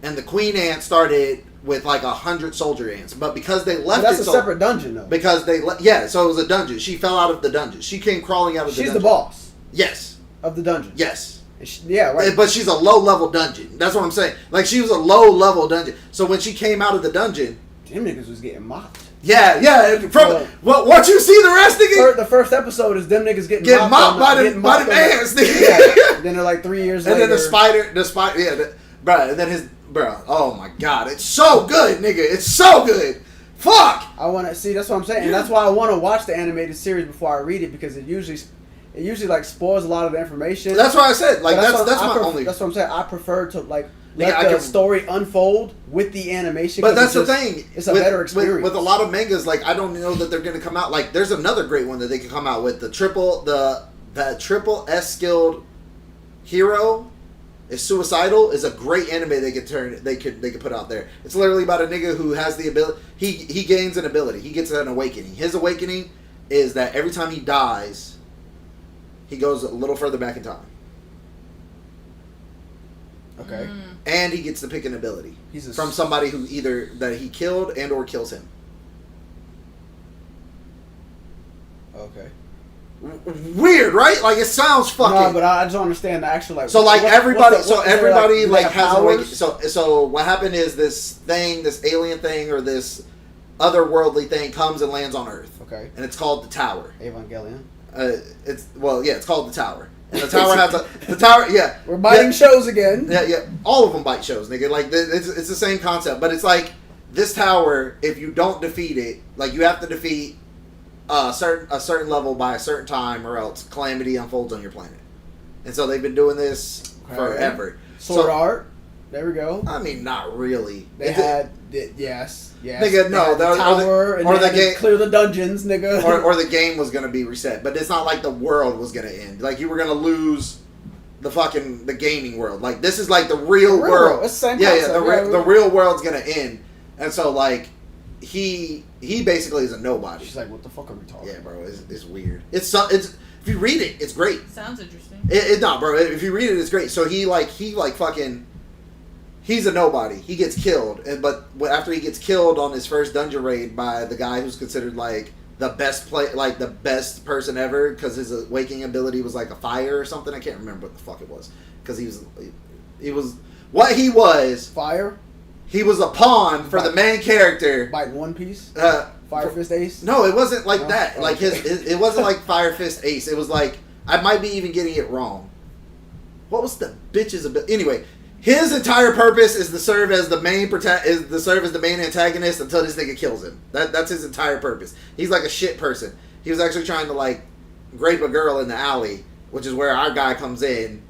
and the queen ant started with like 100 soldier ants. But because they left But that's it a so, separate dungeon though. because they so it was a dungeon. She fell out of the dungeon. She came crawling out of the She's dungeon. the boss Yes. of the dungeon. Yes. Yeah, right. But she's a low level dungeon. That's what I'm saying. Like she was a low level dungeon. So when she came out of the dungeon, Them niggas was getting mopped. yeah. From what you see the rest nigga The first episode is them niggas getting get mopped by the ants, nigga. Yeah. Then they're like 3 years And later. then the spider, bruh, and then bruh, oh my god, it's so good, nigga. It's so good. Fuck! I want to see. That's what I'm saying, and that's why I want to watch the animated series before I read it because it usually like spoils a lot of the information. That's why I said, like, But that's my only. That's what I'm saying. I prefer to like Yeah, let the story unfold with the animation. But 'cause that's the thing. It's a better experience. With a lot of mangas, like, I don't know that they're going to come out. Like, there's another great one that they could come out with. The triple S skilled hero is Suicidal is a great anime they could put out there. It's literally about a nigga who has the ability. He gains an ability. He gets an awakening. His awakening is that every time he dies, he goes a little further back in time. Okay. And he gets to pick an ability He's a from somebody who either that he killed and or kills him. Okay. Weird, right? Like, it sounds fucking. No, but I just don't understand the actual like. So like everybody, is there, everybody do they like have has a wake. powers? So what happened is this alien thing, or this otherworldly thing comes and lands on Earth, Okay. and it's called the Tower. Evangelion. It's called the Tower, and the tower has the tower. Yeah, We're biting yeah, shows again. yeah. All of them bite shows, nigga. Like it's the same concept, but it's like this tower. If you don't defeat it, like you have to defeat a certain level by a certain time, or else calamity unfolds on your planet. And so they've been doing this forever. Sword art. There we go. I mean, not really. They had yes. Nigga, no, They had the tower and or they the had to game, clear the dungeons, nigga. or the game was gonna be reset. But it's not like the world was gonna end. Like you were gonna lose the gaming world. Like this is like the real world. It's the same Yeah, concept. the real world's gonna end. And so like he basically is a nobody. She's like, what the fuck are we talking? Yeah, bro, it's weird. It's if you read it, it's great. Sounds interesting. No, bro. If you read it, it's great. So he fucking. He's a nobody. He gets killed, but after he gets killed on his first dungeon raid by the guy who's considered like the best person ever, because his awakening ability was like a fire or something. I can't remember what the fuck it was, because he was what he was. Fire. He was a pawn for the main character. Bite One Piece. Fire Fist Ace. No, it wasn't like No? that. Oh, Like okay. it wasn't like Fire Fist Ace. It was like I might be even getting it wrong. What was the bitch's ability? Anyway, his entire purpose is to serve as the main antagonist until this nigga kills him. That's his entire purpose. He's like a shit person. He was actually trying to like grape a girl in the alley, which is where our guy comes in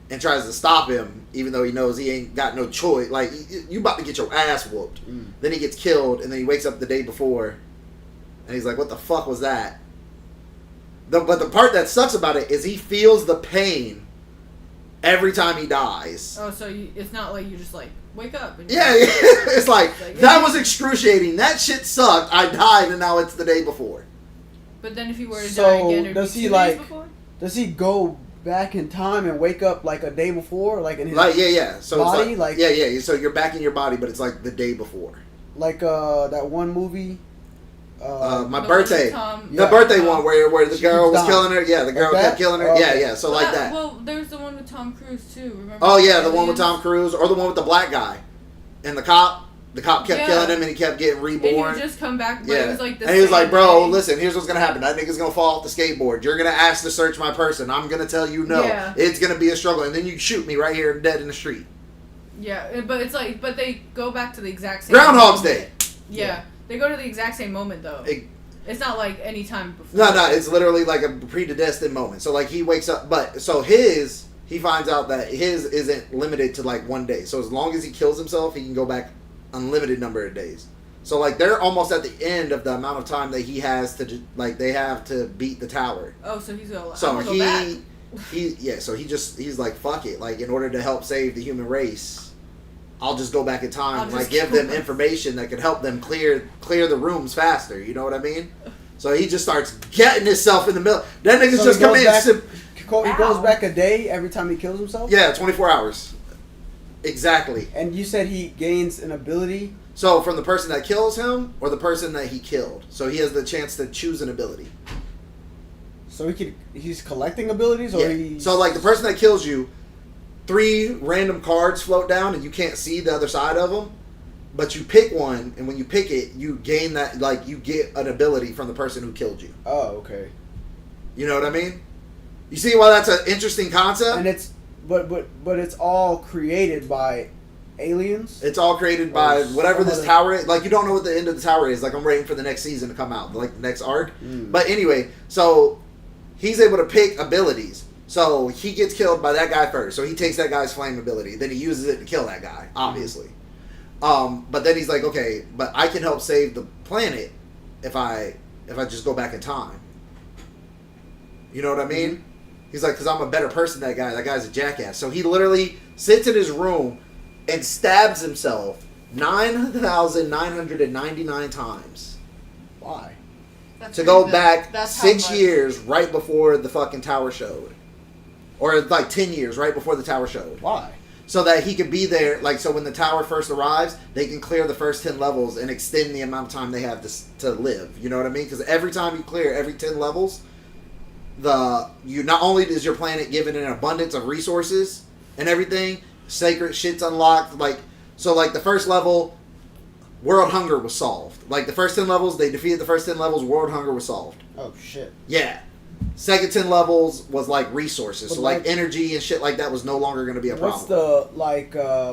and tries to stop him, even though he knows he ain't got no choice. Like you about to get your ass whooped. Then he gets killed, and then he wakes up the day before, and he's like, "What the fuck was that?" But the part that sucks about it is he feels the pain every time he dies. Oh, so it's not like you just like wake up. And Yeah, it's like that was excruciating. That shit sucked. I died, and now it's the day before. But then if you were to So, die again, it'd does be he, 2 like- days before? Does he go back in time and wake up like a day before, like in his Yeah. So body? it's Like- yeah. So you're back in your body, but it's like the day before. like that one movie? My The birthday. one with The Yeah. birthday one where the She girl keeps was dying. killing her. Yeah, the girl Like kept that? killing her. Oh, Yeah, okay. yeah. So like that. Well, there's the one with Tom Cruise too. Remember? Oh yeah, the one Aliens? with Tom Cruise, or the one with the black guy, and the cop. The cop kept Yeah. killing him, and he kept getting And reborn. you just come back, but Yeah, it was like the and he was same like, "Bro, day. listen. Here's what's gonna happen. That nigga's gonna fall off the skateboard. You're gonna ask to search my person. I'm gonna tell you no. Yeah. It's gonna be a struggle, and then you shoot me right here dead in the street. Yeah, but it's like, but they go back to the exact same. Groundhog's moment. Day. Yeah, they go to the exact same moment though. It's not like any time before. No, it's literally like a predestined moment. So like he wakes up, but so he finds out that his isn't limited to like one day. So as long as he kills himself, he can go back unlimited number of days. So like they're almost at the end of the amount of time that he has to they have to beat the tower. Oh, so he's gonna. So I'm gonna go back. So he's like, fuck it. Like in order to help save the human race, I'll just go back in time I'll and like just give go them back. information that could help them clear the rooms faster. You know what I mean? So he just starts getting himself in the middle. That nigga's So just he come goes in. back- He goes Ow. back a day every time he kills himself. Yeah, 24 hours. Exactly. And you said he gains an ability. So from the person that kills him or the person that he killed. So he has the chance to choose an ability. So he's collecting abilities, or Yeah. he's... So like the person that kills you, 3 random cards float down and you can't see the other side of them. But you pick one, and when you pick it, you gain that, like, you get an ability from the person who killed you. Oh, okay. You know what I mean? You see why that's an interesting concept? And it's but it's all created by aliens. It's all created by Or whatever this some tower is. Like, you don't know what the end of the tower is. Like, I'm waiting for the next season to come out, like the next arc. But anyway, so he's able to pick abilities. So he gets killed by that guy first. So he takes that guy's flame ability. Then he uses it to kill that guy, obviously. But then he's like, okay, but I can help save the planet if I just go back in time. You know what I mean? Mm-hmm. He's like, because I'm a better person than that guy. That guy's a jackass. So he literally sits in his room and stabs himself 9,999 times. Why? That's To go pretty good. back That's how 6 much- years right before the fucking tower showed. Or like 10 years right before the tower showed. Why? So that he could be there, like, so when the tower first arrives, they can clear the first 10 levels and extend the amount of time they have to live. You know what I mean? Because every time you clear every 10 levels, not only is your planet given an abundance of resources and everything, sacred shit's unlocked. Like, so like the first level, world hunger was solved. Like the first 10 levels, they defeated the first 10 levels, world hunger was solved. Oh shit. Yeah. Second 10 levels was like resources. But so like like- energy and shit like that was no longer going to be a problem.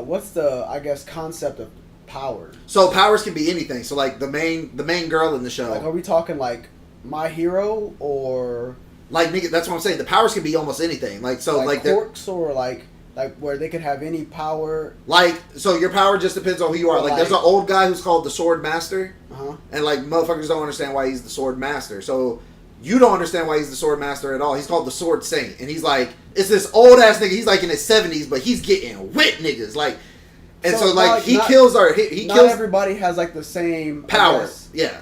What's the I guess concept of power? So powers can be anything. So like the main girl in the show, Like, are we talking like My Hero, or like nigga, that's what I'm saying. The powers can be almost anything. Like so, like they're quirks, or like where they could have any power? like so your power just depends on who you are. Or Like there's an like- old guy who's called the Sword Master, Uh-huh. and like motherfuckers don't understand why he's the Sword Master. So you don't understand why he's the Sword Master at all. He's called the Sword Saint, and he's like it's this old ass nigga. He's like in his 70s, but he's getting whipped niggas like. And so, like he kills he not kills everybody has like the same I power. guess, Yeah.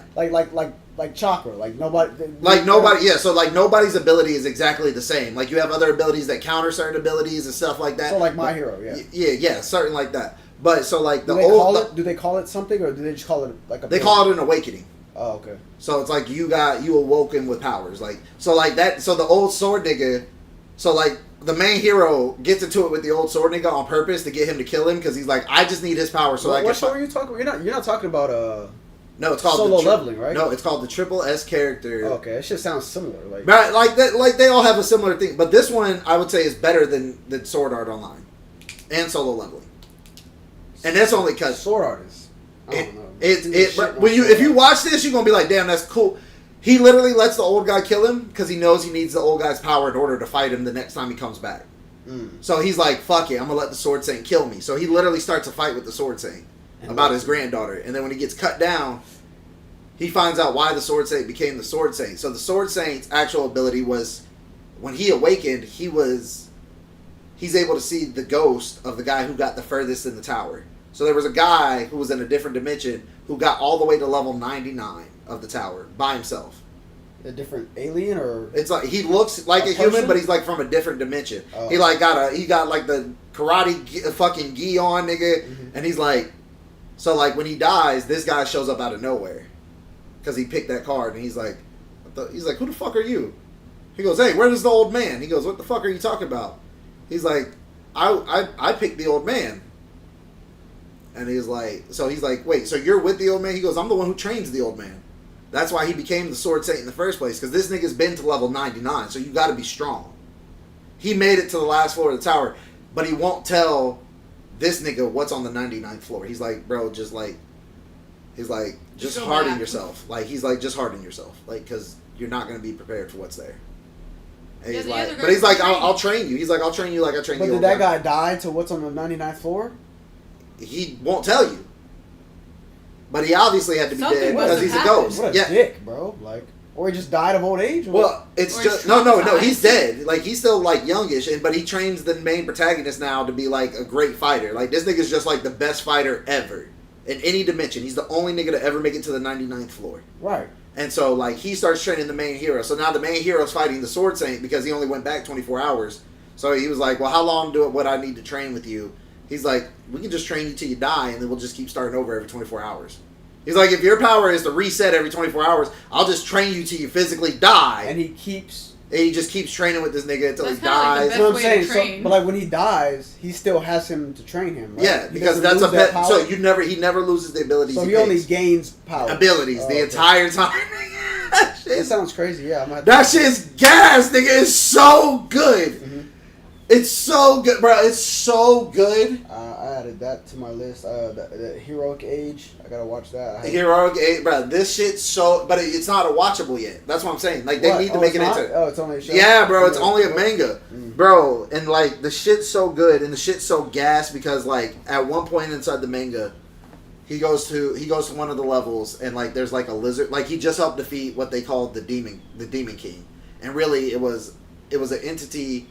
like chakra. Like nobody. Like nobody, yeah. So like nobody's ability is exactly the same. Like you have other abilities that counter certain abilities and stuff like that. So like My Hero, yeah. Yeah, certain like that. But so like the Do they old, call it? Do they call it something, or do they just call it like a? they call it an awakening. Oh, okay. So it's like you awoken with powers. Like so like that. So the old sword nigga. So like the main hero gets into it with the old sword nigga on purpose to get him to kill him because he's like, I just need his power so I What can. show are you talking about? You're not talking about No, it's called Solo the Leveling, right? No, it's called the Triple S character. Oh, okay, it just sounds similar. Like Right, like that, like they all have a similar thing, but this one I would say is better than Sword Art Online and Solo Leveling, and that's only because sword artists. I don't know. But when if you watch this, you're gonna be like, damn, that's cool. He literally lets the old guy kill him because he knows he needs the old guy's power in order to fight him the next time he comes back. So he's like, fuck it, I'm gonna let the Sword Saint kill me. So he literally starts a fight with the Sword Saint about his granddaughter, and then when he gets cut down, he finds out why the Sword Saint became the Sword Saint. So the Sword Saint's actual ability was, when he awakened, he's able to see the ghost of the guy who got the furthest in the tower. So there was a guy who was in a different dimension who got all the way to level 99 of the tower by himself. A different alien, or It's like he looks like a human, person? but he's like from a different dimension. Oh. He got like the karate fucking gi on, nigga, and he's like, so like when he dies, this guy shows up out of nowhere because he picked that card, and he's like, who the fuck are you? He goes, hey, where's the old man? He goes, what the fuck are you talking about? He's like, I picked the old man. And he's like, wait, so you're with the old man? He goes, I'm the one who trains the old man. That's why he became the Sword Saint in the first place, because this nigga's been to level 99, so you got to be strong. He made it to the last floor of the tower, but he won't tell this nigga what's on the 99th floor. He's like, bro, just go harden back. yourself. Like, he's like, just harden yourself, like, because you're not going to be prepared for what's there. And Yeah, he's the like, other but he's like, guy I'll train you. He's like, I'll train you like I trained but the did old that guy die to what's on the 99th floor? He won't tell you. But he obviously had to be Something dead must because have he's a happened. ghost. What a Yeah. dick, bro! Like, or he just died of old age. Well, it's Or just he's no. traumatized. He's dead. Like he's still like youngish, but he trains the main protagonist now to be like a great fighter. Like this nigga's just like the best fighter ever in any dimension. He's the only nigga to ever make it to the 99th floor. right. And so like he starts training the main hero. So now the main hero's fighting the Sword Saint because he only went back 24 hours. So he was like, well, how long would I need to train with you? He's like, we can just train you till you die, and then we'll just keep starting over every 24 hours. He's like, if your power is to reset every 24 hours, I'll just train you till you physically die. And he just keeps training with this nigga until That's he kinda like the dies. best That's what I'm way saying. to train. But like when he dies, he still has him to train him. Right? Yeah, He because doesn't that's a lose that pet. power? So he never loses the abilities. So he only gains. gains power. Abilities the okay. entire time. that That sounds crazy. Yeah, I'm that shit's gas, nigga. It's so good. Mm-hmm. It's so good, bro. It's so good. I added that to my list. The Heroic Age. I gotta watch that. Heroic 8, bro. This shit's so, but it's not a watchable yet. That's what I'm saying. Like they need to make it into. Oh, it's only a show. Yeah, bro. It's Yeah. only a manga, bro. And like the shit's so good, and the shit's so gas because like at one point inside the manga, he goes to one of the levels, and like there's like a lizard. Like he just helped defeat what they called the demon king, and really it was an entity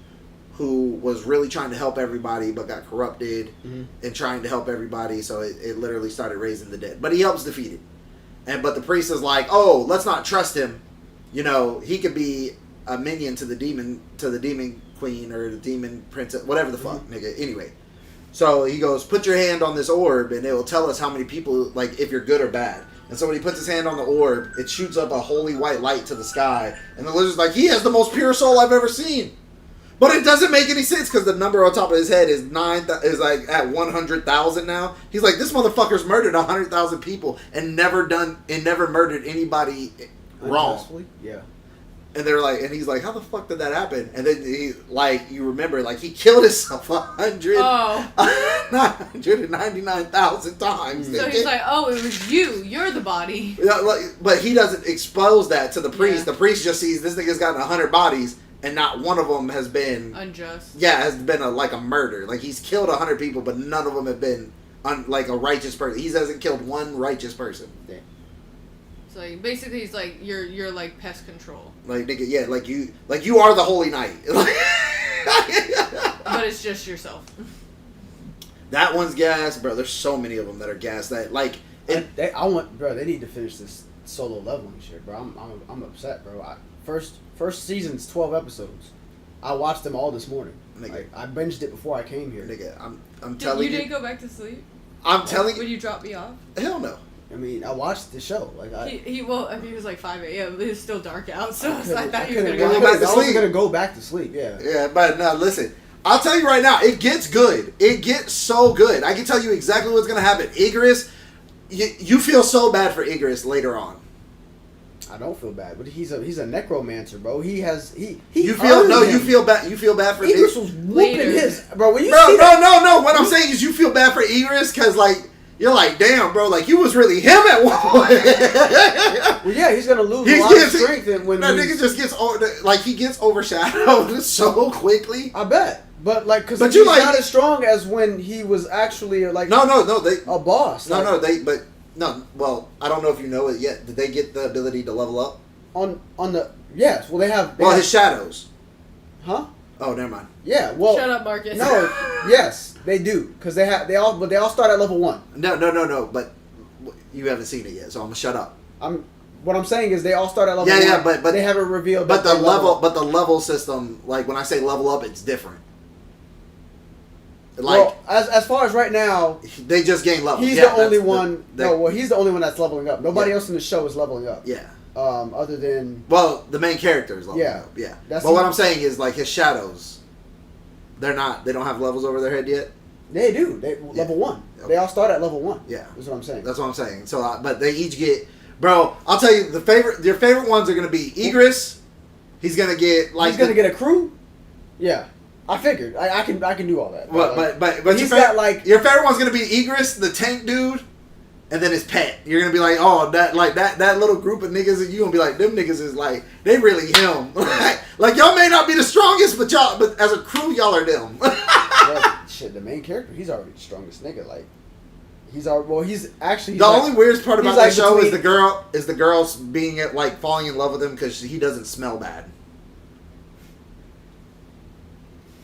who was really trying to help everybody but got corrupted and trying to help everybody, so it literally started raising the dead. But he helps defeat it. But the priest is like, oh, let's not trust him. You know, he could be a minion to the demon queen or the demon princess, whatever the fuck, nigga. Anyway. So he goes, put your hand on this orb and it will tell us how many people, like, if you're good or bad. And so when he puts his hand on the orb, it shoots up a holy white light to the sky. And the lizard's like, he has the most pure soul I've ever seen. But it doesn't make any sense because the number on top of his head is is like at 100,000 now. He's like, this motherfucker's murdered 100,000 people and never murdered anybody wrong. Unjustly? Yeah. And they're like, and he's like, how the fuck did that happen? And then he, like, you remember, like, he killed himself 999,000 times. So he's like, oh, it was you. You're the body. Yeah, like, but he doesn't expose that to the priest. Yeah. The priest just sees this nigga's gotten 100 bodies. And not one of them has been unjust. Yeah, has been a murder. Like he's killed 100 people, but none of them have been like a righteous person. He hasn't killed one righteous person. Yeah. So like, basically, he's like you're like pest control. Like nigga, yeah, like you are the Holy Knight. But it's just yourself. That one's gas, bro. There's so many of them that are gas. That like They need to finish this solo leveling shit, bro. I'm upset, bro. First season's 12 episodes. I watched them all this morning. Nigga. Like, I binged it before I came here. Nigga, I'm telling you. You didn't go back to sleep? I'm telling you. Would you drop me off? Hell no. I mean, I watched the show. Like He was like 5 a.m. It was still dark out, so I thought I you were couldn't gonna go back to I was sleep. gonna go back to sleep. Yeah. Yeah, but no, listen. I'll tell you right now, it gets good. It gets so good. I can tell you exactly what's gonna happen. Igris, you feel so bad for Igris later on. I don't feel bad, but he's a necromancer, bro. He You feel bad. You feel bad for Igris Igris. was whooping Later. his bro. When you No. see that, What I'm saying is you feel bad for Igris because like you're like, damn, bro, like you was really him at one point. well, yeah, he's gonna lose He a lot of gets- strength and when That he's- nigga just gets he gets overshadowed so quickly. I bet, but like, cause But he's you like- not as strong as when he was actually like No, they a boss. no, like, no, they but no. Well, I don't know if you know it yet. Did they get the ability to level up? on the yes. Well, they have. Well, his shadows. huh? Oh, never mind. Yeah. Well, Shut up, Marcus. no. Yes, they do because they all start at level 1. No. But you haven't seen it yet, so I'm gonna shut up. What I'm saying is they all start at level 1. Yeah, but they haven't revealed. But that the they level system, like when I say level up, it's different. Like well, as far as right now, they just gain levels. he's Yeah, the only that's one. He's the only one that's leveling up. Nobody else in the show is leveling up. Yeah. Other than Well, the main character is leveling Yeah. up. Yeah. That's But what the- I'm saying is like his shadows. They don't have levels over their head yet. they do. Level 1. Okay. They all start at level 1. Yeah. That's what I'm saying. That's what I'm saying. So, but they each get, bro. I'll tell you, your favorite ones are gonna be Igris. He's gonna get like he's gonna get a crew. Yeah, I figured. I can do all that. But he's got like your favorite one's gonna be Igris, the tank dude, and then his pet. You're gonna be like, oh, that little group of niggas, and you gonna be like, them niggas is like, they really him. Like y'all may not be the strongest, but as a crew, y'all are them. shit. The main character, he's already the strongest nigga. Like he's actually The only weirdest part about like the show is between- the girls being like falling in love with him because he doesn't smell bad.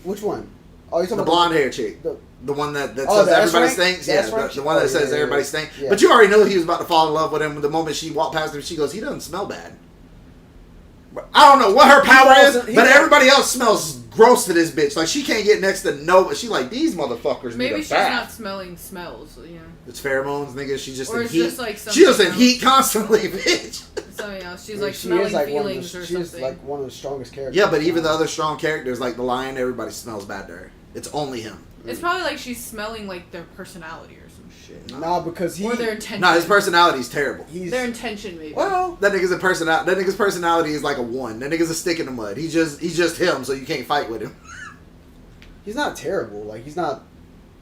Which one? Oh, you're talking The about blonde hair chick. the one that Oh, says the everybody S-rank? stinks. The Yeah, S-rank? the one that Oh, says yeah, everybody yeah. stinks. Yeah. But you already knew he was about to fall in love with him the moment she walked past him. She goes, he doesn't smell bad. I don't know what her power falls is, in- but everybody else smells gross to this bitch. Like, she can't get next to no, but she like, these motherfuckers Maybe need a she's bath. not smelling smells, you know. It's pheromones, nigga. She's just Or in it's heat. just like She just in something heat constantly, bitch. Something else. She's I mean, like she smelling is, like, feelings or she is something. like one of the strongest characters. Yeah, but even the other strong characters, like the lion, everybody smells bad to her. It's only him. It's probably like she's smelling like their personality or some shit. Nah. Nah, because he. Or their intention. Nah, his personality's terrible. He's. Their intention, maybe. Well, That nigga's that nigga's personality is like a 1. That nigga's a stick in the mud. He's just him, so you can't fight with him. he's not terrible. Like, he's not.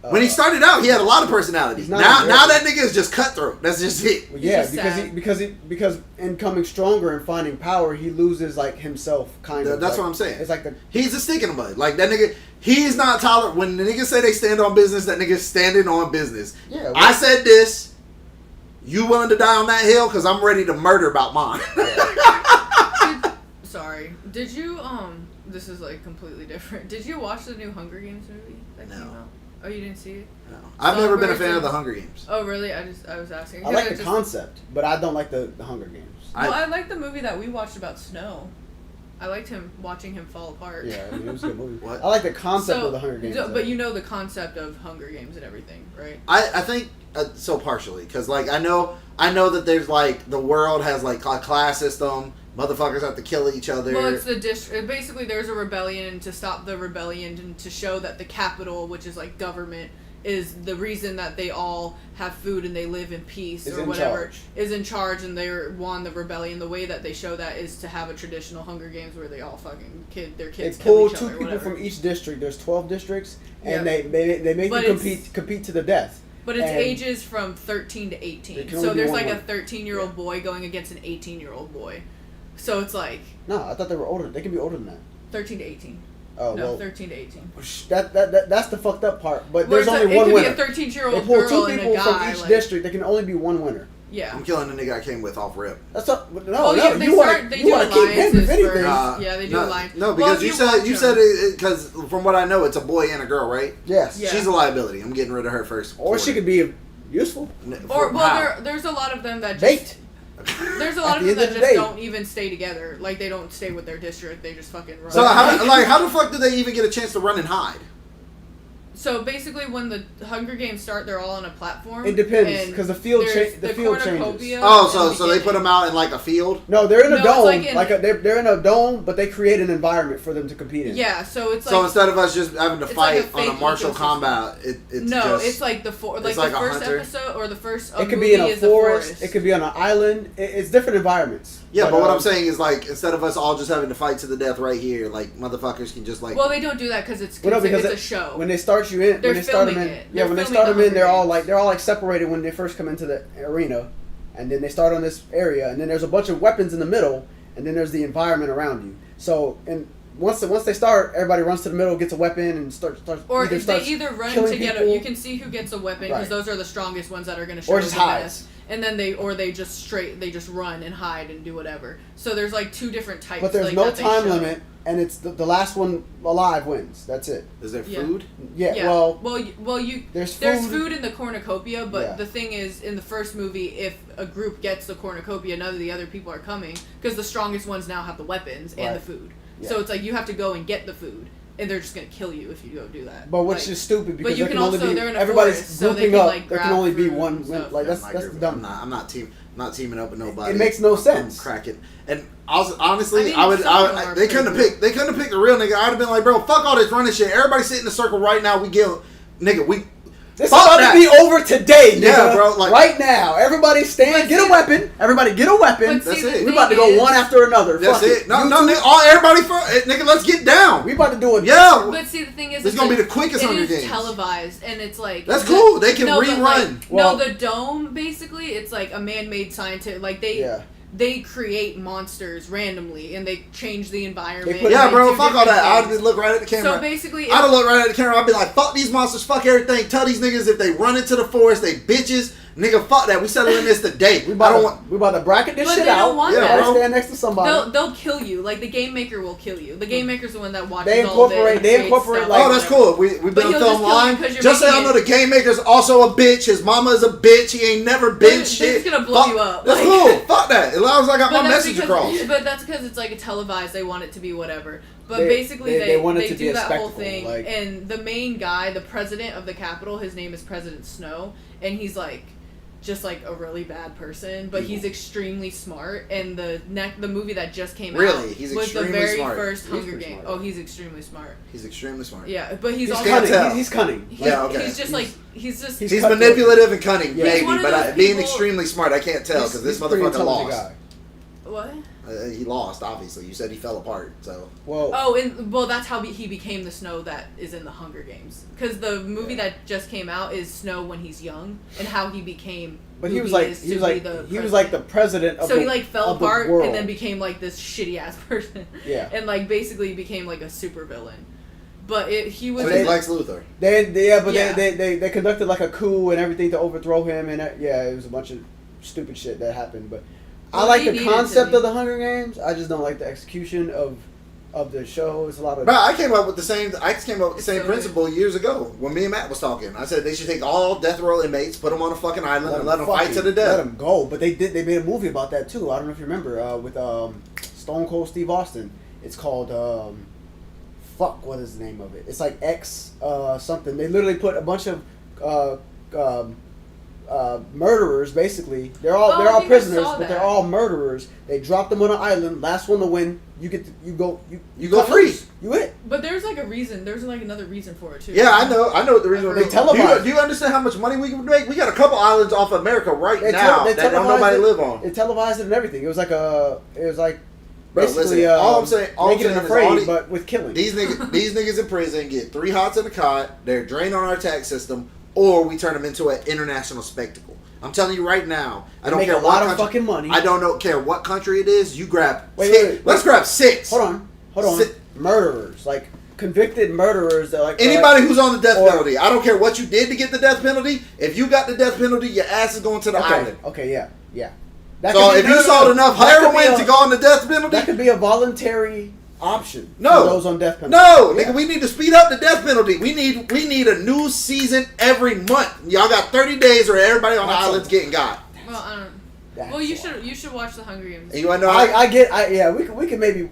When he started out, he had a lot of personality. He's Now not now very- that nigga is just cutthroat. That's just it. Well, yeah, just sad. because in coming stronger and finding power, he loses like himself, kind of. That's like, what I'm saying. It's like the He's a stick in the mud. Like that nigga, he's not tolerant. When the niggas say they stand on business, that nigga's standing on business. yeah. Well, I said this. You willing to die on that hill? Because I'm ready to murder about mine. Sorry. Did you this is like completely different. Did you watch the new Hunger Games movie that No. came out? Oh, you didn't see it? No. I've never been a fan Songbirds of the and- Hunger Games. Oh, really? I was asking. I like Yeah, the just- concept, but I don't like the Hunger Games. Well, I like the movie that we watched about snow. I liked watching him fall apart. Yeah, I mean, it was a good movie. What? I like the concept So, of the Hunger Games. But though. you know the concept of Hunger Games and everything, right? I think so partially because like I know that there's like the world has like a class system. Motherfuckers have to kill each other. Well, it's the basically there's a rebellion, and to stop the rebellion and to show that the capital, which is like government, is the reason that they all have food and they live in peace Is or in whatever, charge. is in charge, and they won the rebellion. The way that they show that is to have a traditional Hunger Games where they all fucking their They kids kill pull each 2 other. people Whatever. from each district. There's 12 districts, and Yeah. they make But you it's- compete to the death. But it's and- ages from 13 to There 18. can only So be there's one like a winner. 13-year-old boy going against an 18-year-old boy. So it's like No, I thought they were older. They can be older than that. 13 to 18. Oh No, well, 13 to 18. that's the fucked up part. But Where there's it's only it one could winner. be a They 13-year-old pull girl 2 and a people guy. from each like, district. There can only be one winner. Yeah. I'm killing the nigga I came with off rip. That's not, no, Oh, no. yeah, they you want they to do keep him if alliances anything. first. Yeah, they do no, alliance. No, Well, because if you said watch you them- said it because from what I know, it's a boy and a girl, right? Yes. Yeah. She's a liability. I'm getting rid of her first. Or she could be useful. Or How? well, there's a lot of them that just Bait. there's a At lot of the them end that of the just day. don't even stay together. Like they don't stay with their district. They just fucking run. So how the fuck do they even get a chance to run and hide? So basically, when the Hunger Games start, they're all on a platform. It depends, and 'cause the field there's the field changes. cornucopia Oh, in so the so they put beginning. them out in like a field. No, they're in a No, it's dome. like in- They're in a dome, but they create an environment for them to compete in. Yeah, so it's like So instead of us just having to it's like fight a on a fake martial ecosystem. combat, it's no, just, it's like the like it's the like a first hunter. episode or the first. It could movie be in a is forest. It could be on an island. It's different environments. yeah. But what um, I'm saying is like instead of us all just having to fight to the death right here, like motherfuckers can just like. Well, they don't do that because it's Well, no, because it's a it- show. when they start you in, They're when they start them filming in, it. yeah, They're when they filming start the them in, they're Hunger all like separated when they first come into the arena, and then they start on this area, and then there's a bunch of weapons in the middle, and then there's the environment around you. So, and once they start, everybody runs to the middle, gets a weapon, and starts Or either if they starts either run killing together, people. you can see who gets a weapon because Right. those are the strongest ones that are going to show Or just the hides. best. And then they just run and hide and do whatever. So there's like 2 different types. But there's like, no that they time show. limit, and it's the last one alive wins. That's it. Is there Yeah. food? Yeah. Well, Well, you there's there's food. food in the cornucopia, but Yeah. the thing is, in the first movie, if a group gets the cornucopia, none of the other people are coming because the strongest ones now have the weapons and Right. the food. Yeah. So it's like you have to go and get the food, and they're just gonna kill you if you go do that. But which Like, is stupid because you there can can only also- be they're in a everybody's forest, so they grouping can, up. like, there can grab only be fruit one. and stuff. Like that's I'm that's dumb. I'm not teaming up with nobody. It makes no sense. I'm cracking. And also, honestly, I mean, I would. some of them are They couldn't have pretty picked. They couldn't have picked a real nigga. I'd have been like, bro, fuck all this running shit. Everybody sit in a circle right now. We get, nigga. We. This is Fuck about that. to be over today, nigga. Yeah, bro, like- right now. Everybody stand, But get a see- weapon. Everybody get a weapon. But see, That's it. the We about to thing go is- one after another. That's Fuck it. No, You no, two- nigga. All everybody for nigga. Let's get down. We about to do it. Yeah. But see, the thing is, This it's gonna be like- the quickest Hunger It is Games. televised, and it's like That's cool. They can but, rerun. Like, Well- no, the dome basically, it's like a man-made scientist. Like Yeah. they create monsters randomly, and they change the environment. They put- Yeah, and bro. do Fuck all different that. I'd things. just look right at the camera. So basically, I'd have looked right at the camera. I'd be like, fuck these monsters. Fuck everything. Tell these niggas if they run into the forest, they bitches. Nigga, fuck that. We settling this today. We I about, don't to, want. we about to bracket this But shit they don't out. want Yeah, that. Everybody bro. stand next to somebody. they'll kill you. Like the game maker will kill you. The game maker's the one that watches They all of it and incorporate- they creates incorporate, stuff. like- Oh, that's cool. We've But been on he'll film just kill you line. 'cause you're Just say I making know the game maker's also a bitch. His mama is a bitch. He ain't never been They're shit. just gonna blow Fuck- you up. That's Like- cool. Fuck that. As long as I got my that's message because, across. But that's because it's like a televised. They want it to be whatever. But basically, they want it to be do a that whole spectacle, thing, like- and the main guy, the president of the Capitol, his name is President Snow, and he's like, just like a really bad person, but he's extremely smart. And the movie that just came out He's was the extremely very smart. first He's Hunger pretty Games. smart. Oh, he's extremely smart. He's extremely smart. Yeah, but he's He's also can't tell. cunning. He's cunning. Yeah, okay. He's just like he's just He's He's cutthroat. manipulative and cunning, Yeah. maybe, He's one of but those being people- extremely smart, I can't tell because this He's a pretty motherfucker intelligent lost. guy. what? He lost, obviously. You said he fell apart, so. Well, Oh, and well, that's how he became the Snow that is in the Hunger Games. Because the movie that just came out is Snow when he's young and how he became. but who he was like is he to was be like the he was like the president of So the he like fell of the apart world. and then became like this shitty ass person. Yeah. And like basically became like a super villain. But he was. So he's Lex Luthor. Yeah. They conducted like a coup and everything to overthrow him, and it was a bunch of stupid shit that happened. But I Well, like he the needed to concept be. of the Hunger Games. I just don't like the execution of the show. It's a lot of Bro, I came up with the same It's so principle years ago when me and Matt was talking. I said they should take all death row inmates, put them on a fucking island, and let them fight to the Let death. them go. But they made a movie about that too. I don't know if you remember with Stone Cold Steve Austin. It's called what is the name of it? It's like X something. They literally put a bunch of murderers. Basically, they're all I think I prisoners, saw but they're that. all murderers. They drop them on an island. Last one to win. You go go free. loose. You hit. But there's like a reason. There's like another reason for it too. Yeah, I know the reason. They televised. Do you understand how much money we can make? We got a couple islands off America right They now they that don't televised nobody it. live on. They televised it and everything. It was like Bro, basically listen, all I'm saying making it is afraid, all but with killing. these niggas in prison get 3 hots in a cot. They're drained on our tax system, or we turn them into an international spectacle. I'm telling you right now. I don't make care a lot what of country, fucking money. I don't care what country it is. You grab. Wait. Let's grab 6. Hold on. Sit- Murderers, like convicted murderers. That like Anybody who's on the death or- penalty, I don't care what you did to get the death penalty. If you got the death penalty, your ass is going to the island. Okay, yeah. That So could be- if you sold enough That could be heroin to go on the death penalty, that could be a voluntary option. No. for those on death penalty. no, Yeah. nigga, we need to speed up the death penalty. We need a new season every month. Y'all got 30 days, or everybody on the That's island's getting got. Well, I don't. That's Well, you why. should watch the Hunger Games. And you wanna know? Yeah. We could maybe.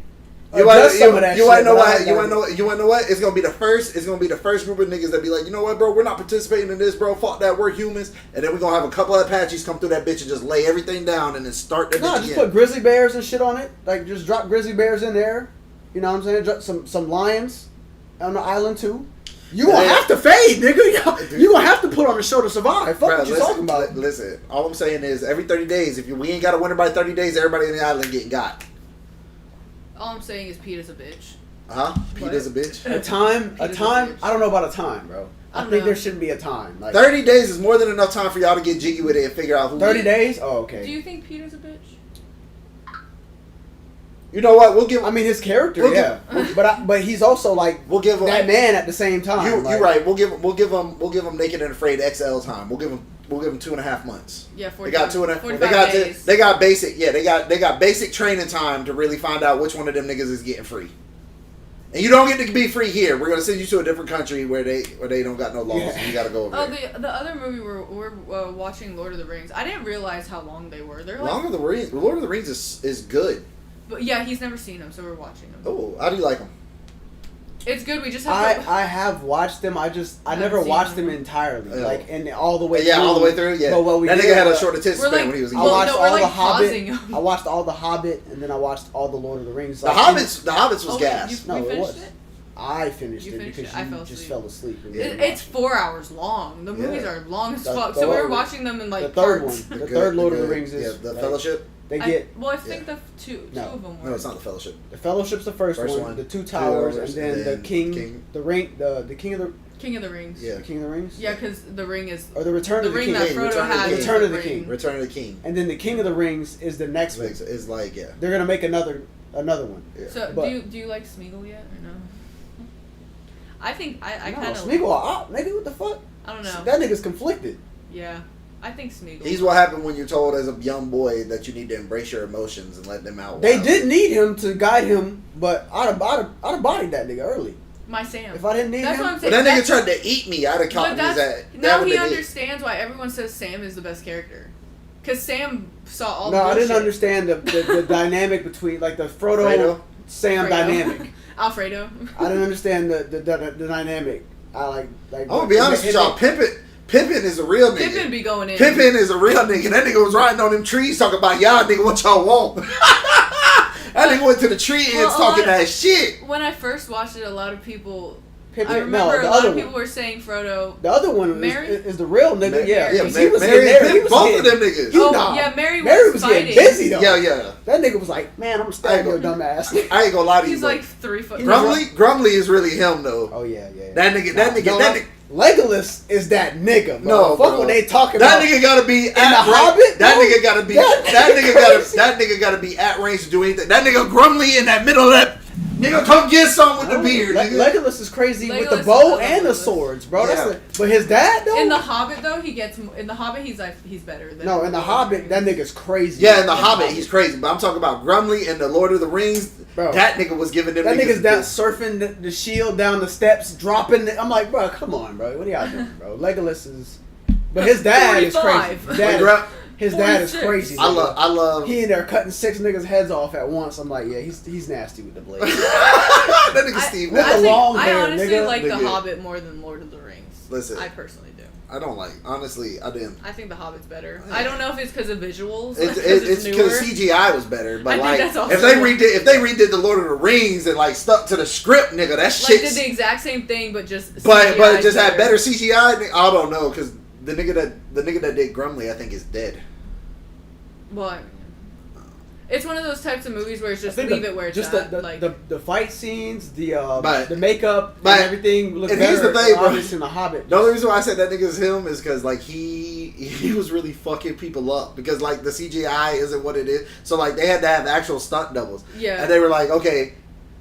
You want adjust some of that you want to shit, know but what? I You gotta- want to know? You want to know what? It's gonna be the first. It's gonna be the first group of niggas that be like, you know what, bro? We're not participating in this, bro. Fuck that. We're humans. And then we're gonna have a couple of Apaches come through that bitch and just lay everything down and then start the No, bitch just again. put grizzly bears and shit on it. Like just drop grizzly bears in there. You know what I'm saying? Drop some lions on the island too. You gonna Yeah. have to fade, nigga. You gonna have to put on the show to survive. Fuck Bruh, what you talking about. Listen, all I'm saying is every 30 days, if we ain't got a winner by 30 days, everybody in the island getting got. All I'm saying is Pete is a bitch. Huh? Pete is a bitch. A time. Peter's a bitch. I don't know about a time, bro. I don't think know. there shouldn't be a time. Like 30 days is more than enough time for y'all to get jiggy with it and figure out who. 30 days. Oh, okay. Do you think Peter's a bitch? You know what? We'll give. I mean, his character, We'll yeah. But he's also like We'll give him that man at the same time. You, like, you're right. We'll give him Naked and Afraid XL time. We'll give him 2.5 months. Yeah, They got 2.5. 45 days. They got basic. Yeah, they got basic training time to really find out which one of them niggas is getting free. And you don't get to be free here. We're gonna send you to a different country where they don't got no laws. Yeah. And you gotta go over Oh, there. the other movie we're watching, Lord of the Rings. I didn't realize how long they were. They're like, Lord of the Rings is good. but yeah, he's never seen them, so we're watching them. Oh, how do you like them? It's good. We just have to. I have watched them. I Haven't never seen watched them. them entirely, Yeah. like and all the way. Yeah, through. all the way through. Yeah, But what we that did nigga had a was- short attention We're span like- when he was a I kid. Well, watched no, we're, all like, the Hobbit. pausing 'em. I watched all the Hobbit, and then I watched all the Lord of the Rings. The Like, Hobbits was Oh, gas. No, we it finished was. it? I finished You it finished because it? I you fell just asleep. fell asleep. and Yeah. didn't It's watch 4 hours long. The movies Yeah. are long as The fuck. So we were third- watching them in like the third parts. one. The third Lord of the Rings is the like, Fellowship. They get Well, I think Yeah. the two No. of them were. No, it's not the Fellowship. the Fellowship's the first First one, one, the Two Towers, and then the King, King. the Ring, the King of the King of the Rings. Yeah. the King of the Rings. Yeah, because the ring is Or the Return the of the ring King. that King, Frodo Return of the had. King. is Return of the ring. King. Return of the King. And then the King of the Rings is the next one. Is like yeah. They're gonna make another one. Yeah. So But- do you like Smeagol yet or no? I think I No, kind of Smeagol, nigga, what the fuck? I don't know. That nigga's conflicted. Yeah, I think Smeagol. He's what happened when you're told as a young boy that you need to embrace your emotions and let them out. They wild. did need him to guide him, but I'd have bodied that nigga early. my Sam. If I didn't need That's him, what I'm But saying. that nigga That's- tried to eat me. I'd have But caught me as that's that. now That he would've been it. understands why everyone says Sam is the best character. Cause Sam saw all. no, the I didn't bullshit. understand the dynamic between like the Frodo Fredo? Sam Fredo. dynamic. Alfredo. I didn't understand the dynamic. I like. I'm gonna be honest with y'all. Pimpin is a real nigga. Pippin be going in. Pimpin is a real nigga. That nigga was riding on them trees talking about y'all nigga what y'all want. That nigga went to the tree ends talking that shit. When I first watched it, a lot of people. Pippin, I remember no, a lot of people were saying Frodo. The other one is the real nigga. Yeah, yeah. 'cause he was Mary getting there. and Pippin, both of them niggas. Yeah, Mary was fighting. getting busy though. Yeah. That nigga was like, man, I'm gonna stab your dumb ass. I ain't gonna lie to you. He's like 3 foot. Grumbly is really him though. Oh yeah. That nigga. Legolas is that nigga. Bro. No, fuck bro. what they talking that about. That nigga gotta be in the Hobbit. That bro? nigga gotta be. That That nigga gotta be at range to do anything. That nigga Grumbly in that middle of that. Nigga, come get some with the beard. Legolas is crazy with the Legolas bow is and the Legolas. swords, bro. Yeah. But his dad though. In the Hobbit though, in the Hobbit he's better than. No, in the Hobbit, that nigga's crazy. Yeah, in the Hobbit, he's crazy. But I'm talking about Grumbly in the Lord of the Rings. Bro, that nigga was giving them. That nigga's niggas down surfing the shield down the steps, dropping it. I'm like, bro, come on, bro. What are y'all doing, bro? Legolas is, but his dad is crazy. 45. His dad is 46. crazy. I nigga. love. He in there cutting 6 niggas' heads off at once. I'm like, yeah, he's nasty with the blade. that nigga Steve. With the long I hair, honestly nigga. like The Nigga. Hobbit more than Lord of the Rings. Listen. I personally do. I don't like. Honestly, I didn't. I think The Hobbit's better. I don't know if it's because of visuals. It's newer. because CGI was better, but I think like that's also if they redid the Lord of the Rings and like stuck to the script, nigga, that Like shit. did the exact same thing, but just but CGI it just had better CGI. I don't know because the nigga that did Grumley, I think, is dead. Well, I mean, it's one of those types of movies where it's just I think leave it where it's just at. the fight scenes, the But- makeup, but- and everything look and better. here's the thing, bro. obviously in the Hobbit. The only reason why I said that nigga is him is because like he was really fucking people up because like the CGI isn't what it is. So like they had to have actual stunt doubles. Yeah. And they were like, okay,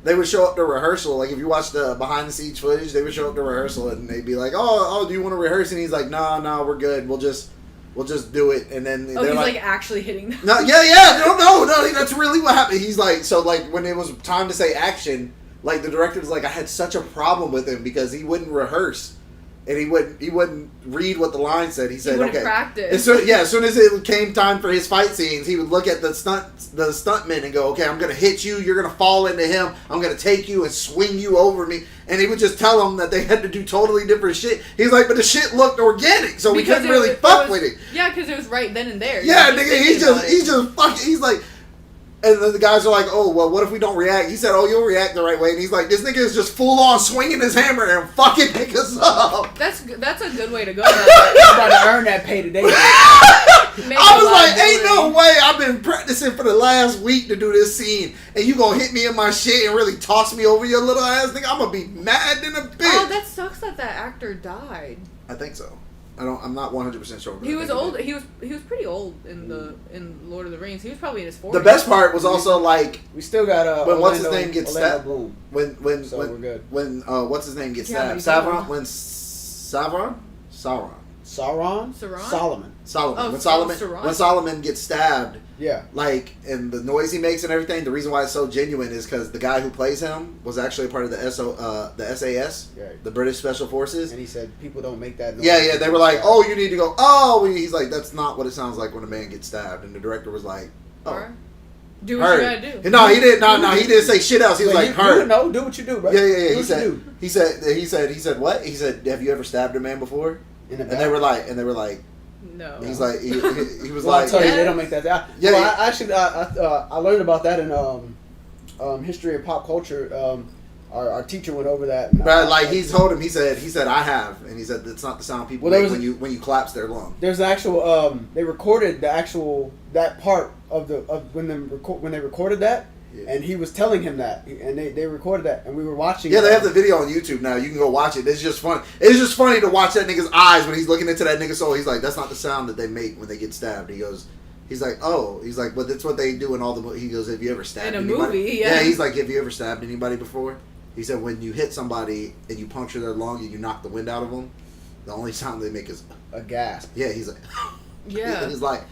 they would show up to rehearsal. Like if you watch the behind the scenes footage, they would show up to rehearsal and they'd be like, oh, do you want to rehearse? And he's like, no, we're good. We'll just do it. And then Oh, they're he's like, like actually hitting them. no, yeah, no, that's really what happened. He's like, so like when it was time to say action, like the director was like, I had such a problem with him because he wouldn't rehearse. And he wouldn't read what the line said. He said, wouldn't okay. practice. As soon as it came time for his fight scenes, he would look at the stuntmen and go, okay, I'm going to hit you. You're going to fall into him. I'm going to take you and swing you over me. And he would just tell them that they had to do totally different shit. He's like, but the shit looked organic, so we couldn't really fuck with it. Yeah, because it was right then and there. Yeah, nigga, he's just fucking, he's like, and then the guys are like, oh, well, what if we don't react? He said, oh, you'll react the right way. And he's like, this nigga is just full on swinging his hammer and fucking niggas up. That's a good way to go. I'm about to earn that pay today. I was like, ain't no way I've been practicing for the last week to do this scene, and you gonna hit me in my shit and really toss me over your little ass nigga? I'm gonna be mad in a bitch. Oh, that sucks that actor died. I think so. I'm not 100% sure. But He I was think old. did. He was pretty old in Lord of the Rings. He was probably in his 40s. The best part was also like We still got when what's his name gets Orlando stabbed. Bloom. When So we're good. when what's his name gets Yeah, stabbed. he's Sauron. old. When Sauron. Solomon. Solomon. Oh, Sauron? When Solomon gets stabbed, Yeah. like, and the noise he makes and everything, the reason why it's so genuine is because the guy who plays him was actually a part of the SAS, Right. the British Special Forces. And he said people don't make that noise. Yeah, they were like, oh, you need to go, oh, he's like, that's not what it sounds like when a man gets stabbed. And the director was like, oh, Alright. Do what you gotta heard. do. No, he didn't say shit else. He was like, you heard. know, do what you do, bro. Yeah. Do He what said, you do. he said, what? He said, have you ever stabbed a man before? In the And back. they were like, No. he's like, he was Well, I'll like, tell you, Yeah. they don't make that. Yeah, Well, yeah. I actually I learned about that in history and pop culture. Our teacher went over that. And but like he told him, he said I have, and he said that's not the sound people Well, make there was- when you collapse their lung. There's actual. They recorded the actual that part of when they recorded that, Yeah. and he was telling him that, and they recorded that, and we were watching. Yeah, they have the video on YouTube now. You can go watch it. It's just fun. It's just funny to watch that nigga's eyes when he's looking into that nigga's soul. He's like, that's not the sound that they make when they get stabbed. He goes, he's like, oh, he's like, but that's what they do in all the movies. He goes, have you ever stabbed In a anybody? movie, yeah. He's like, have you ever stabbed anybody before? He said, when you hit somebody and you puncture their lung and you knock the wind out of them, the only sound they make is, a gasp. yeah. He's like, Yeah. he's like,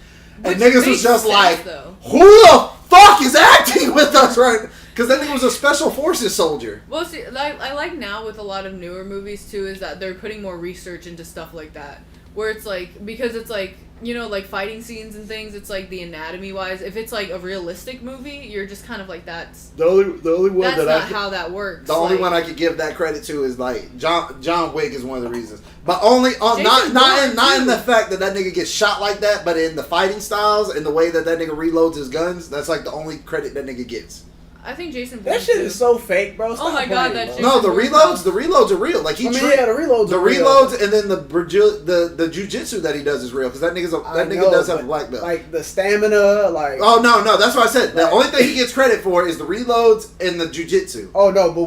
Which and niggas was makes just sense, like, though. who the fuck is acting with us right? Because that nigga was a special forces soldier. Well, see, like I like now with a lot of newer movies too is that they're putting more research into stuff like that. Where it's like because it's like you know, like fighting scenes and things, it's like the anatomy wise. If it's like a realistic movie, you're just kind of like that's The only one that's that not I how that works. the only like, one I could give that credit to is like John Wick is one of the reasons, but only on Jason not in Bourne, the too. fact that nigga gets shot like that, but in the fighting styles and the way that nigga reloads his guns. That's like the only credit that nigga gets. I think Jason Bourne That shit too. is so fake, bro. Stop my God, playing, that bro. shit- No, the Jason Bourne reloads are real. Like he I mean, tra- yeah, the reloads. the are real. reloads and then the jujitsu that he does is real because that I nigga know, does have a but, black belt. Like the stamina, like. Oh no, that's what I said. The Like- only thing he gets credit for is the reloads and the jujitsu. Oh no, but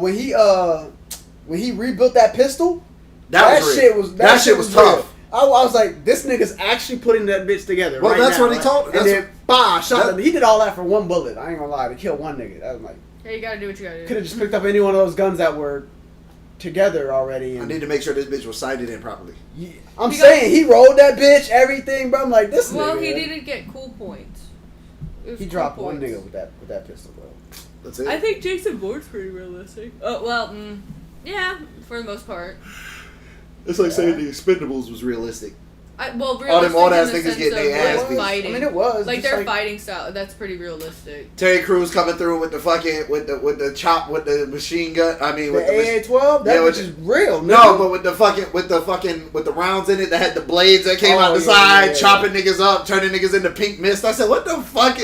when he rebuilt that pistol, That was real. That shit was tough. real. I was like, this nigga's actually putting that bitch together. Well, right that's now, what he like, told- And that's then, bah, shot that- him. He did all that for one bullet. I ain't gonna lie, to kill one nigga. That was like, Yeah, you gotta do what you gotta could do. have just picked up any one of those guns that were together already. I And need to make sure this bitch was sighted in properly. I'm He saying he rolled that bitch, everything, bro. I'm like, this Well, nigga. he didn't get cool points. It was He cool dropped one points. nigga with that pistol, bro. That's it. I think Jason Bourne's pretty realistic. Oh well, yeah, for the most part. It's like Yeah. saying the Expendables was realistic. Well, them realistic old ass in the niggas sense getting of, their ass like, beat. fighting. I mean, it was like just their fighting style. That's pretty realistic. Terry Crews coming through with the fucking with the chop with the machine gun. I mean, The with the AA-12, that Yeah, bitch with is real. no, nigga. but with the rounds in it that had the blades that came Oh, out the yeah, side, yeah. chopping niggas up, turning niggas into pink mist. I said, what the fuck?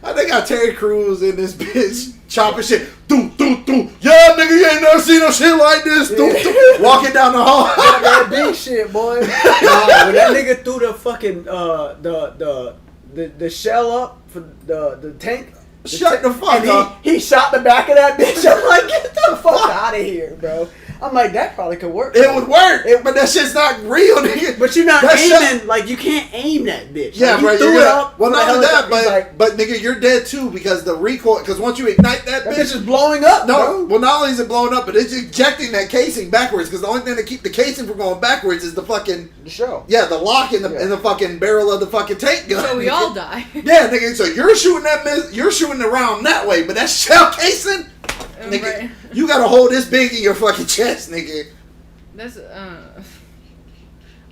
I think got Terry Crews in this bitch chopping shit. Doo, doo, doo. Yeah, nigga, you ain't never seen no shit like this. Doo, Yeah. doo. Walking down the hall. that big shit, boy. Nah, when that nigga threw the fucking the shell up for the tank. Shut the fuck and up. He shot the back of that bitch. I'm like, get the fuck out of here, bro. I'm like, that probably could work. It would work, but that shit's not real, nigga. But you're not That aiming, shot- like, you can't aim that bitch. Yeah, like, bro. he threw You're it gonna, up. well, for not the only that, helicopter. He's like, but nigga, you're dead too because the recoil. Because once you ignite that that bitch, bitch is blowing up, no. bro. Well, not only is it blowing up, but it's ejecting that casing backwards. Because the only thing to keep the casing from going backwards is the fucking The show. the lock in the Yeah. in the fucking barrel of the fucking tank gun. So we nigga. all die. Yeah, nigga. So you're shooting you're shooting the round that way, but that shell casing, nigga, Right. you gotta hold this big in your fucking chest, nigga. That's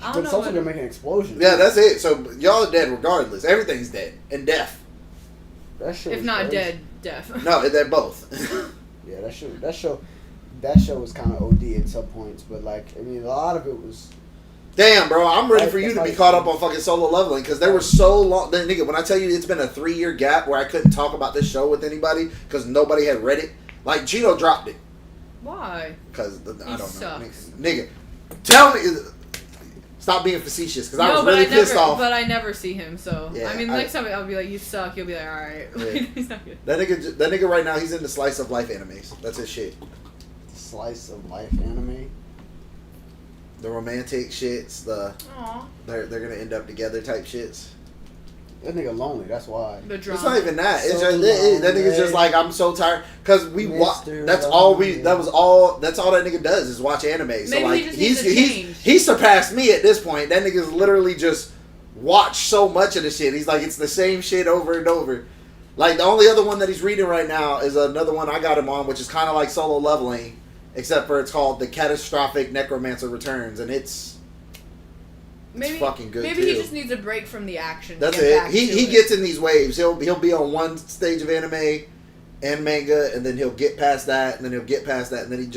I But don't it's know. also gonna make an explosion. Yeah, that's it. So y'all are dead regardless. Everything's dead and deaf. That shit if was not crazy. dead, deaf. No, they're both. Yeah, that show was kind of OD at some points, but like, I mean, a lot of it was. Damn, bro, I'm ready for you to That's be like- caught up on fucking Solo Leveling because there were so long. Nigga, when I tell you it's been a 3-year gap where I couldn't talk about this show with anybody because nobody had read it. Like Gino dropped it Why? because I don't know, sucks. nigga. Tell me, stop being facetious because I was but really I never, pissed off. But I never see him, so Yeah, I mean, I- next time I'll be like, "You suck." You'll be like, "All right." Yeah. He's not good. That nigga right now he's into slice of life animes. That's his shit. Slice of life anime. The romantic shits, Aw. they're gonna end up together type shits. That nigga lonely. That's why. The drama. It's not even that. It's So just that nigga's just lonely. like I'm so tired because we watch. Mr. That's all we. Lonely. That's all that nigga does is watch anime. So Maybe he like just needs to change. he's surpassed me at this point. That nigga's literally just watched so much of the shit. He's like it's the same shit over and over. Like the only other one that he's reading right now is another one I got him on, which is kind of like Solo Leveling, except for it's called The Catastrophic Necromancer Returns, and it's fucking good, Maybe too. he just needs a break from the action. to That's get it. back He to he it. gets in these waves. He'll be on one stage of anime and manga, and then he'll get past that, and then he'll get past that, and then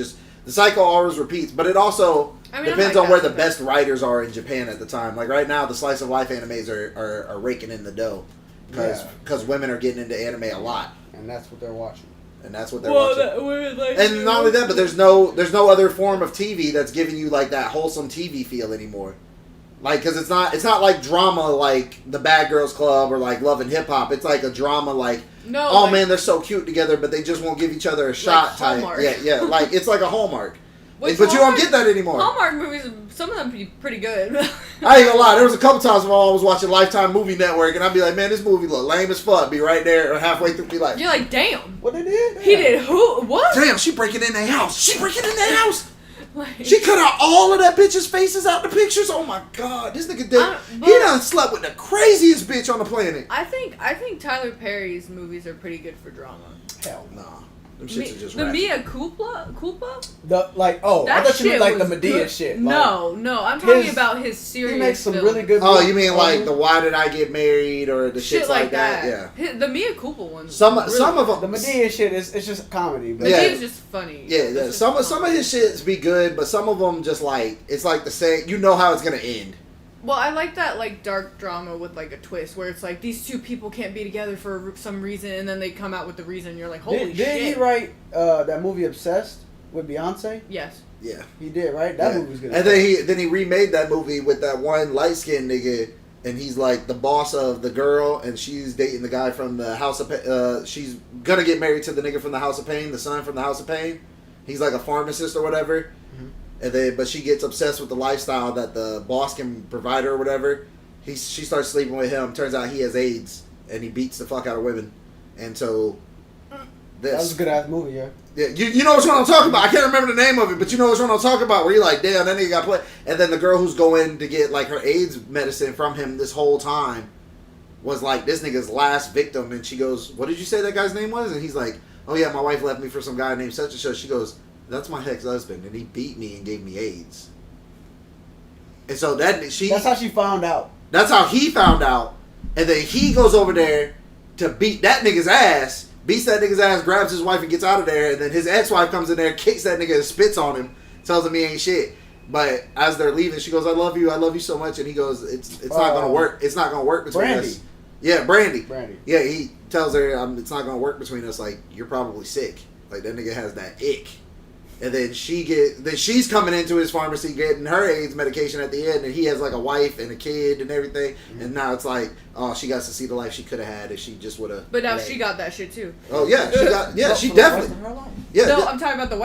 the cycle always repeats. But it also depends on where the best writers are in Japan at the time. Like right now, the slice of life animes are raking in the dough because women are getting into anime a lot, And that's what they're watching. and that's what they're watching. Like, And not only that, but there's no other form of TV that's giving you like that wholesome TV feel anymore. Like, cause it's not like drama like The Bad Girls Club or like Love and Hip Hop. It's like a drama like, no, oh like, man, they're so cute together, but they just won't give each other a shot type. Hallmark. Yeah, like it's like a Hallmark. Which But you don't Hallmark- get that anymore. Hallmark movies, some of them pretty good. I ain't gonna lie, there was a couple times when I was watching Lifetime Movie Network and I'd be like, man, this movie look lame as fuck. Be right there or halfway through, be like, You're like, damn. What they did? He did who? What? damn, she breaking in their house. She breaking in their house. Like, She cut out all of that bitch's faces out the pictures. Oh my god, this nigga did. He but- done slept with the craziest bitch on the planet. I think Tyler Perry's movies are pretty good for drama. Hell no. Nah, Them shits are just the ratchet. Mia Culpa? I thought you shit meant like the was Medea good. shit. No, I'm talking his- about his serious. He makes some film. really good. Oh, movies. you mean like the Why Did I Get Married or the shit shits like that? Yeah. The Mia Culpa ones. Some really of them. The Medea shit is it's just comedy. But Yeah. Medea's just funny. Yeah, It's yeah. just Some of comedy. his shits be good, but some of them just like it's like the same. You know how it's gonna end. Well, I like that like dark drama with like a twist where it's like these two people can't be together for some reason, and then they come out with the reason. You're like, holy shit! Didn't he write that movie Obsessed with Beyonce? Yes. Yeah. He did, right? That Yeah. movie was good. And then he remade that movie with that one light skinned nigga, and he's like the boss of the girl, and she's dating the guy from the House of. She's gonna get married to the nigga from the House of Pain, the son from the House of Pain. He's like a pharmacist or whatever. And then, but she gets obsessed with the lifestyle that the boss can provide her or whatever. She starts sleeping with him. Turns out he has AIDS, and he beats the fuck out of women. And so, That was a good ass movie, yeah. yeah, you know which one I'm talking about. I can't remember the name of it, but you know which one I'm talking about. Where you're like, damn, that nigga got played. And then the girl who's going to get like her AIDS medicine from him this whole time was like this nigga's last victim. And she goes, "What did you say that guy's name was?" And he's like, "Oh yeah, my wife left me for some guy named such and such." She goes, "That's my ex-husband, and he beat me and gave me AIDS." And so that's how she found out. That's how he found out. And then he goes over there to beat that nigga's ass, beats that nigga's ass, grabs his wife and gets out of there. And then his ex-wife comes in there, kicks that nigga and spits on him, tells him he ain't shit. But as they're leaving, she goes, I love you so much. And he goes, it's not going to work. It's not going to work between Brandy. us. Yeah, Brandy. Brandy. Yeah, he tells her, it's not going to work between us. Like, you're probably sick. Like, that nigga has that ick. And then she's coming into his pharmacy getting her AIDS medication at the end, and he has like a wife and a kid and everything. Mm-hmm. And now it's like, oh, she got to see the life she could have had if she just would have. But now she got that shit too. Oh yeah, she got. Yeah, she For the rest definitely. of her life. Yeah. No, I'm talking about the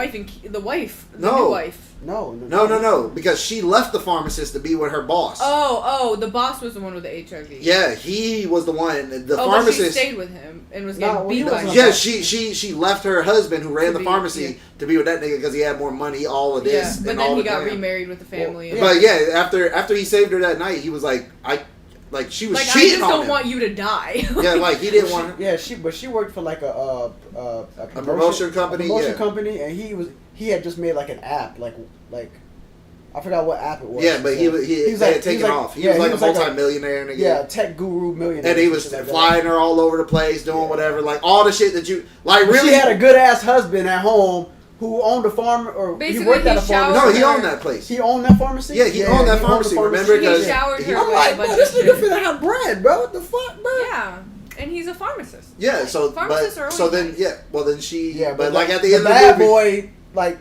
wife the No. new wife. No, because she left the pharmacist to be with her boss. Oh, the boss was the one with the HIV. Yeah, he was the one. The but pharmacist she stayed with him and was getting beat by him. Yeah, she left her husband who ran To the be- pharmacy yeah. to be with that nigga because he had more money, all of Yeah, this. but and then all he the got damn. remarried with the family. and But yeah, after he saved her that night, he was like, she was like I cheating just on don't him. want you to die. Yeah, like he didn't want her. Yeah, she worked for like a promotion company, A promotion yeah. company, and he had just made like an app, like I forgot what app it was. Yeah, but he had taken off. He was like a multi-millionaire nigga. Yeah, tech guru millionaire. And he was flying her all over the place, doing whatever, like all the shit that you like. But Really, she had a good ass husband at home who owned a farm, or Basically, he worked at he a farm. showered no, he her. owned that place. He owned that pharmacy. Yeah, he owned that pharmacy, remember? He Because showered her I'm with like, a bro, bunch this of nigga shit. finna have bread, bro. What the fuck, bro? Yeah, and he's a pharmacist. Yeah, so Pharmacists are so always then nice. yeah, well then she Yeah, but like at the end of bad the movie, boy, like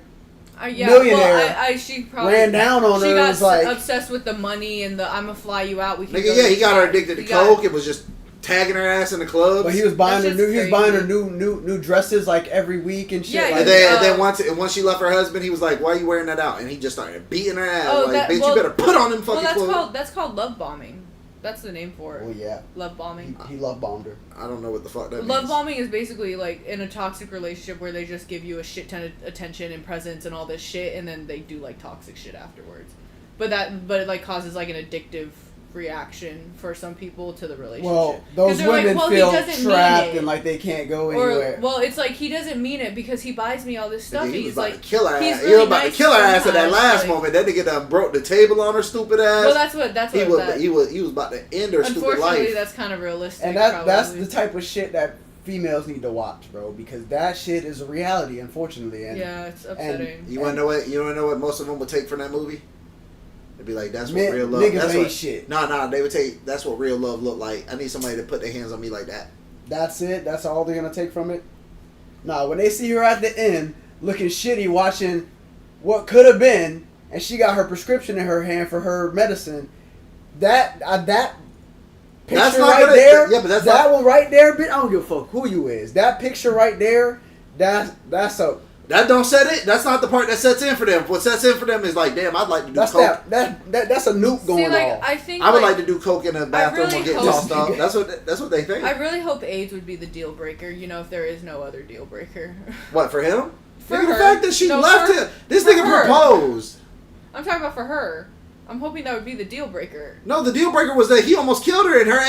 Yeah, millionaire well, she probably ran down on her. She and got was like, obsessed with the money and the I'm gonna fly you out. We can nigga, go yeah, to he the got her club. addicted to He got- coke. It was just tagging her ass in the clubs. but he was buying her That's new. just He was buying her crazy. new dresses like every week and shit. Yeah, like, And then, Yeah. once she left her husband, he was like, "Why are you wearing that out?" And he just started beating her ass. Oh, like, that- bitch, well- you better put on them Well, fucking clothes. that's called love bombing. That's the name for it. oh yeah, Love bombing. he love bombed her. I don't know what the fuck that Love means. bombing is basically like in a toxic relationship where they just give you a shit ton of attention and presence and all this shit, and then they do like toxic shit afterwards. But it like causes like an addictive reaction for some people to the relationship. Well, 'Cause those they're like, women well, he feel doesn't mean trapped it. and like they can't go Or anywhere. well, it's like he doesn't mean it because he buys me all this stuff. Nigga, he was He's about like to kill her he's ass. really He was about nice to kill her ass at that sometimes, last like- moment. That nigga done broke the table on her stupid ass. Well, that's what that. he was about to end her stupid Unfortunately, life. that's kind of realistic. And that's probably. the type of shit that females need to watch, bro, because that shit is a reality, unfortunately. And Yeah, it's upsetting. You wanna know what? You wanna know what most of them would take from that movie? They'd be like, "That's what Men- real love." niggas That's ain't what, shit. Nah. They would take. That's what real love look like. I need somebody to put their hands on me like that. That's it. That's all they're gonna take from it. Nah, when they see her at the end looking shitty, watching what could have been, and she got her prescription in her hand for her medicine, that picture That's not right gonna- there, yeah, but that's that not- one right there, bitch. I don't give a fuck who you is. That picture right there, that's a That don't set it. That's not the part that sets in for them. What sets in for them is like, damn, I'd like to do that's coke. that's a nuke going See, like off. I think I would like like to do coke in the bathroom really or get hope- tossed up. That's what they think. I really hope AIDS would be the deal breaker. You know, if there is no other deal breaker. What for him? For Nigga, the her. fact that she No, left for- him. This for nigga her. proposed. I'm talking about for her. I'm hoping that would be the deal breaker. No, the deal breaker was that he almost killed her, and her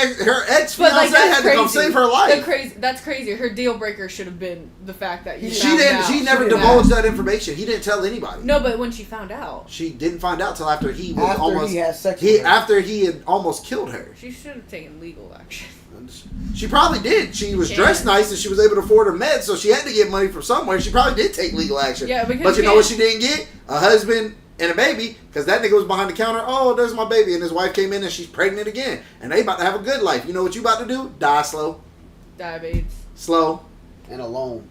ex But fiance had to come save her life. That's crazy. Her deal breaker should have been the fact that he She found didn't. out. She never didn't divulged that information. He didn't tell anybody. No, but when she found out, She didn't find out till after he was After almost. he had sex with her. After he had almost killed her. she should have taken legal action. She probably did. She was She dressed had. nice and she was able to afford her meds, so she had to get money from somewhere. She probably did take legal action. Yeah, because but you know she- what she didn't get? A husband and a baby, because that nigga was behind the counter. Oh, there's my baby, and his wife came in and she's pregnant again, and they about to have a good life. You know what you about to do? Die slow, Diabetes. slow, And alone.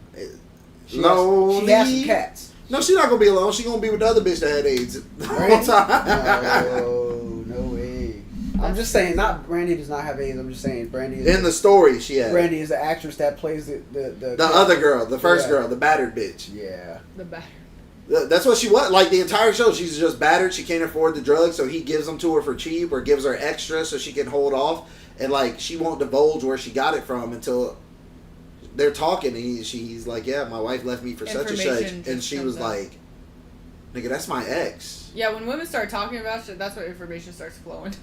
lonely. She has some cats. No, she's not gonna be alone. She's gonna be with the other bitch that had AIDS the whole Right? time. No way. I'm just saying, not Brandy does not have AIDS. I'm just saying Brandy is In the story, she had Brandy is the actress that plays the other girl, the first Yeah. girl, the battered bitch. Yeah. The batter. That's what she was. Like the entire show, she's just battered. She can't afford the drugs, so he gives them to her for cheap or gives her extra so she can hold off. And like she won't divulge where she got it from until they're talking. And she's like, "Yeah, my wife left me for such and such," Information and just she comes was out. like, "Nigga, that's my ex." Yeah, when women start talking about shit, that's when information starts flowing.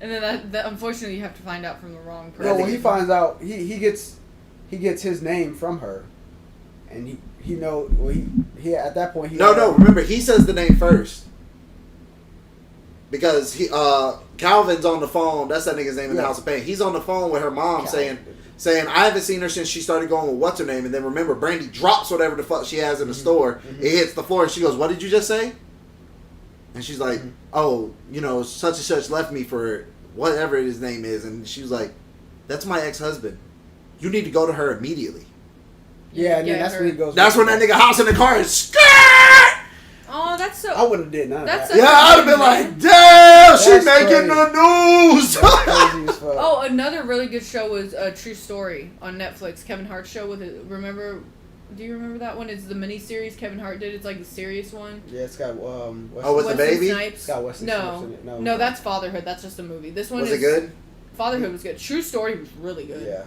And then that unfortunately you have to find out from the wrong person. No, when he finds out, he gets his name from her, and he know well he at that point he No. Remember, he says the name first because he Calvin's on the phone. That's that nigga's name in the Yeah. House of Pain. He's on the phone with her mom Calvin. saying, I haven't seen her since she started going with what's her name. And then remember, Brandy drops whatever the fuck she has in the store. It hits the floor and she goes, "What did you just say?" And she's like, "Oh, you know, such and such left me for whatever his name is." And she was like, "That's my ex-husband. You need to go to her immediately." Yeah, and Yeah, then that's her- when he goes. That's when that nigga hops in the car and skirt! Oh, that's so. I would have did none of That's that. a- Yeah, I'd have been like, "Damn, she That's making the news!" That's crazy as fuck. Oh, another really good show was a True Story on Netflix. Kevin Hart's show with it. Remember? Do you remember that one? It's the miniseries Kevin Hart did. It's like the serious one. Yeah, it's got Oh, with the Wesley baby? Snipes. It's got Wesley Snipes No, in it. no, that's Fatherhood. That's just a movie. This one Was is it good? Fatherhood was good. True Story was really good. Yeah.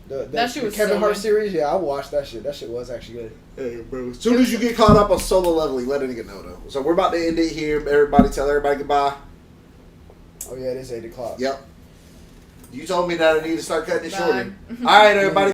That shit the was Kevin so Hart good. series. Yeah, I watched that shit. That shit was actually good. Hey, bro. As soon as you get caught up on Solo Leveling, let a nigga know, though. So we're about to end it here. Everybody tell everybody goodbye. Oh yeah, it is 8 o'clock. Yep. You told me that I need to start cutting it Bye. shorter. All right, everybody.